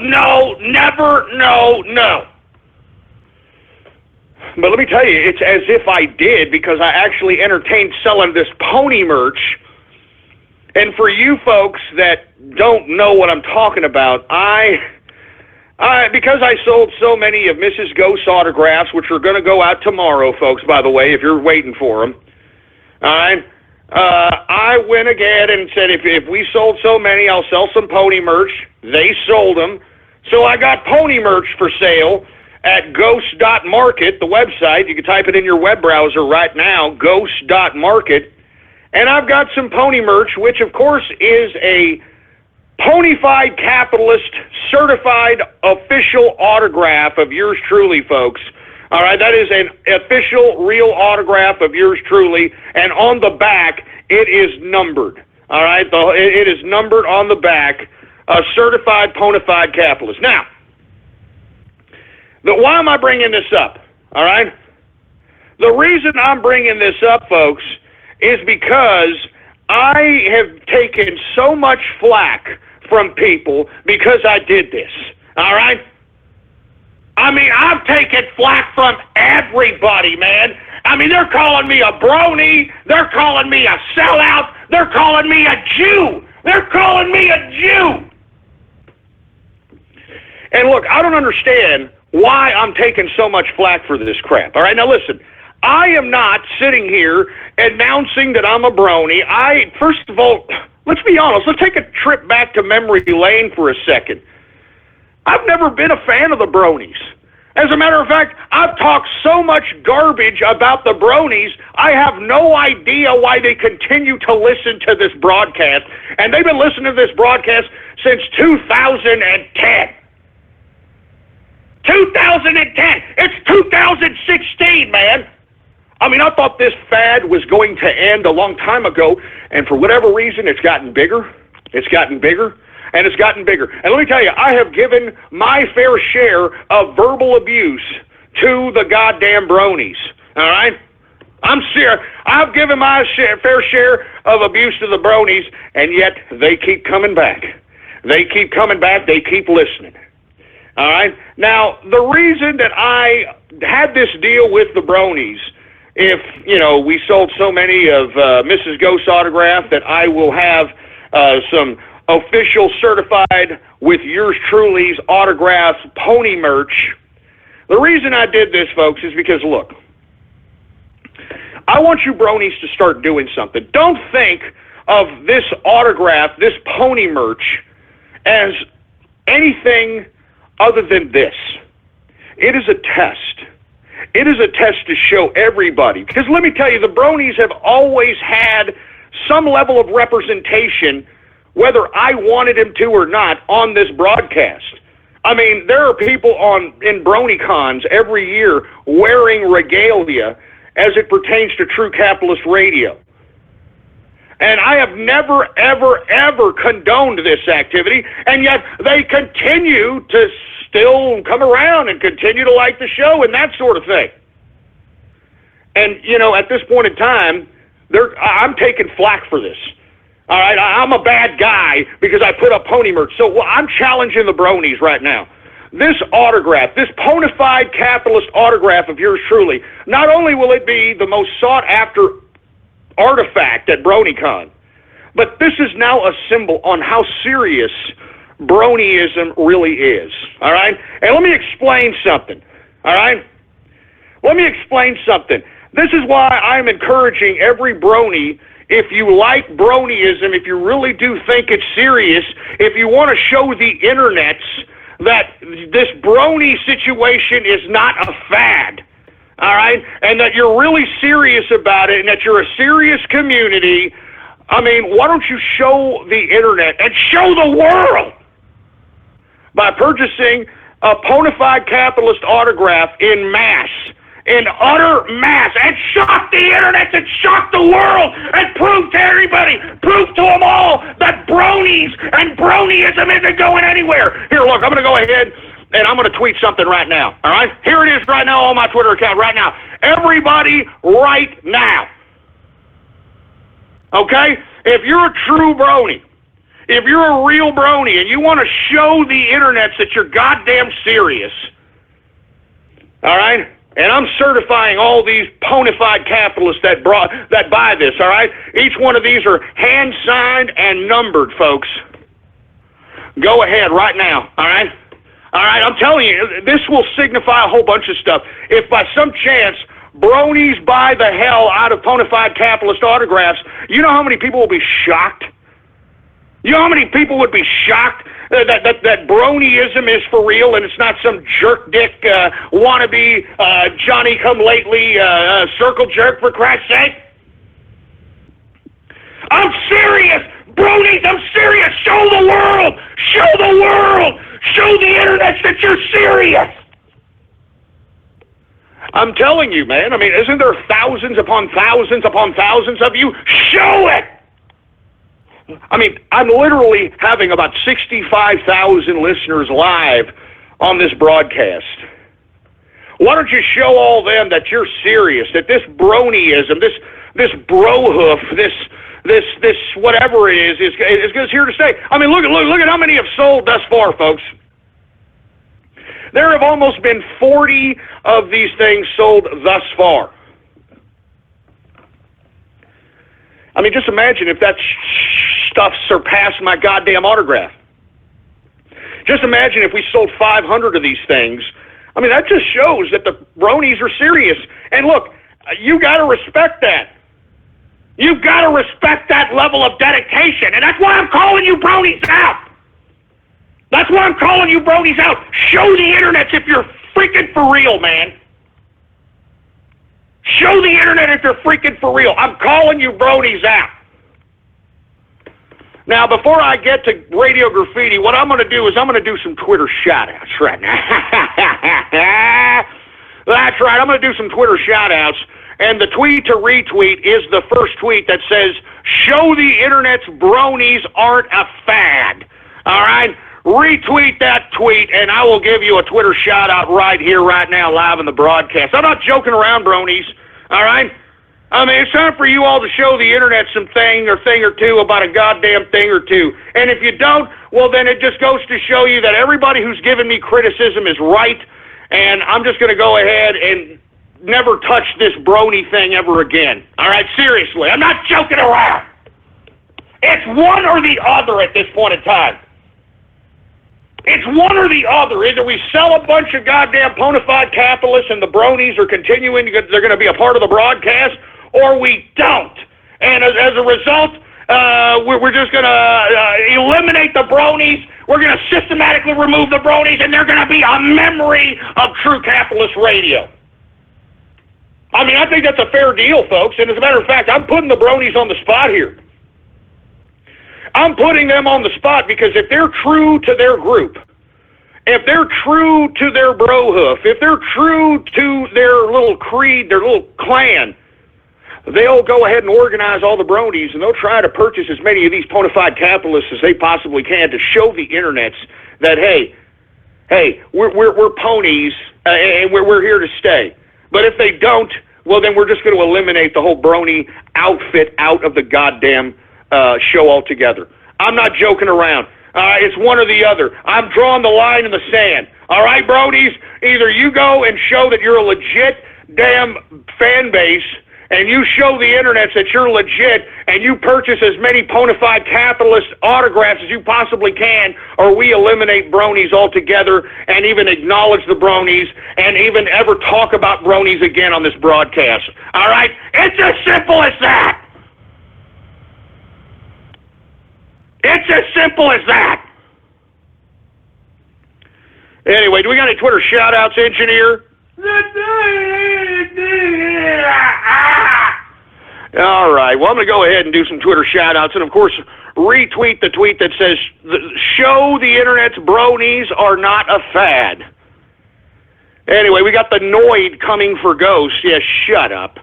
never, no. But let me tell you, it's as if I did, because I actually entertained selling this pony merch. And for you folks that don't know what I'm talking about, because I sold so many of Mrs. Ghost's autographs, which are going to go out tomorrow, folks, by the way, if you're waiting for them, all right, I went again and said, if we sold so many, I'll sell some pony merch. They sold them. So I got pony merch for sale at ghost.market, the website. You can type it in your web browser right now, ghost.market. And I've got some pony merch, which, of course, is a ponyfied capitalist certified official autograph of yours truly, folks. All right, that is an official, real autograph of yours truly, and on the back, it is numbered. All right, it is numbered on the back, a certified ponyfied capitalist. Now, why am I bringing this up? All right, the reason I'm bringing this up, folks, is because I have taken so much flack from people because I did this, all right? I mean, I've taken flack from everybody, man. I mean, they're calling me a brony. They're calling me a sellout. They're calling me a Jew. They're calling me a Jew. And look, I don't understand why I'm taking so much flack for this crap, all right? Now, listen. I am not sitting here announcing that I'm a brony. First of all, let's be honest. Let's take a trip back to memory lane for a second. I've never been a fan of the bronies. As a matter of fact, I've talked so much garbage about the bronies, I have no idea why they continue to listen to this broadcast. And they've been listening to this broadcast since 2010. 2010! It's 2016, man! I mean, I thought this fad was going to end a long time ago, and for whatever reason, it's gotten bigger. It's gotten bigger. And it's gotten bigger. And let me tell you, I have given my fair share of verbal abuse to the goddamn bronies. All right? I'm serious. I've given my fair share of abuse to the bronies, and yet they keep coming back. They keep coming back. They keep listening. All right? Now, the reason that I had this deal with the bronies, if, you know, we sold so many of Mrs. Ghost's autograph that I will have some official certified with yours truly's autograph pony merch. The reason I did this, folks, is because, look, I want you bronies to start doing something. Don't think of this autograph, this pony merch, as anything other than this. It is a test. It is a test to show everybody. Because let me tell you, the bronies have always had some level of representation, whether I wanted him to or not, on this broadcast. I mean, there are people in BronyCons every year wearing regalia as it pertains to True Capitalist Radio. And I have never, ever, ever condoned this activity, and yet they continue to still come around and continue to like the show and that sort of thing. And, you know, at this point in time, I'm taking flack for this. All right, I'm a bad guy because I put up pony merch. So I'm challenging the bronies right now. This autograph, this bona fide capitalist autograph of yours truly, not only will it be the most sought-after artifact at BronyCon, but this is now a symbol on how serious bronyism really is. All right? And let me explain something. All right? Let me explain something. This is why I'm encouraging every brony, if you like bronyism, if you really do think it's serious, if you want to show the internets that this brony situation is not a fad, all right, and that you're really serious about it and that you're a serious community, I mean, why don't you show the internet and show the world by purchasing a bona fide capitalist autograph in mass, in utter mass, and shock the internet and shock the world and prove to everybody, prove to them all that bronies and bronyism isn't going anywhere. Here, look, I'm going to go ahead and I'm going to tweet something right now, all right? Here it is right now on my Twitter account right now. Everybody right now, okay? If you're a true brony, if you're a real brony and you want to show the internets that you're goddamn serious, all right? And I'm certifying all these bona fide capitalists that buy this, all right? Each one of these are hand-signed and numbered, folks. Go ahead right now, all right? All right, I'm telling you, this will signify a whole bunch of stuff. If by some chance bronies buy the hell out of bona fide capitalist autographs, you know how many people will be shocked? You know how many people would be shocked that bronyism is for real and it's not some jerk dick wannabe Johnny come lately circle jerk, for Christ's sake? I'm serious, bronies, I'm serious. Show the world, show the world, show the internet that you're serious. I'm telling you, man, I mean, isn't there thousands upon thousands upon thousands of you? Show it! I mean, I'm literally having about 65,000 listeners live on this broadcast. Why don't you show all them that you're serious, that this bronyism, this brohoof, this whatever it is here to stay. I mean, look at how many have sold thus far, folks. There have almost been 40 of these things sold thus far. I mean, just imagine if that stuff surpassed my goddamn autograph. Just imagine if we sold 500 of these things. I mean, that just shows that the bronies are serious. And look, you got to respect that. You've got to respect that level of dedication. And that's why I'm calling you bronies out. That's why I'm calling you bronies out. Show the internet if you're freaking for real, man. Show the internet if you're freaking for real. I'm calling you bronies out. Now, before I get to Radio Graffiti, what I'm going to do is I'm going to do some Twitter shout-outs right now. That's right, I'm going to do some Twitter shout-outs, and the tweet to retweet is the first tweet that says, show the internet's bronies aren't a fad. All right? Retweet that tweet, and I will give you a Twitter shout-out right here, right now, live in the broadcast. I'm not joking around, bronies. All right? I mean, it's time for you all to show the internet some thing or two about a goddamn thing or two. And if you don't, well, then it just goes to show you that everybody who's given me criticism is right, and I'm just going to go ahead and never touch this brony thing ever again. All right? Seriously. I'm not joking around. It's one or the other at this point in time. It's one or the other. Either we sell a bunch of goddamn bona fide capitalists and the bronies are continuing, they're going to be a part of the broadcast, or we don't. And as a result, we're just going to eliminate the bronies. We're going to systematically remove the bronies, and they're going to be a memory of true capitalist radio. I mean, I think that's a fair deal, folks. And as a matter of fact, I'm putting the bronies on the spot here. I'm putting them on the spot because if they're true to their group, if they're true to their brohoof, if they're true to their little creed, their little clan, they'll go ahead and organize all the bronies, and they'll try to purchase as many of these bona fide capitalists as they possibly can to show the internets that, hey, we're ponies, and we're here to stay. But if they don't, well, then we're just going to eliminate the whole brony outfit out of the goddamn show altogether. I'm not joking around. It's one or the other. I'm drawing the line in the sand. All right, bronies? Either you go and show that you're a legit damn fan base, and you show the internet that you're legit, and you purchase as many bona fide capitalist autographs as you possibly can, or we eliminate bronies altogether and even acknowledge the bronies and even ever talk about bronies again on this broadcast. All right? It's as simple as that. It's as simple as that. Anyway, do we got any Twitter shout-outs, engineer? All right, well, I'm going to go ahead and do some Twitter shout-outs, and, of course, retweet the tweet that says, show the internet's bronies are not a fad. Anyway, we got the Noid coming for Ghost. Yeah, shut up.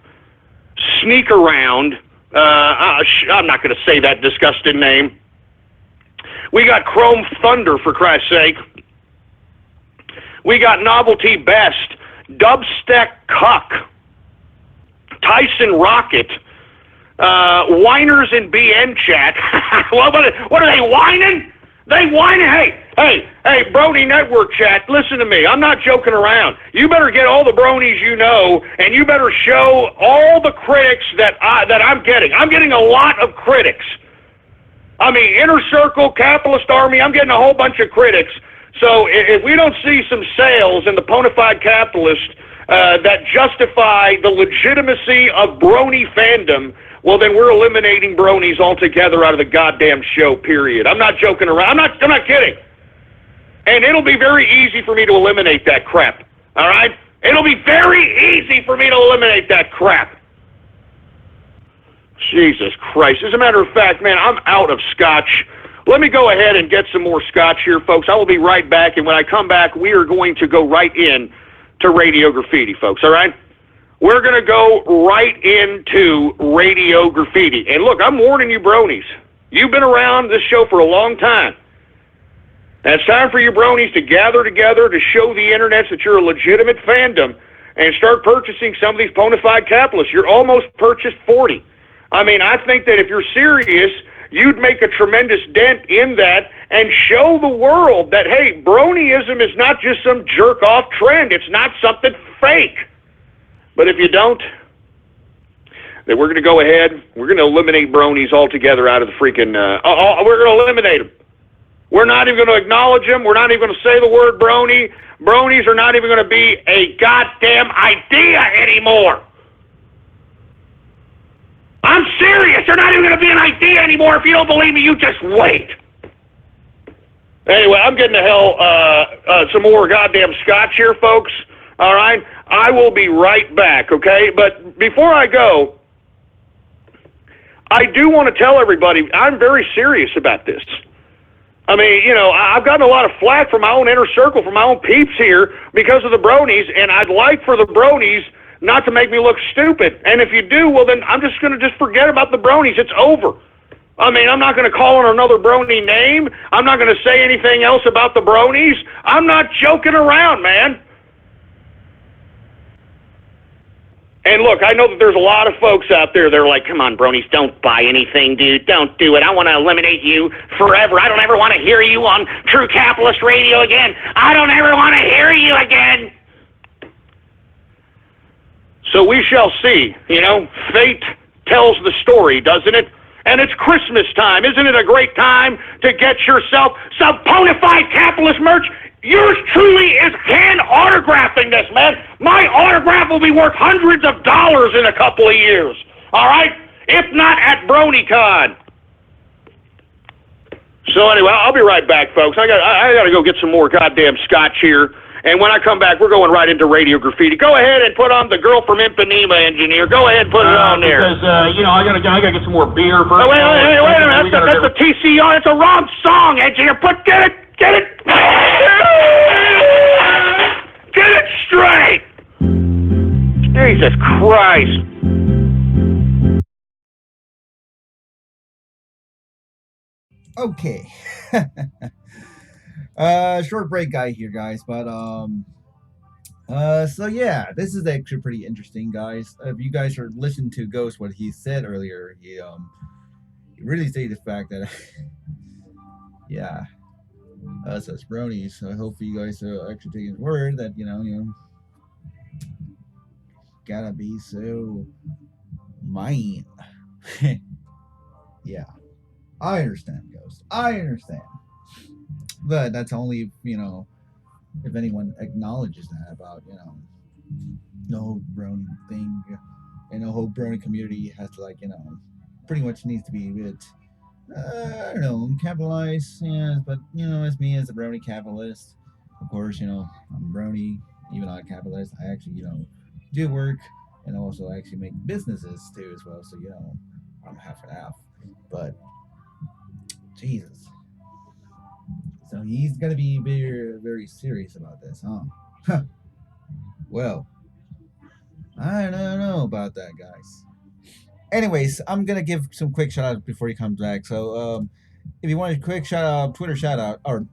Sneak around. I'm not going to say that disgusting name. We got Chrome Thunder, for Christ's sake. We got Novelty Best, Dubstep Cuck, Tyson Rocket, Whiners in BN Chat. What are they whining? They whining? Hey, Brony Network Chat, listen to me. I'm not joking around. You better get all the bronies you know, and you better show all the critics that I'm getting. I'm getting a lot of critics. I mean, Inner Circle, Capitalist Army, I'm getting a whole bunch of critics. So if we don't see some sales in the bona fide capitalists that justify the legitimacy of brony fandom, well, then we're eliminating bronies altogether out of the goddamn show, period. I'm not joking around. I'm not kidding. And it'll be very easy for me to eliminate that crap, all right? It'll be very easy for me to eliminate that crap. Jesus Christ. As a matter of fact, man, I'm out of scotch. Let me go ahead and get some more scotch here, folks. I will be right back, and when I come back, we are going to go right in to Radio Graffiti, folks, all right? We're going to go right into Radio Graffiti. And look, I'm warning you bronies. You've been around this show for a long time. And it's time for you bronies to gather together to show the internet that you're a legitimate fandom and start purchasing some of these bona fide capitalists. You're almost purchased 40. I mean, I think that if you're serious, you'd make a tremendous dent in that and show the world that, hey, bronyism is not just some jerk-off trend. It's not something fake. But if you don't, then we're going to go ahead. We're going to eliminate bronies altogether out of the freaking... we're going to eliminate them. We're not even going to acknowledge them. We're not even going to say the word brony. Bronies are not even going to be a goddamn idea anymore. I'm serious. They're not even going to be an idea anymore. If you don't believe me, you just wait. Anyway, I'm getting the hell some more goddamn scotch here, folks. All right? I will be right back, okay? But before I go, I do want to tell everybody I'm very serious about this. I mean, you know, I've gotten a lot of flack from my own inner circle, from my own peeps here because of the bronies, and I'd like for the bronies not to make me look stupid. And if you do, well, then I'm just going to just forget about the bronies. It's over. I mean, I'm not going to call on another brony name. I'm not going to say anything else about the bronies. I'm not joking around, man. And look, I know that there's a lot of folks out there that are like, come on, bronies, don't buy anything, dude. Don't do it. I want to eliminate you forever. I don't ever want to hear you on True Capitalist Radio again. I don't ever want to hear you again. So we shall see. You know, fate tells the story, doesn't it? And it's Christmas time. Isn't it a great time to get yourself some bona fide capitalist merch? Yours truly is hand autographing this, man. My autograph will be worth hundreds of dollars in a couple of years. All right? If not at BronyCon. So anyway, I'll be right back, folks. I got to go get some more goddamn scotch here. And when I come back, we're going right into Radio Graffiti. Go ahead and put on the Girl from Ipanema, engineer. Go ahead and put it on there. Because, you know, I gotta get some more beer first. Oh, wait a minute. That's the TCR. It's a wrong song, engineer. Get it. Get it straight. Jesus Christ. Okay. Short break guy here, guys, but so yeah, this is actually pretty interesting, guys. If you guys are listening to Ghost, what he said earlier, he really stated the fact that yeah, us as bronies, so hopefully you guys are actually taking his word that you know gotta be so mean. Yeah, I understand, Ghost, I understand. But that's only, you know, if anyone acknowledges that about, you know, the whole brony thing, and the whole brony community has to, like, you know, pretty much needs to be a bit, I don't know, capitalized, yeah, but, you know, as me as a brony capitalist, of course, you know, I'm brony, even though I'm a capitalist, I actually, you know, do work, and also actually make businesses, too, as well, so, you know, I'm half and half, but, Jesus. So he's gonna be very, very serious about this, huh? Well, I don't know about that, guys. Anyways, I'm gonna give some quick shout outs before he comes back. So, if you want a quick shout out, Twitter shout out, or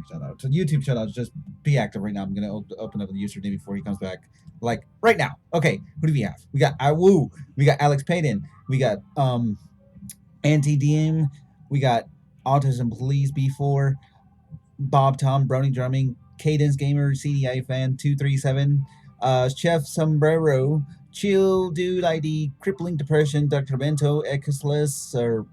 shout out to YouTube shout outs, just be active right now. I'm gonna open up the username before he comes back, like right now. Okay, who do we have? We got Iwoo, we got Alex Payton, we got Anti-DM, we got Autism Police B4. Bob Tom, Brony Drumming, Cadence Gamer, CDI Fan 237, Chef Sombrero, Chill Dude ID, Crippling Depression, Dr. Bento, Exless, or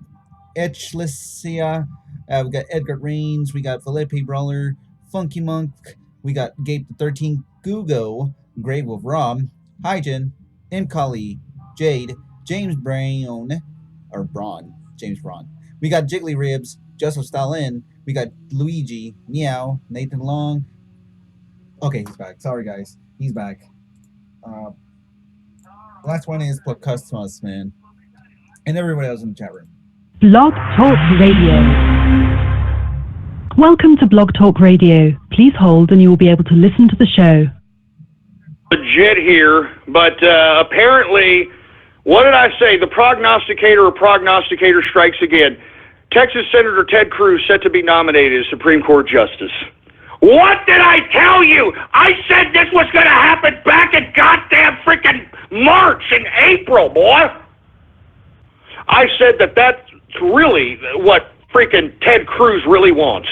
Etchlesia, we got Edgar Rains, we got Felipe Brawler, Funky Monk, we got Gabe the 13th, Gugo, Grave of Rom, Hygen, Imkali, Jade, James Brown, or Braun, James Braun. We got Jiggly Ribs, Joseph Stalin, we got Luigi, Meow, Nathan Long. Okay, he's back. Sorry, guys. He's back. Last one is Customers, man. And everybody else in the chat room. Blog Talk Radio. Welcome to Blog Talk Radio. Please hold and you will be able to listen to the show. Legit here, but apparently, what did I say? The prognosticator strikes again. Texas Senator Ted Cruz set to be nominated as Supreme Court Justice. What did I tell you? I said this was going to happen back in goddamn freaking March and April, boy. I said that that's really what freaking Ted Cruz really wants.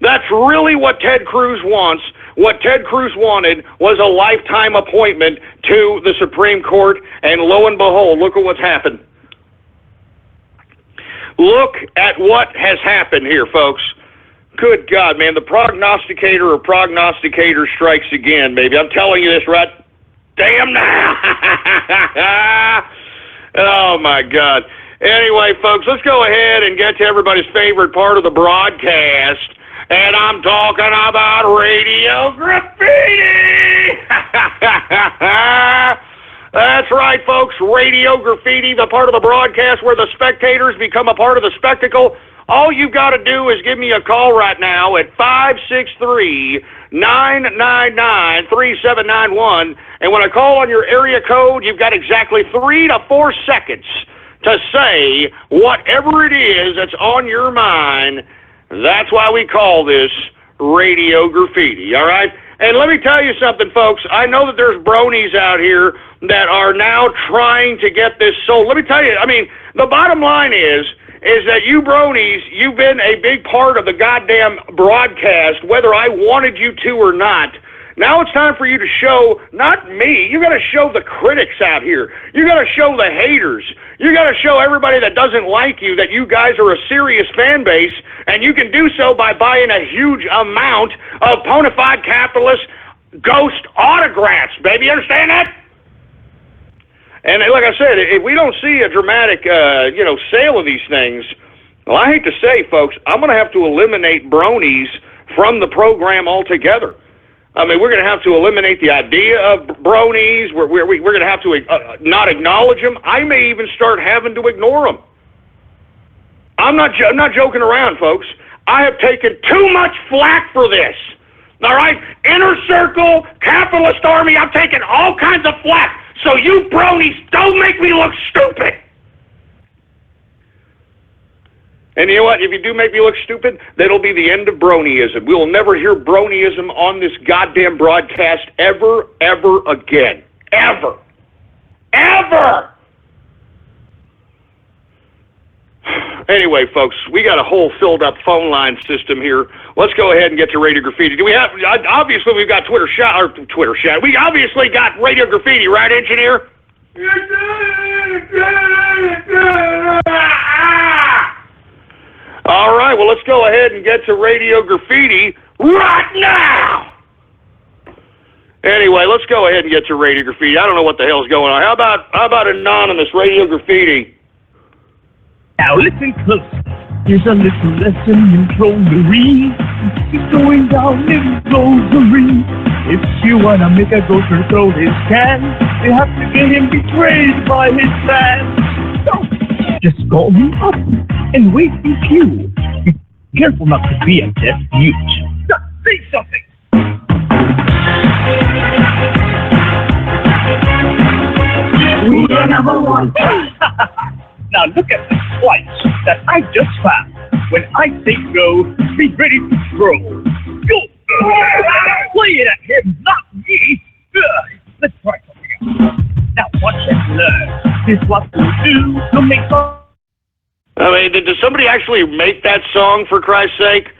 That's really what Ted Cruz wants. What Ted Cruz wanted was a lifetime appointment to the Supreme Court, and lo and behold, look at what's happened. Look at what has happened here, folks. Good God, man, the prognosticator strikes again, baby. I'm telling you this right damn now. Oh, my God. Anyway, folks, let's go ahead and get to everybody's favorite part of the broadcast. And I'm talking about Radio Graffiti! That's right, folks. Radio Graffiti, the part of the broadcast where the spectators become a part of the spectacle. All you've got to do is give me a call right now at 563-999-3791. And when I call on your area code, you've got exactly 3 to 4 seconds to say whatever it is that's on your mind. That's why we call this Radio Graffiti, all right? And let me tell you something, folks. I know that there's bronies out here that are now trying to get this sold. Let me tell you, I mean, the bottom line is that you bronies, you've been a big part of the goddamn broadcast, whether I wanted you to or not. Now it's time for you to show, not me, you got to show the critics out here. You got to show the haters. You got to show everybody that doesn't like you that you guys are a serious fan base, and you can do so by buying a huge amount of bona fide capitalist ghost autographs, baby. You understand that? And like I said, if we don't see a dramatic, sale of these things, well, I hate to say, folks, I'm going to have to eliminate bronies from the program altogether. I mean, we're going to have to eliminate the idea of bronies. We're going to have to not acknowledge them. I may even start having to ignore them. I'm not joking around, folks. I have taken too much flack for this. All right? Inner circle, capitalist army, I've taken all kinds of flack. So you bronies, don't make me look stupid. And you know what? If you do make me look stupid, that'll be the end of bronyism. We will never hear bronyism on this goddamn broadcast ever, ever again. Ever. Ever! Anyway, folks, we got a whole filled-up phone line system here. Let's go ahead and get to Radio Graffiti. Do we have? Obviously, we've got Twitter chat. We obviously got Radio Graffiti, right, engineer? All right, well, let's go ahead and get to Radio Graffiti right now. Anyway, let's go ahead and get to Radio Graffiti. I don't know what the hell's going on. How about anonymous Radio Graffiti? Now listen close. Here's a little lesson in trollery. He's going down in rosary. If you wanna make a gopher throw his can, you have to get him betrayed by his fans. So, just call him up and wait in queue. Be careful not to be a deaf mute. Just say something. We are number one. Now look at the slice that I just found. When I say go, be ready to throw. Go! Play it at him, not me. Let's try something else. Now watch and learn. This is what we'll do to make fun. I mean, did somebody actually make that song, for Christ's sake?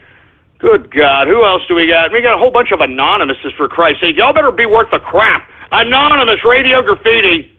Good God, who else do we got? We got a whole bunch of anonymouses, for Christ's sake. Y'all better be worth the crap. Anonymous Radio Graffiti.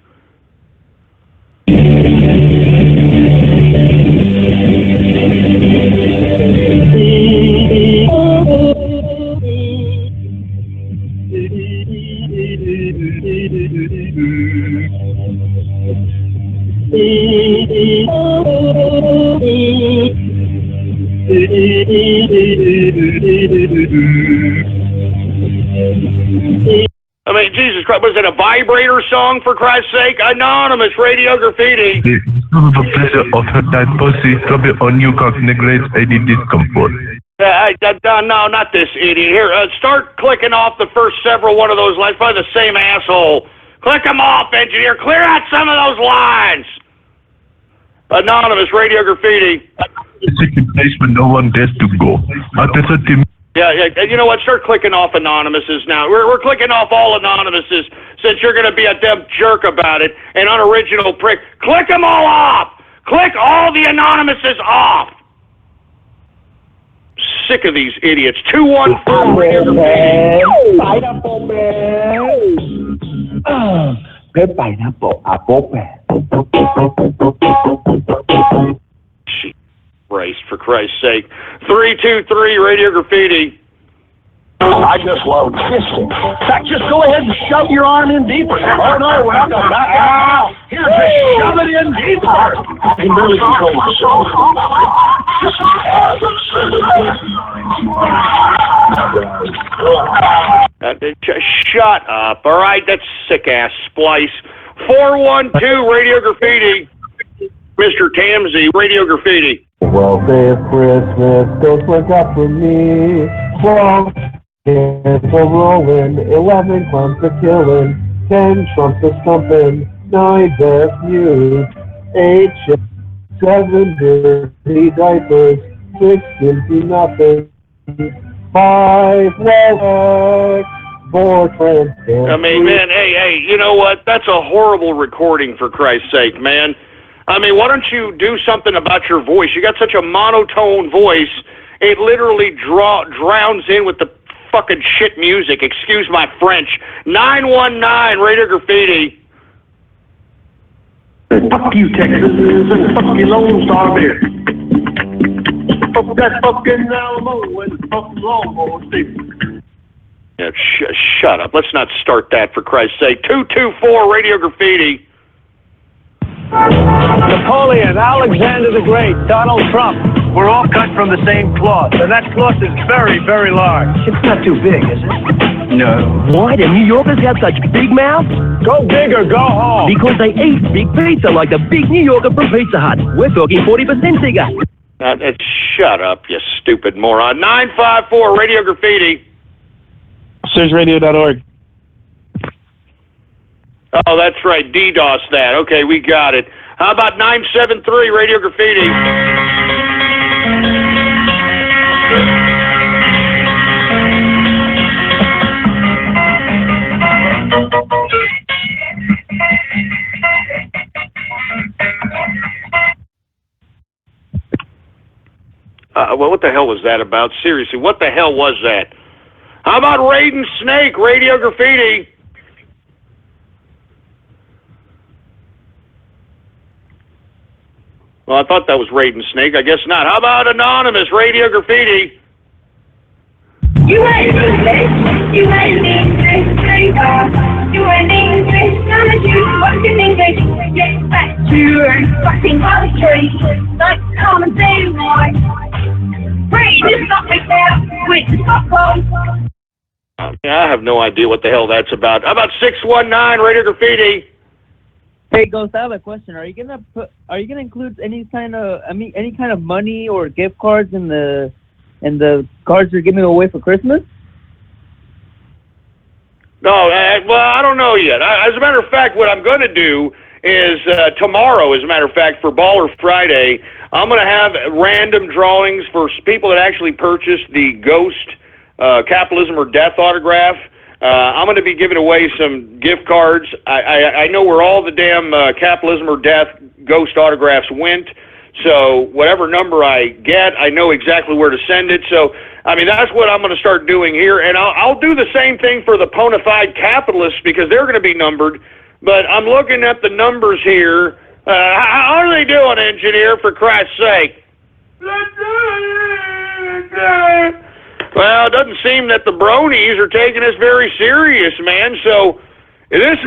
I mean, Jesus Christ, was it a vibrator song, for Christ's sake? Anonymous Radio Graffiti. The pleasure of her tight pussy, rub it on you, cock neglects any discomfort. No, not this idiot. Here, start clicking off the first several one of those lines. Probably the same asshole. Click them off, engineer. Clear out some of those lines. Anonymous Radio Graffiti. It's a place where no one dares to go. Yeah, you know what? Start clicking off anonymouses now. We're clicking off all anonymouses since you're going to be a damn jerk about it, an unoriginal prick. Click them all off. Click all the anonymouses off. Sick of these idiots. 214. Pineapple man. Good pineapple, apple man. Christ, for Christ's sake. 323 Radio Graffiti. I just love fisting. In fact, just go ahead and shove your arm in deeper. Oh, no, we're not going to back out. Here, just shove it in deeper. I can barely control myself. Shut up, all right? That's sick-ass splice. 412 Radio Graffiti. Mr. Tamsey, Radio Graffiti. Well, this Christmas, don't look up for me. 12 kids are rolling, 11 clowns are killing, 10 trumps are stumping, 9 deaf mute, 8 ships, 7 dirty diapers, 6 empty nothing, 5 wallets, 4 trans. I mean, man, hey, you know what? That's a horrible recording, for Christ's sake, man. I mean, why don't you do something about your voice? You got such a monotone voice, it literally drowns in with the fucking shit music. Excuse my French. 919 Radio Graffiti. Fuck you, Texas, and fuck you, Lone Star Bear. Fuck that fucking Alamo and fuck Longmore Steve. Yeah, shut up. Let's not start that, for Christ's sake. 224 Radio Graffiti. Napoleon, Alexander the Great, Donald Trump. We're all cut from the same cloth, and that cloth is very, very large. It's not too big, is it? No. Why do New Yorkers have such big mouths? Go big or go home. Because they eat big pizza like the big New Yorker from Pizza Hut. We're talking 40% bigger. Shut up, you stupid moron. 954 Radio Graffiti. SiriusRadio.org. Oh, that's right. DDoS that. Okay, we got it. How about 973 Radio Graffiti? Well, what the hell was that about? Seriously, what the hell was that? How about Raiden Snake Radio Graffiti? Well, I thought that was Raiden Snake. I guess not. How about Anonymous Radio Graffiti? You ain't English. You ain't English, sweetheart. You ain't English. None of you fucking English. Get back to your fucking country. Like common day, boy. Read is not like that with the Stockholm. I have no idea what the hell that's about. How about 619 Radio Graffiti? Hey, Ghost, I have a question. Are you gonna include any kind of money or gift cards in the cards you're giving away for Christmas? No, well, I don't know yet. As a matter of fact, what I'm going to do is tomorrow, as a matter of fact, for Baller Friday, I'm going to have random drawings for people that actually purchase the Ghost Capitalism or Death autograph. I'm going to be giving away some gift cards. I know where all the damn Capitalism or Death Ghost autographs went, so whatever number I get, I know exactly where to send it. So, I mean, that's what I'm going to start doing here, and I'll do the same thing for the bona fide capitalists because they're going to be numbered, but I'm looking at the numbers here. How are they doing, engineer, for Christ's sake? Well, it doesn't seem that the bronies are taking us very serious, man. So this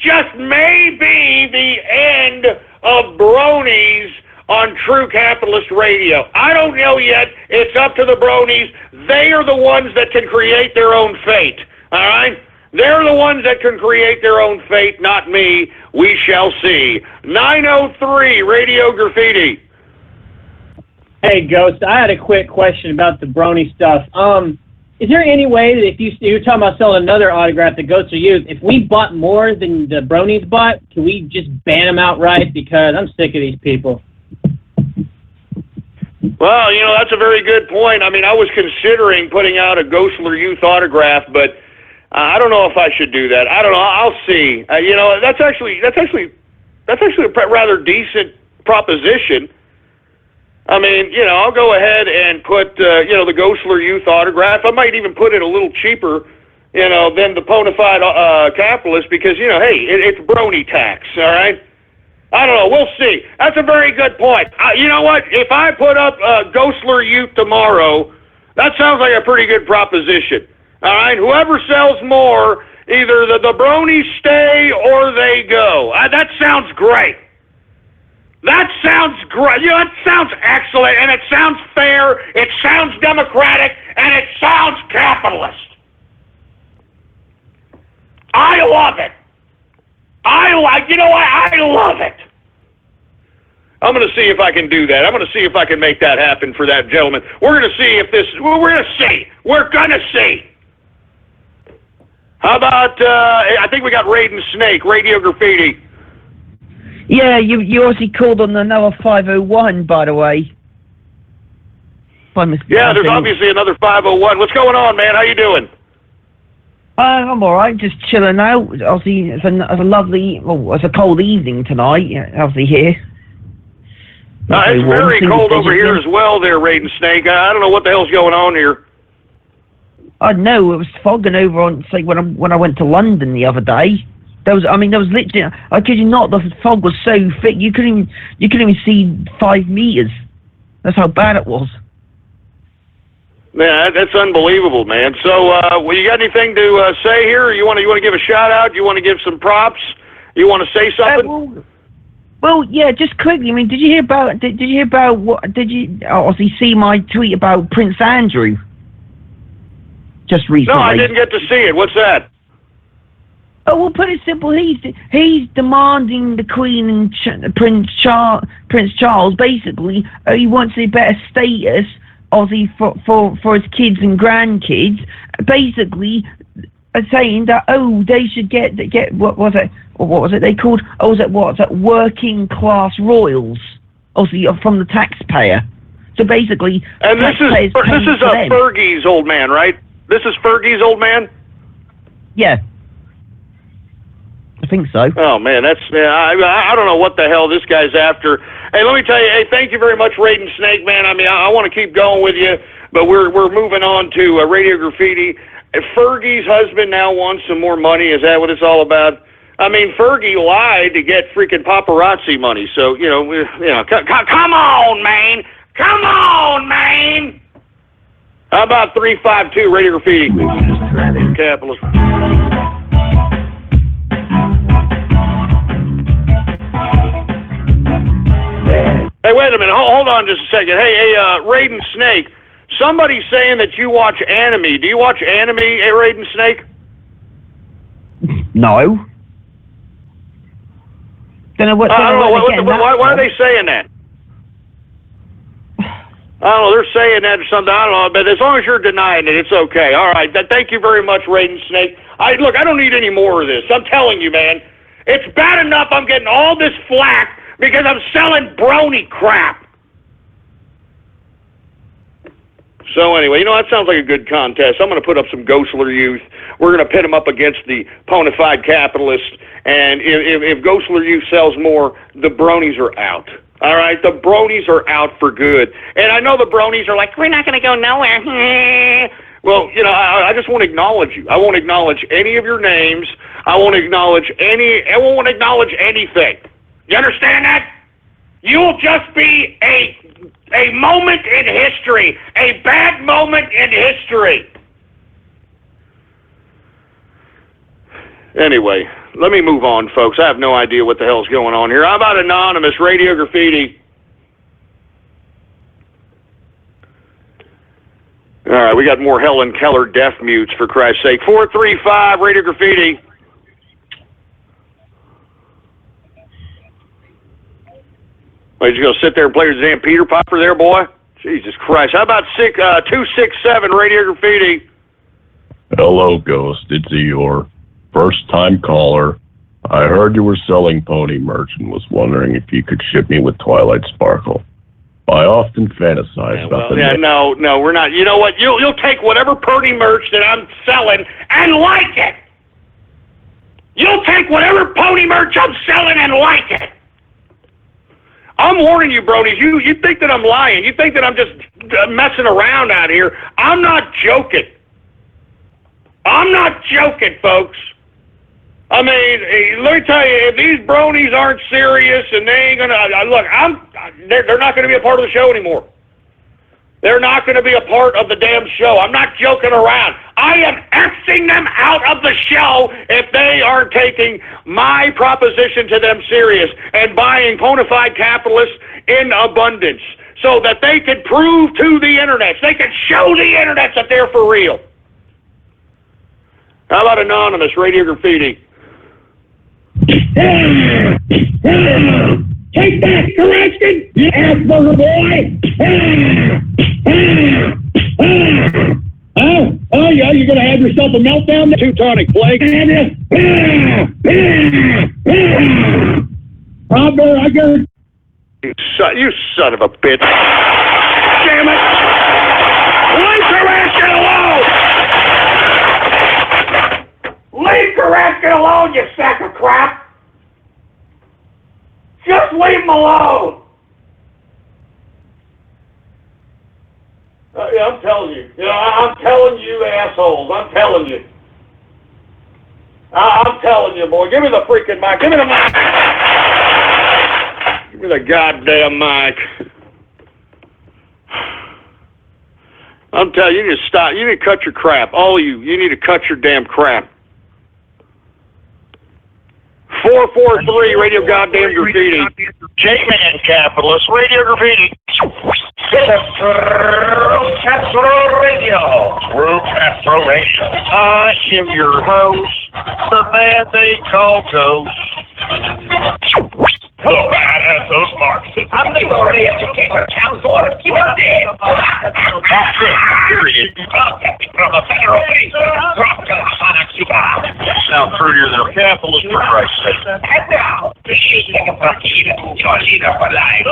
just may be the end of bronies on True Capitalist Radio. I don't know yet. It's up to the bronies. They are the ones that can create their own fate, all right? They're the ones that can create their own fate, not me. We shall see. 903 Radio Graffiti. Hey, Ghost, I had a quick question about the brony stuff. Is there any way that if you're talking about selling another autograph that Ghosts will use, if we bought more than the bronies bought, can we just ban them outright? Because I'm sick of these people. Well, you know, that's a very good point. I mean, I was considering putting out a Ghostler Youth autograph, but I don't know if I should do that. I don't know. I'll see. You know, that's actually a rather decent proposition. I mean, you know, I'll go ahead and put, you know, the Ghostler Youth autograph. I might even put it a little cheaper, you know, than the bona fide capitalist because, you know, hey, it's brony tax, all right? I don't know. We'll see. That's a very good point. You know what? If I put up Ghostler Youth tomorrow, That sounds like a pretty good proposition. All right, whoever sells more, either the bronies stay or they go. That sounds great. That sounds great. You know, it sounds excellent, and it sounds fair, it sounds democratic, and it sounds capitalist. I love it. I love it. I'm going to see if I can do that. I'm going to see if I can make that happen for that gentleman. We're going to see if this, we're going to see. We're going to see. How about, I think we got Raiden Snake, Radio Graffiti. Yeah, you obviously called on another 501, by the way. Yeah, there's obviously another 501. What's going on, man? How you doing? I'm all right, just chilling out. Obviously, it's a lovely, well, it's a cold evening tonight, obviously here. It's very cold over here as well there, Raiden Snake. I don't know what the hell's going on here. I know, it was fogging over on, say, when I went to London the other day. There was literally, I kid you not, the fog was so thick, you couldn't even see 5 meters. That's how bad it was. Yeah, that's unbelievable, man. So, well, you got anything to say here? You want to give a shout out? You want to give some props? You want to say something? Well, yeah, just quickly. I mean, did you hear about what? Did you obviously see my tweet about Prince Andrew? Just recently. No, I didn't get to see it. What's that? Oh, well, put it simple. He's demanding the Queen and Prince Charles. Basically, he wants a better status, obviously, for his kids and grandkids. Basically, saying that they should get what was it they called? Oh, was it working class royals? Obviously, from the taxpayer. So basically, and this is Fergie's old man, right? This is Fergie's old man? Yeah. I think so. Oh, man, I don't know what the hell this guy's after. Hey, let me tell you, hey, thank you very much, Raiden Snake, man. I mean, I want to keep going with you, but we're moving on to Radio Graffiti. Fergie's husband now wants some more money. Is that what it's all about? I mean, Fergie lied to get freaking paparazzi money, so, come on, man. Come on, man. How about 352 Radio Graffiti? Capitalist. Hey, wait a minute. Hold on just a second. Hey, Raiden Snake. Somebody's saying that you watch anime. Do you watch anime, Raiden Snake? No. I don't know. Why are they saying that? I don't know, they're saying that or something, I don't know, but as long as you're denying it, it's okay. All right, thank you very much, Raiden Snake. Look, I don't need any more of this. I'm telling you, man. It's bad enough I'm getting all this flack because I'm selling brony crap. So anyway, that sounds like a good contest. I'm going to put up some Ghostler youth. We're going to pit them up against the bona fide capitalist, and if Ghostler youth sells more, the bronies are out. All right, the bronies are out for good. And I know the bronies are like, we're not going to go nowhere. Well, I just won't acknowledge you. I won't acknowledge any of your names. I won't acknowledge anything. You understand that? You'll just be a moment in history, a bad moment in history. Anyway, let me move on, folks. I have no idea what the hell's going on here. How about Anonymous, Radio Graffiti? All right, we got more Helen Keller deaf mutes, for Christ's sake. 435, Radio Graffiti. Well, you just going to sit there and play your damn Peter Popper there, boy? Jesus Christ. How about 267, Radio Graffiti? Hello, Ghost. It's your first-time caller. I heard you were selling pony merch and was wondering if you could ship me with Twilight Sparkle. I often fantasize about No, we're not. You know what? You'll take whatever pony merch that I'm selling and like it. You'll take whatever pony merch I'm selling and like it. I'm warning you, bronies. You think that I'm lying. You think that I'm just messing around out here. I'm not joking. I'm not joking, folks. I mean, let me tell you, if these bronies aren't serious and they ain't gonna look, they're not gonna be a part of the show anymore. They're not going to be a part of the damn show. I'm not joking around. I am Xing them out of the show if they are taking my proposition to them serious and buying bona fide capitalists in abundance so that they can prove to the internet, they can show the internet that they're for real. How about Anonymous, Radio Graffiti? Take that correction, you asshole boy! Oh yeah, you're gonna have yourself a meltdown? Teutonic plague. Robert, I got You son of a bitch. Damn it! Leave Carrasco alone! Leave Carrasco alone, you sack of crap! Just leave him alone! Yeah, I'm telling you. Yeah, I'm telling you, assholes. I'm telling you. I'm telling you, boy. Give me the freaking mic. Give me the mic. Give me the goddamn mic. I'm telling you, you need to stop. You need to cut your crap. All of you. You need to cut your damn crap. 443 Radio Goddamn Graffiti. J-Man Capitalist Radio Graffiti. Castro Radio. Through Castro Radio. I am your host, the man they call Ghost. Hello, badass those Marxists. I'm the already educated council of Cuban. Period. From a federal base. Drop to Havana, Cuba. Sound prettier than a capitalist, for Christ's sake. And now, the shooting of Partida, your leader for life.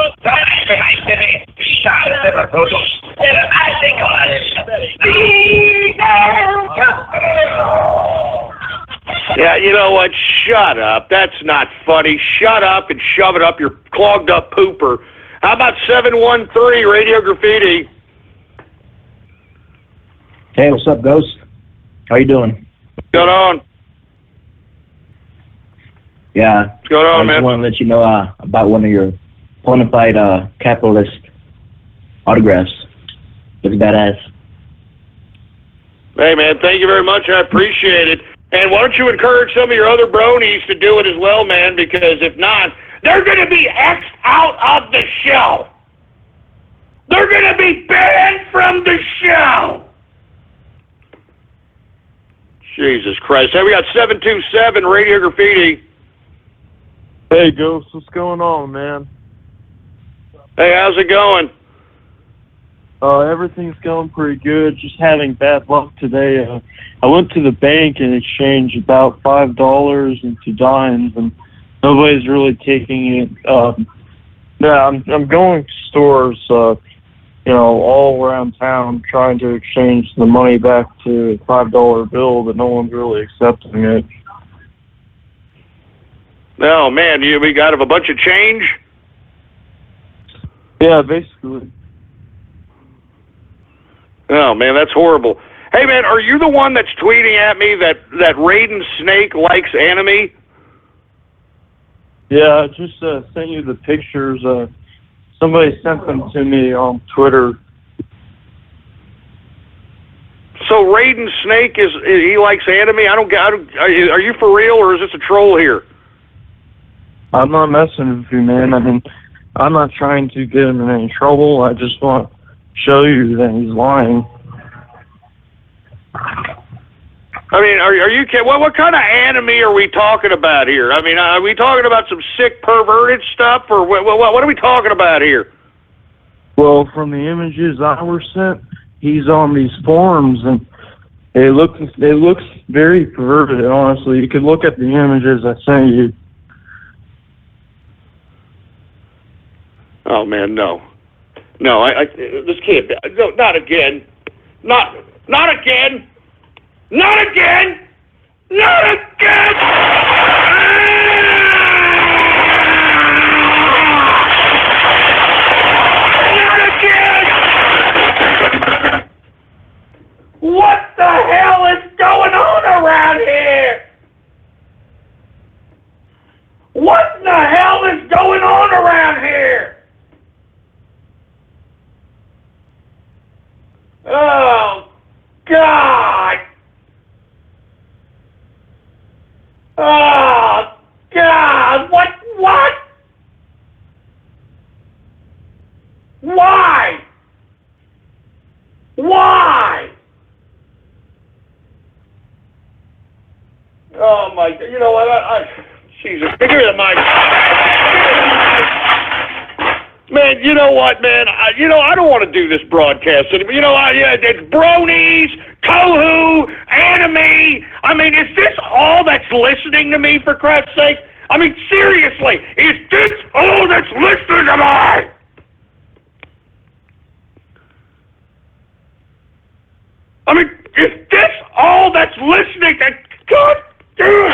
Yeah, you know what? Shut up. That's not funny. Shut up and shove it up your clogged up pooper. How about 713 Radio Graffiti? Hey, what's up, Ghost? How you doing? What's going on? Yeah. What's going on, I just want to let you know about one of your bona fide capitalist autographs. Looks badass. Hey, man, thank you very much. I appreciate it. And why don't you encourage some of your other bronies to do it as well, man, because if not, they're going to be X'd out of the show. They're going to be banned from the show. Jesus Christ. Hey, we got 727 Radio Graffiti. Hey, Ghost, what's going on, man? Hey, how's it going? Everything's going pretty good. Just having bad luck today. I went to the bank and exchanged about $5 into dimes, and nobody's really taking it. Yeah, I'm going to stores, all around town, trying to exchange the money back to a $5 bill, but no one's really accepting it. Oh, man, we got a bunch of change? Yeah, basically. Oh, man, that's horrible. Hey, man, are you the one that's tweeting at me that Raiden Snake likes anime? Yeah, I just sent you the pictures. Somebody sent them to me on Twitter. So Raiden Snake he likes anime? Are you for real, or is this a troll here? I'm not messing with you, man. I mean, I'm not trying to get him in any trouble. I just want to show you that he's lying. I mean, are you kidding? What kind of anime are we talking about here? I mean, are we talking about some sick, perverted stuff, or what are we talking about here? Well, from the images I were sent, he's on these forums, and it looks very perverted, honestly. You could look at the images I sent you. Oh, man, no. No, this can't be. No, not again. Not again. Not again. Not again. Not again. What the hell is going on around here? What the hell is going on around here? Oh, God, what? Why? Oh, my God, you know what, Jesus, give me the mic. Man, you know what, man, I don't want to do this broadcast anymore. You know, it's bronies, tohu, anime. I mean, is this all that's listening to me, for Christ's sake? I mean, seriously, is this all that's listening to me? I mean, is this all that's listening to... God damn!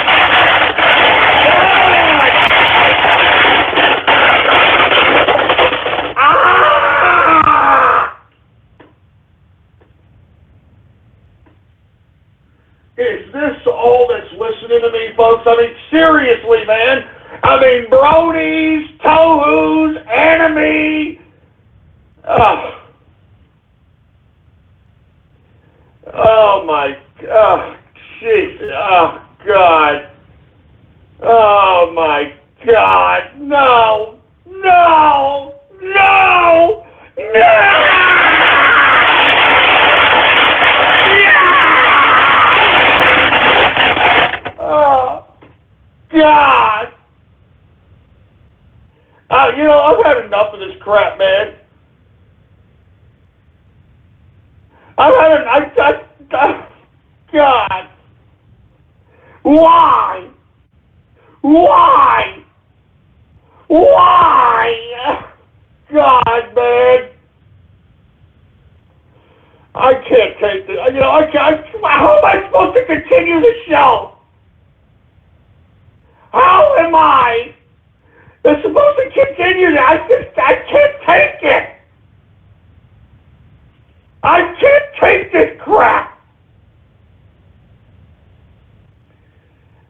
Is this all that's listening to me, folks? I mean, seriously, man. I mean, bronies, tohus, anime. Oh my God. Jeez. Oh, God. Oh, my God. No. No. No. No. Oh, God. You know, I've had enough of this crap, man. God. Why? God, man. I can't take this. You know, how am I supposed to continue the show? How am I? They're supposed to continue that. I can't take it. I can't take this crap.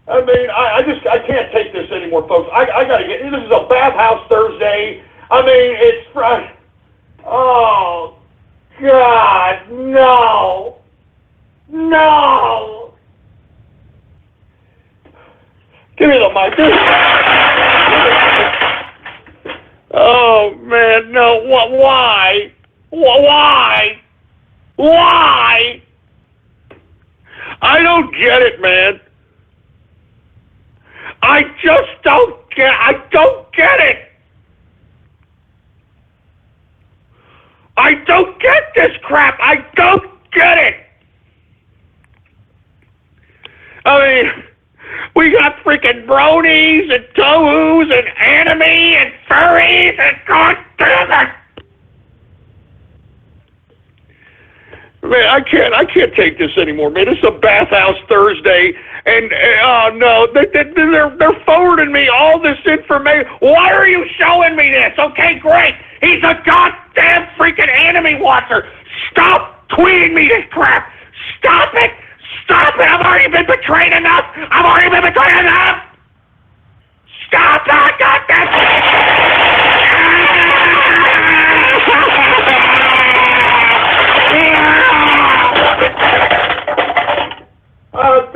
I mean, I can't take this anymore, folks. I gotta get, this is a bathhouse Thursday. I mean, it's fresh. Oh, God, no. No. Give me the mic. Oh, man, no. Why? Why? I don't get it, man. I just don't get it. I don't get this crap. I don't get it. I mean, we got freaking bronies and tohus and anime and furries and God damn it. Man, I can't take this anymore, man. This is a bathhouse Thursday, and oh no, they're forwarding me all this information. Why are you showing me this? Okay, great. He's a goddamn freaking anime watcher. Stop tweeting me this crap. Stop it. Stop it. I've already been betrayed enough. Stop that goddamn.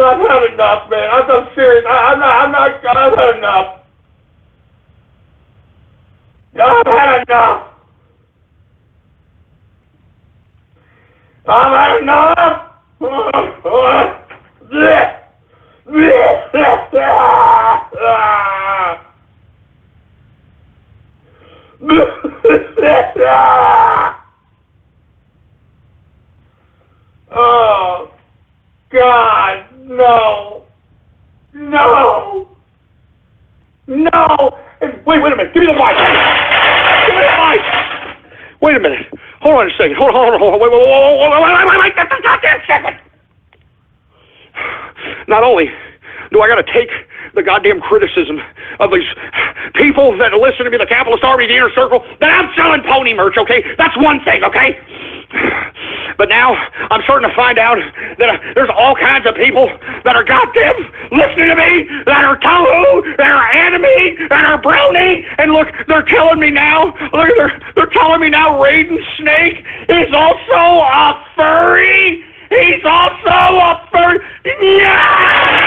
I've had enough, man. I'm serious. I've had enough. I've had enough. I've had enough. Oh, God, no. Wait a minute. Give me the mic. Wait a minute. Hold on a second. Hold on. Wait, just a goddamn second. Not only do I got to take the goddamn criticism of these people that listen to me, the capitalist army, the inner circle, that I'm selling pony merch, okay? That's one thing, okay? But now I'm starting to find out that there's all kinds of people that are goddamn listening to me, that are tohu, that are anime, that are brownie, and look, they're telling me now, they're telling me now Raiden Snake is also a furry. He's also a furry. Yeah!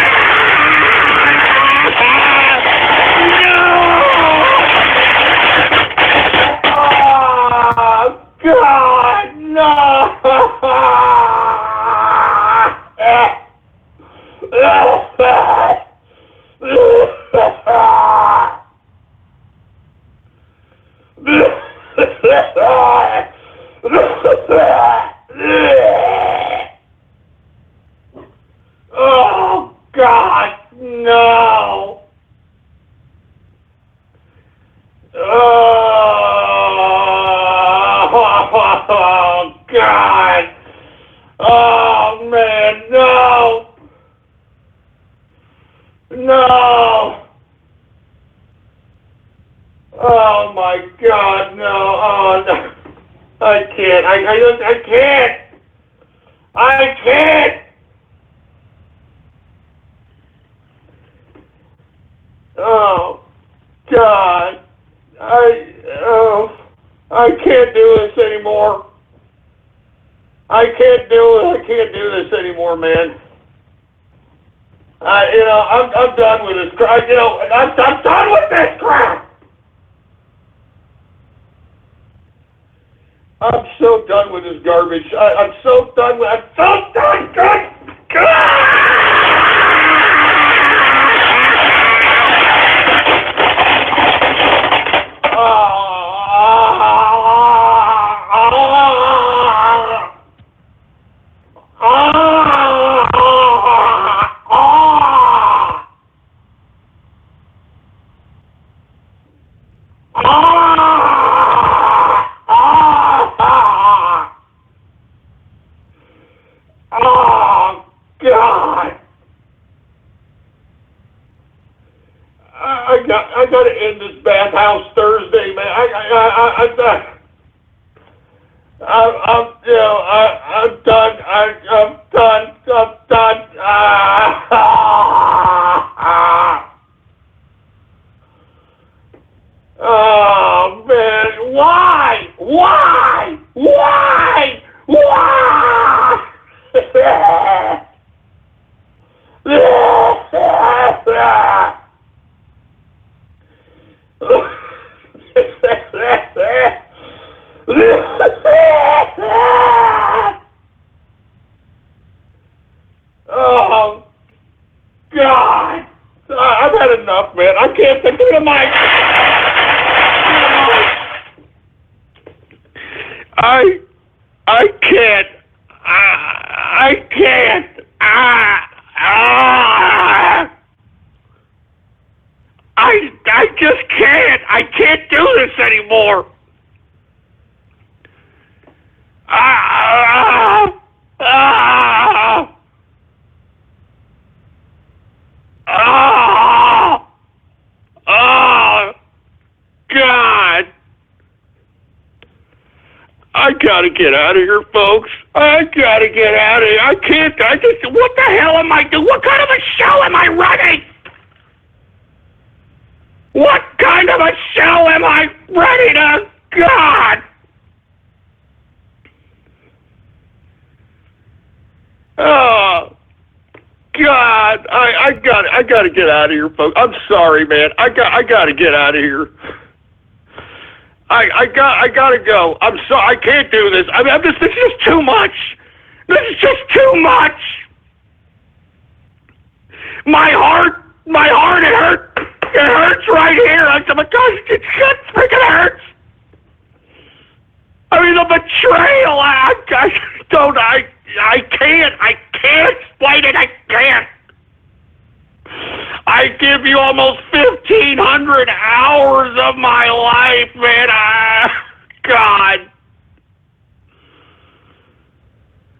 Oh, God, no. Oh, God. Oh, man, no. No. Oh, my God, no. Oh, no. I can't. I can't. I can't. Oh, God. I can't do this anymore. I can't do this anymore, man. I'm done with this crap. I'm done with this crap. I'm so done with this garbage. I'm so done. Oh, God. I got to end this bathhouse Thursday, man. I'm done. I'm done. I'm done. Oh, man. Why? Oh, God. I've had enough, man. I can't think of the mic. I can't. I can't. I just can't. I can't do this anymore. God. I gotta get out of here, folks. I gotta get out of here. I can't. What the hell am I doing? What kind of a show am I running? What kind of a show am I running? God. Oh, God. I gotta get out of here, folks. I'm sorry, man. I gotta get out of here. I gotta go. I'm sorry. I can't do this. This is just too much. This is just too much. My heart, it hurts. It hurts right here. Oh my gosh, it freaking hurts. I mean, the betrayal. I can't explain it. I can't. I give you almost 1,500 hours of my life, man. God.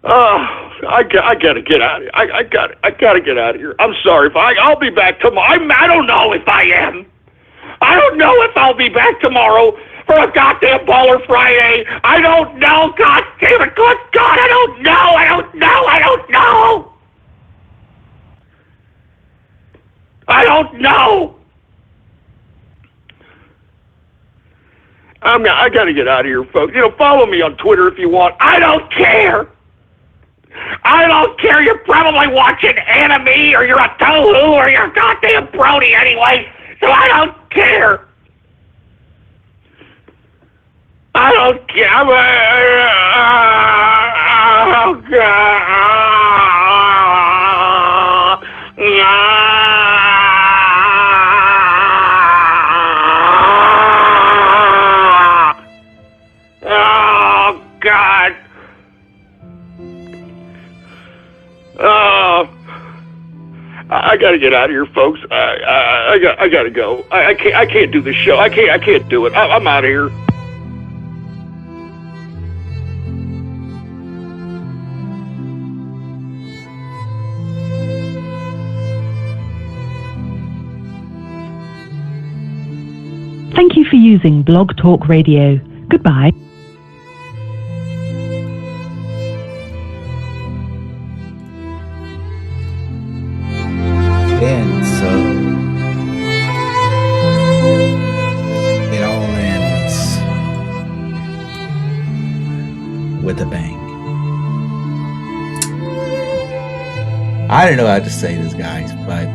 Oh, I gotta get out of here. I gotta get out of here. I'm sorry. I'll be back tomorrow. I don't know if I am. I don't know if I'll be back tomorrow for a goddamn Baller Friday. I don't know. God damn it. Good God, I don't know. I don't know. I don't know. I gotta get out of here, folks. Follow me on Twitter if you want. I don't care. You're probably watching anime, or you're a tohu, or you're a goddamn brony anyway, so I don't care. I don't care. Oh, God. I got to get out of here, folks. I got to go. I can't do this show. I can't do it. I'm out of here. Thank you for using Blog Talk Radio. Goodbye. And so it all ends with a bang. I don't know how to say this, guys, but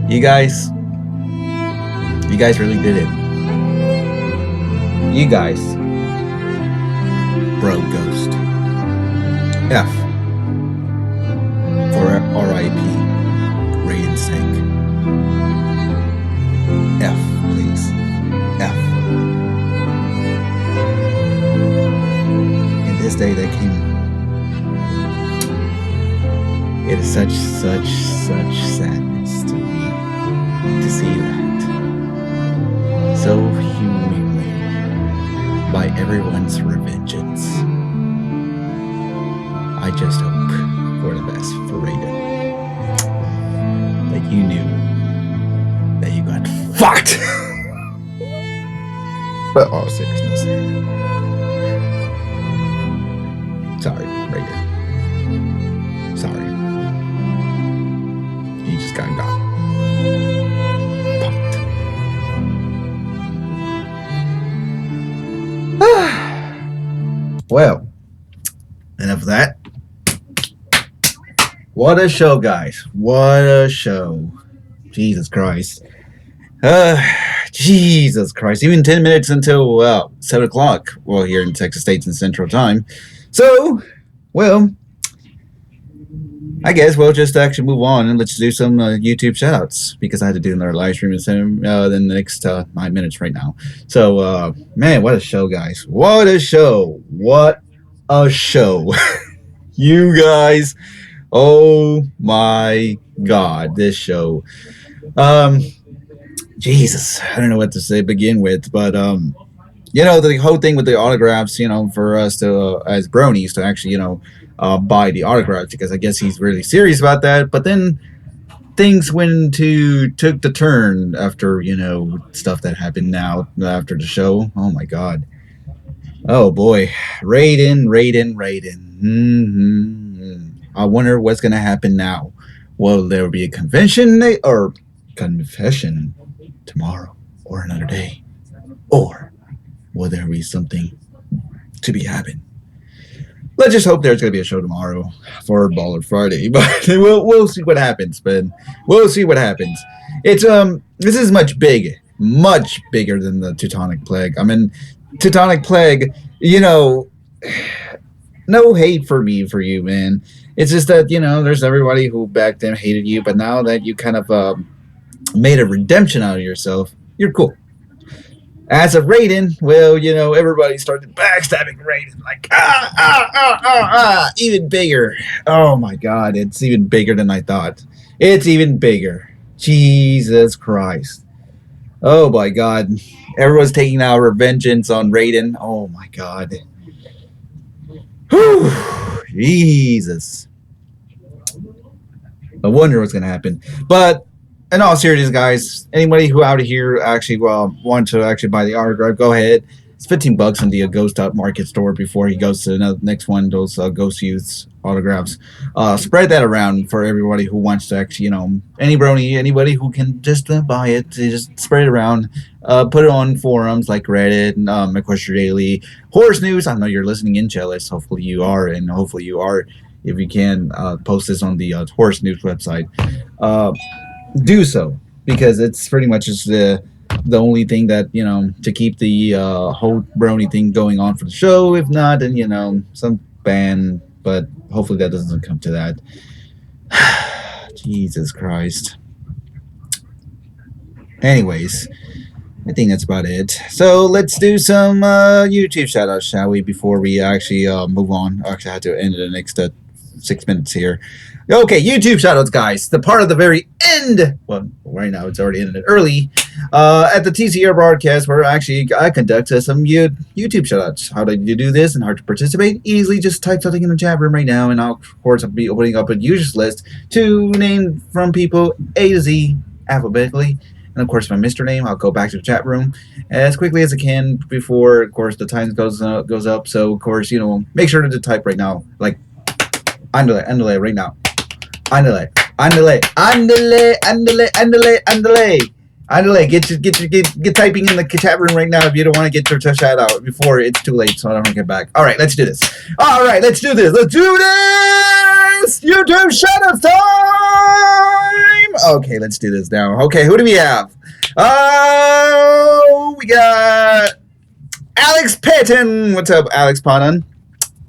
you guys really did it. You guys broke Ghost. F for R.I.P. Raiden sank. F, please. F. In this day that came, it is such sadness to me to see that. So humiliated by everyone's revengeance. I just hope for the best for Raiden. That you knew that you got fucked. But all seriousness. Sorry, Raiden. Sorry. You just got well, enough of that. What a show, guys. What a show. Jesus Christ. Jesus Christ. Even 10 minutes until 7 o'clock. Well, here in Texas States and Central Time. So, well, I guess we'll just actually move on and let's do some YouTube shoutouts because I had to do another live stream in the next 9 minutes right now. So, man, what a show, guys. What a show. What a show. You guys. Oh my God, this show. Jesus, I don't know what to say begin with, but you know, the whole thing with the autographs, you know, for us to as bronies to actually, you know, buy the autographs because I guess he's really serious about that. But then things took the turn after, you know, stuff that happened now after the show. Oh my God. Oh boy, Raiden. I wonder what's gonna happen now. Will there be a confession tomorrow or another day, or will there be something to be happened? Let's just hope there's gonna be a show tomorrow for Baller Friday, but we'll see what happens. But we'll see what happens. It's this is much bigger than the Teutonic Plague. I mean, Teutonic Plague, you know, no hate for you, man. It's just that, you know, there's everybody who back then hated you, but now that you kind of made a redemption out of yourself, you're cool. As of Raiden, well, you know, everybody started backstabbing Raiden, like, even bigger. Oh my God, it's even bigger than I thought. It's even bigger. Jesus Christ. Oh my God. Everyone's taking out revengeance on Raiden. Oh my God. Whew. Jesus. I wonder what's going to happen. But in all seriousness, guys, anybody who out of here actually want to actually buy the autograph, go ahead. It's $15 in the Ghost Out Market store before he goes to the next one, those Ghost Youth's autographs. Spread that around for everybody who wants to actually, you know, anybody who can just buy it, just spread it around. Put it on forums like Reddit, McQuestion Daily, Horse News. I know you're listening in, Jealous. Hopefully you are, and hopefully you are. If you can, post this on the Horse News website. Do so, because it's pretty much just the only thing that, you know, to keep the whole brony thing going on for the show. If not, then, you know, some ban, but hopefully that doesn't come to that. Jesus Christ. Anyways, I think that's about it. So let's do some YouTube shoutouts, shall we, before we actually move on. Actually, I have to end in the next 6 minutes here. Okay, YouTube shoutouts, guys. The part of the very end. Well, right now it's already ended early. At the TCR broadcast, where actually I conduct some YouTube shoutouts. How do you do this and how to participate? Easily just type something in the chat room right now, and of course I'll be opening up a users list to name from people A to Z alphabetically. And of course, my Mr. Name, I'll go back to the chat room as quickly as I can before, of course, the time goes up. So, of course, make sure to type right now, like, andale right now. Andale. Get typing in the chat room right now if you don't want to get your shout out before it's too late, so I don't get back. All right, let's do this. Let's do this. YouTube shout out time. Okay, let's do this now. Okay, who do we have? Oh, we got Alex Patton. What's up, Alex Patton?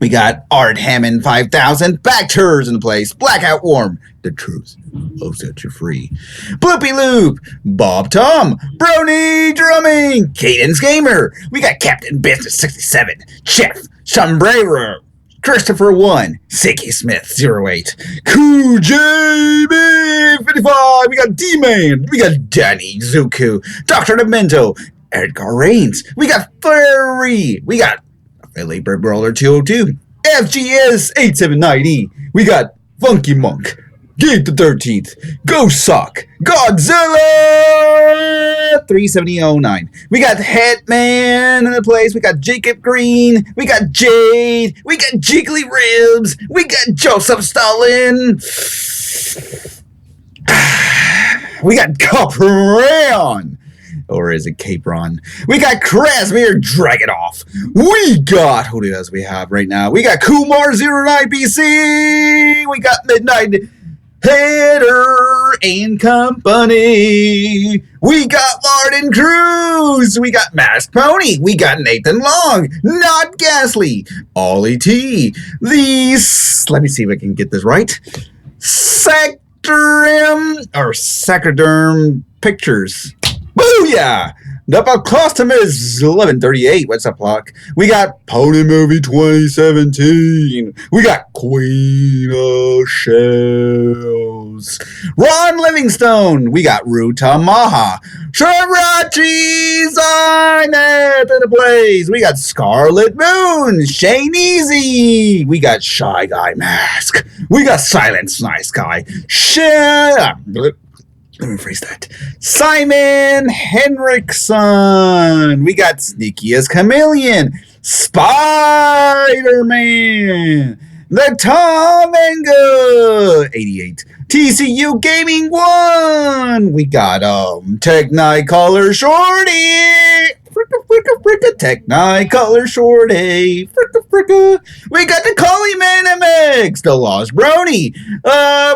We got Art Hammond 5000, Backers in the place, Blackout Warm, The Truth will set you free. Bloopy Loop, Bob Tom, Brony Drumming, Cadence Gamer. We got Captain Business 67, Chef Sombrero, Christopher 1, Sicky Smith 08, Cool JB 55. We got D-Man. We got Danny Zuku, Dr. Demento, Edgar Rains. We got Furry. We got Philly Bird Brawler 202, FGS 879E. We got Funky Monk, Gate the 13th, Ghost Sock, Godzilla 37009. We got Headman in the place. We got Jacob Green. We got Jade. We got Jiggly Ribs. We got Joseph Stalin. We got Caprion. Or is it Capron? We got Krasmir Dragonoff. We got, who else we have right now? We got Kumar09BC. We got Midnight Hitter and Company. We got Martin Cruz. We got Masked Pony. We got Nathan Long. Not Ghastly. Ollie T. Let me see if I can get this right. Sacerderm Pictures. Booyah! The costume is 1138. What's up, Block? We got Pony Movie 2017. We got Queen of Shells. Ron Livingstone. We got Ruta Maha. Shirachi Zynet in the place. We got Scarlet Moon. Shane Easy. We got Shy Guy Mask. We got Silence Nice Guy. Let me phrase that. Simon Henriksen. We got Sneaky as Chameleon. Spider-Man. The Tom Enga 88. TCU Gaming 1. We got Technicolor Shorty. Fricka, Technicolor Shorty. Fricka. We got the Collie Manamix, the Lost Brony.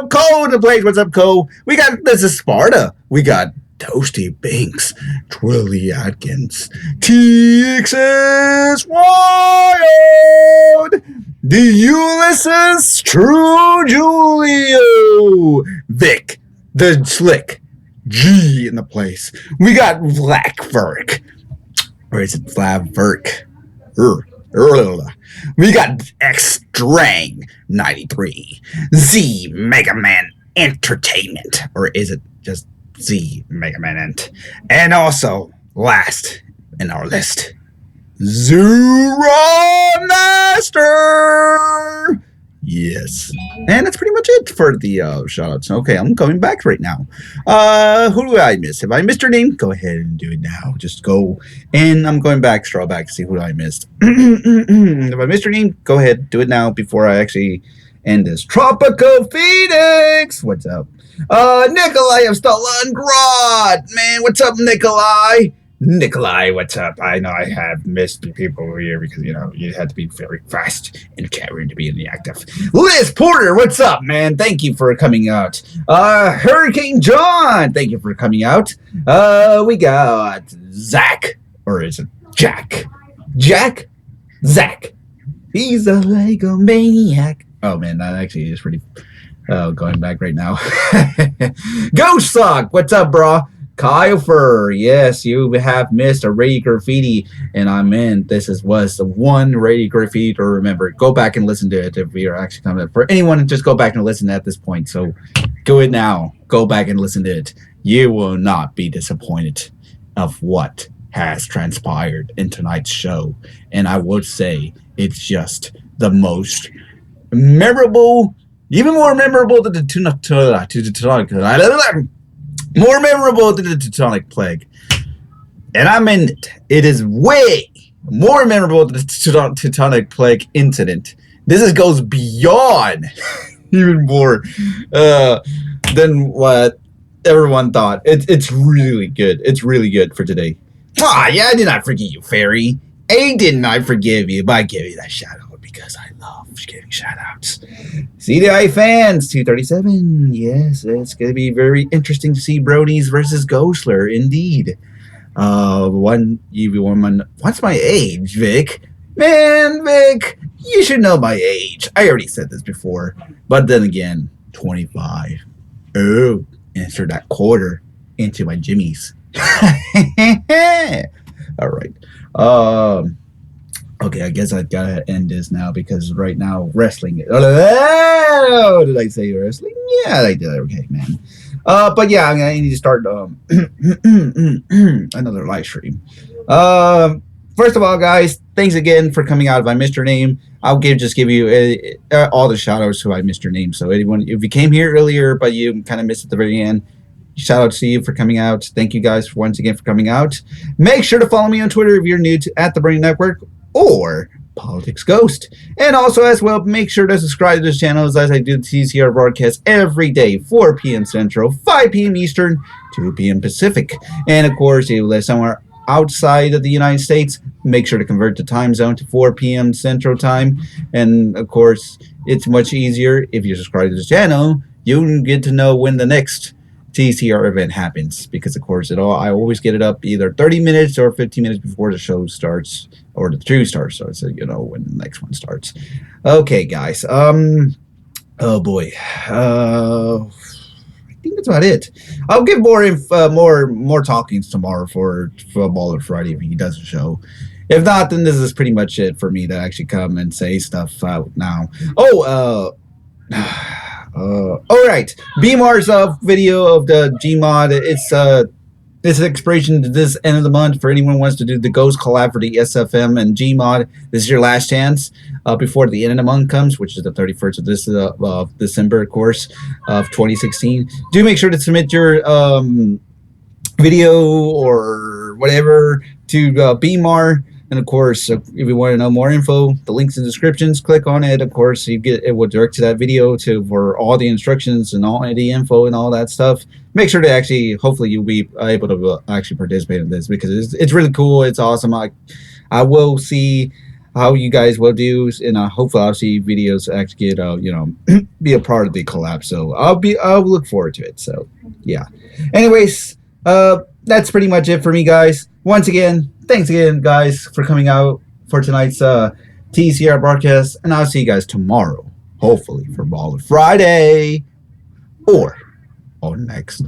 Cole in the place. What's up, Cole? We got, this is Sparta. We got Toasty Binks, Twilly Atkins, TXS Wild, the Ulysses True Julio, Vic, the Slick, G in the place. We got Black Verk. Or is it Flav Verk? We got X-Drang 93, Z Mega Man Entertainment. Or is it just Z Mega Man Ent? And also, last in our list, Zura Master. Yes. And that's pretty much it for the shoutouts. Okay, I'm coming back right now. Who do I miss? If I missed your name, go ahead and do it now. Just go, and I'm going back, straw back to see who I missed. If I missed your name, go ahead, do it now before I actually end this. Tropical Phoenix! What's up? Nikolai of Stalingrad! Man, what's up, Nikolai? Nikolai, what's up? I know I have missed people over here because, you had to be very fast in the chat room to be in the active. Liz Porter, what's up, man? Thank you for coming out. Hurricane John, thank you for coming out. We got Zach, or is it Jack? Jack? Zach. He's a Lego maniac. Oh, man, that actually is pretty... going back right now. Ghost Sock, what's up, bro? Kyfer, yes, you have missed a Radio Graffiti, and I meant this was the one Radio Graffiti to remember. Go back and listen to it if you're actually coming up. For anyone, just go back and listen at this point. So go it now. Go back and listen to it. You will not be disappointed of what has transpired in tonight's show. And I would say it's just the most memorable, even more memorable than the more memorable than the Teutonic Plague. And I mean it. It is way more memorable than the Teutonic Plague incident. This goes beyond even more than what everyone thought. It's really good. It's really good for today. Ah, yeah, I did not forgive you, Fairy. I did not forgive you, but I gave you that shout out because I love giving shout outs. CDI fans, 237. Yes, it's going to be very interesting to see Bronies versus Ghostler, indeed. What's my age, Vic? Man, Vic, you should know my age. I already said this before, but then again, 25. Oh, insert that quarter into my jimmies. All right. Okay, I guess I gotta end this now because right now wrestling. Oh, did I say wrestling? Yeah, I did. Okay, man. But yeah, I need to start another live stream. First of all, guys, thanks again for coming out. If I missed your name, I'll give you all the shout outs who I missed your name. So anyone, if you came here earlier but you kind of missed at the very end, shout out to you for coming out. Thank you guys once again for coming out. Make sure to follow me on Twitter if you're new to @TheBrony Network or Politics Ghost. And also as well, make sure to subscribe to this channel as I do the TCR broadcast every day, 4 p.m. Central, 5 p.m. Eastern, 2 p.m. Pacific. And of course, if you live somewhere outside of the United States, make sure to convert the time zone to 4 p.m. Central Time. And of course, it's much easier if you subscribe to this channel. You can get to know when the next TCR event happens, because of course I always get it up either 30 minutes or 15 minutes before the show starts, or the true starts, so you know when the next one starts. Okay, guys. Oh boy. I think that's about it. I'll give more talkings tomorrow for Baller Friday if he does a show. If not, then this is pretty much it for me to actually come and say stuff out now. All right, BMR's video of the Gmod. It's an expiration to this end of the month for anyone who wants to do the Ghost collab for the SFM and Gmod. This is your last chance before the end of the month comes, which is the 31st of this December, of course, of 2016. Do make sure to submit your video or whatever to BMR. And of course, if you want to know more info, the links in the descriptions, click on it. Of course, it will direct to that video for all the instructions and all the info and all that stuff. Make sure to hopefully you'll be able to actually participate in this, because it's really cool. It's awesome. I will see how you guys will do, and hopefully I'll see videos actually get be a part of the collab. So I'll look forward to it. So yeah. Anyways, that's pretty much it for me, guys. Once again, thanks again, guys, for coming out for tonight's TCR broadcast, and I'll see you guys tomorrow, hopefully, for Baller Friday or on next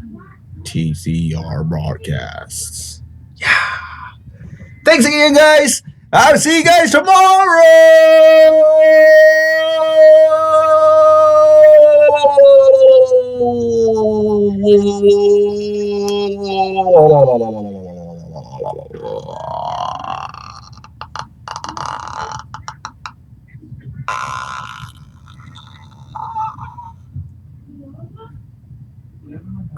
TCR broadcasts. Yeah. Thanks again, guys. I'll see you guys tomorrow.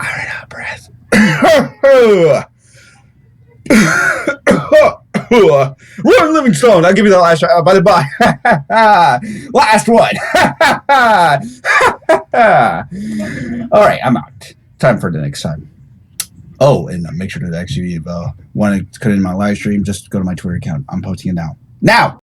I ran out of breath. Roy Livingstone, I'll give you the last shot. Bye. Last one. All right, I'm out. Time for the next time. Oh, and make sure to actually, want to cut in my live stream, just go to my Twitter account. I'm posting it now. Now!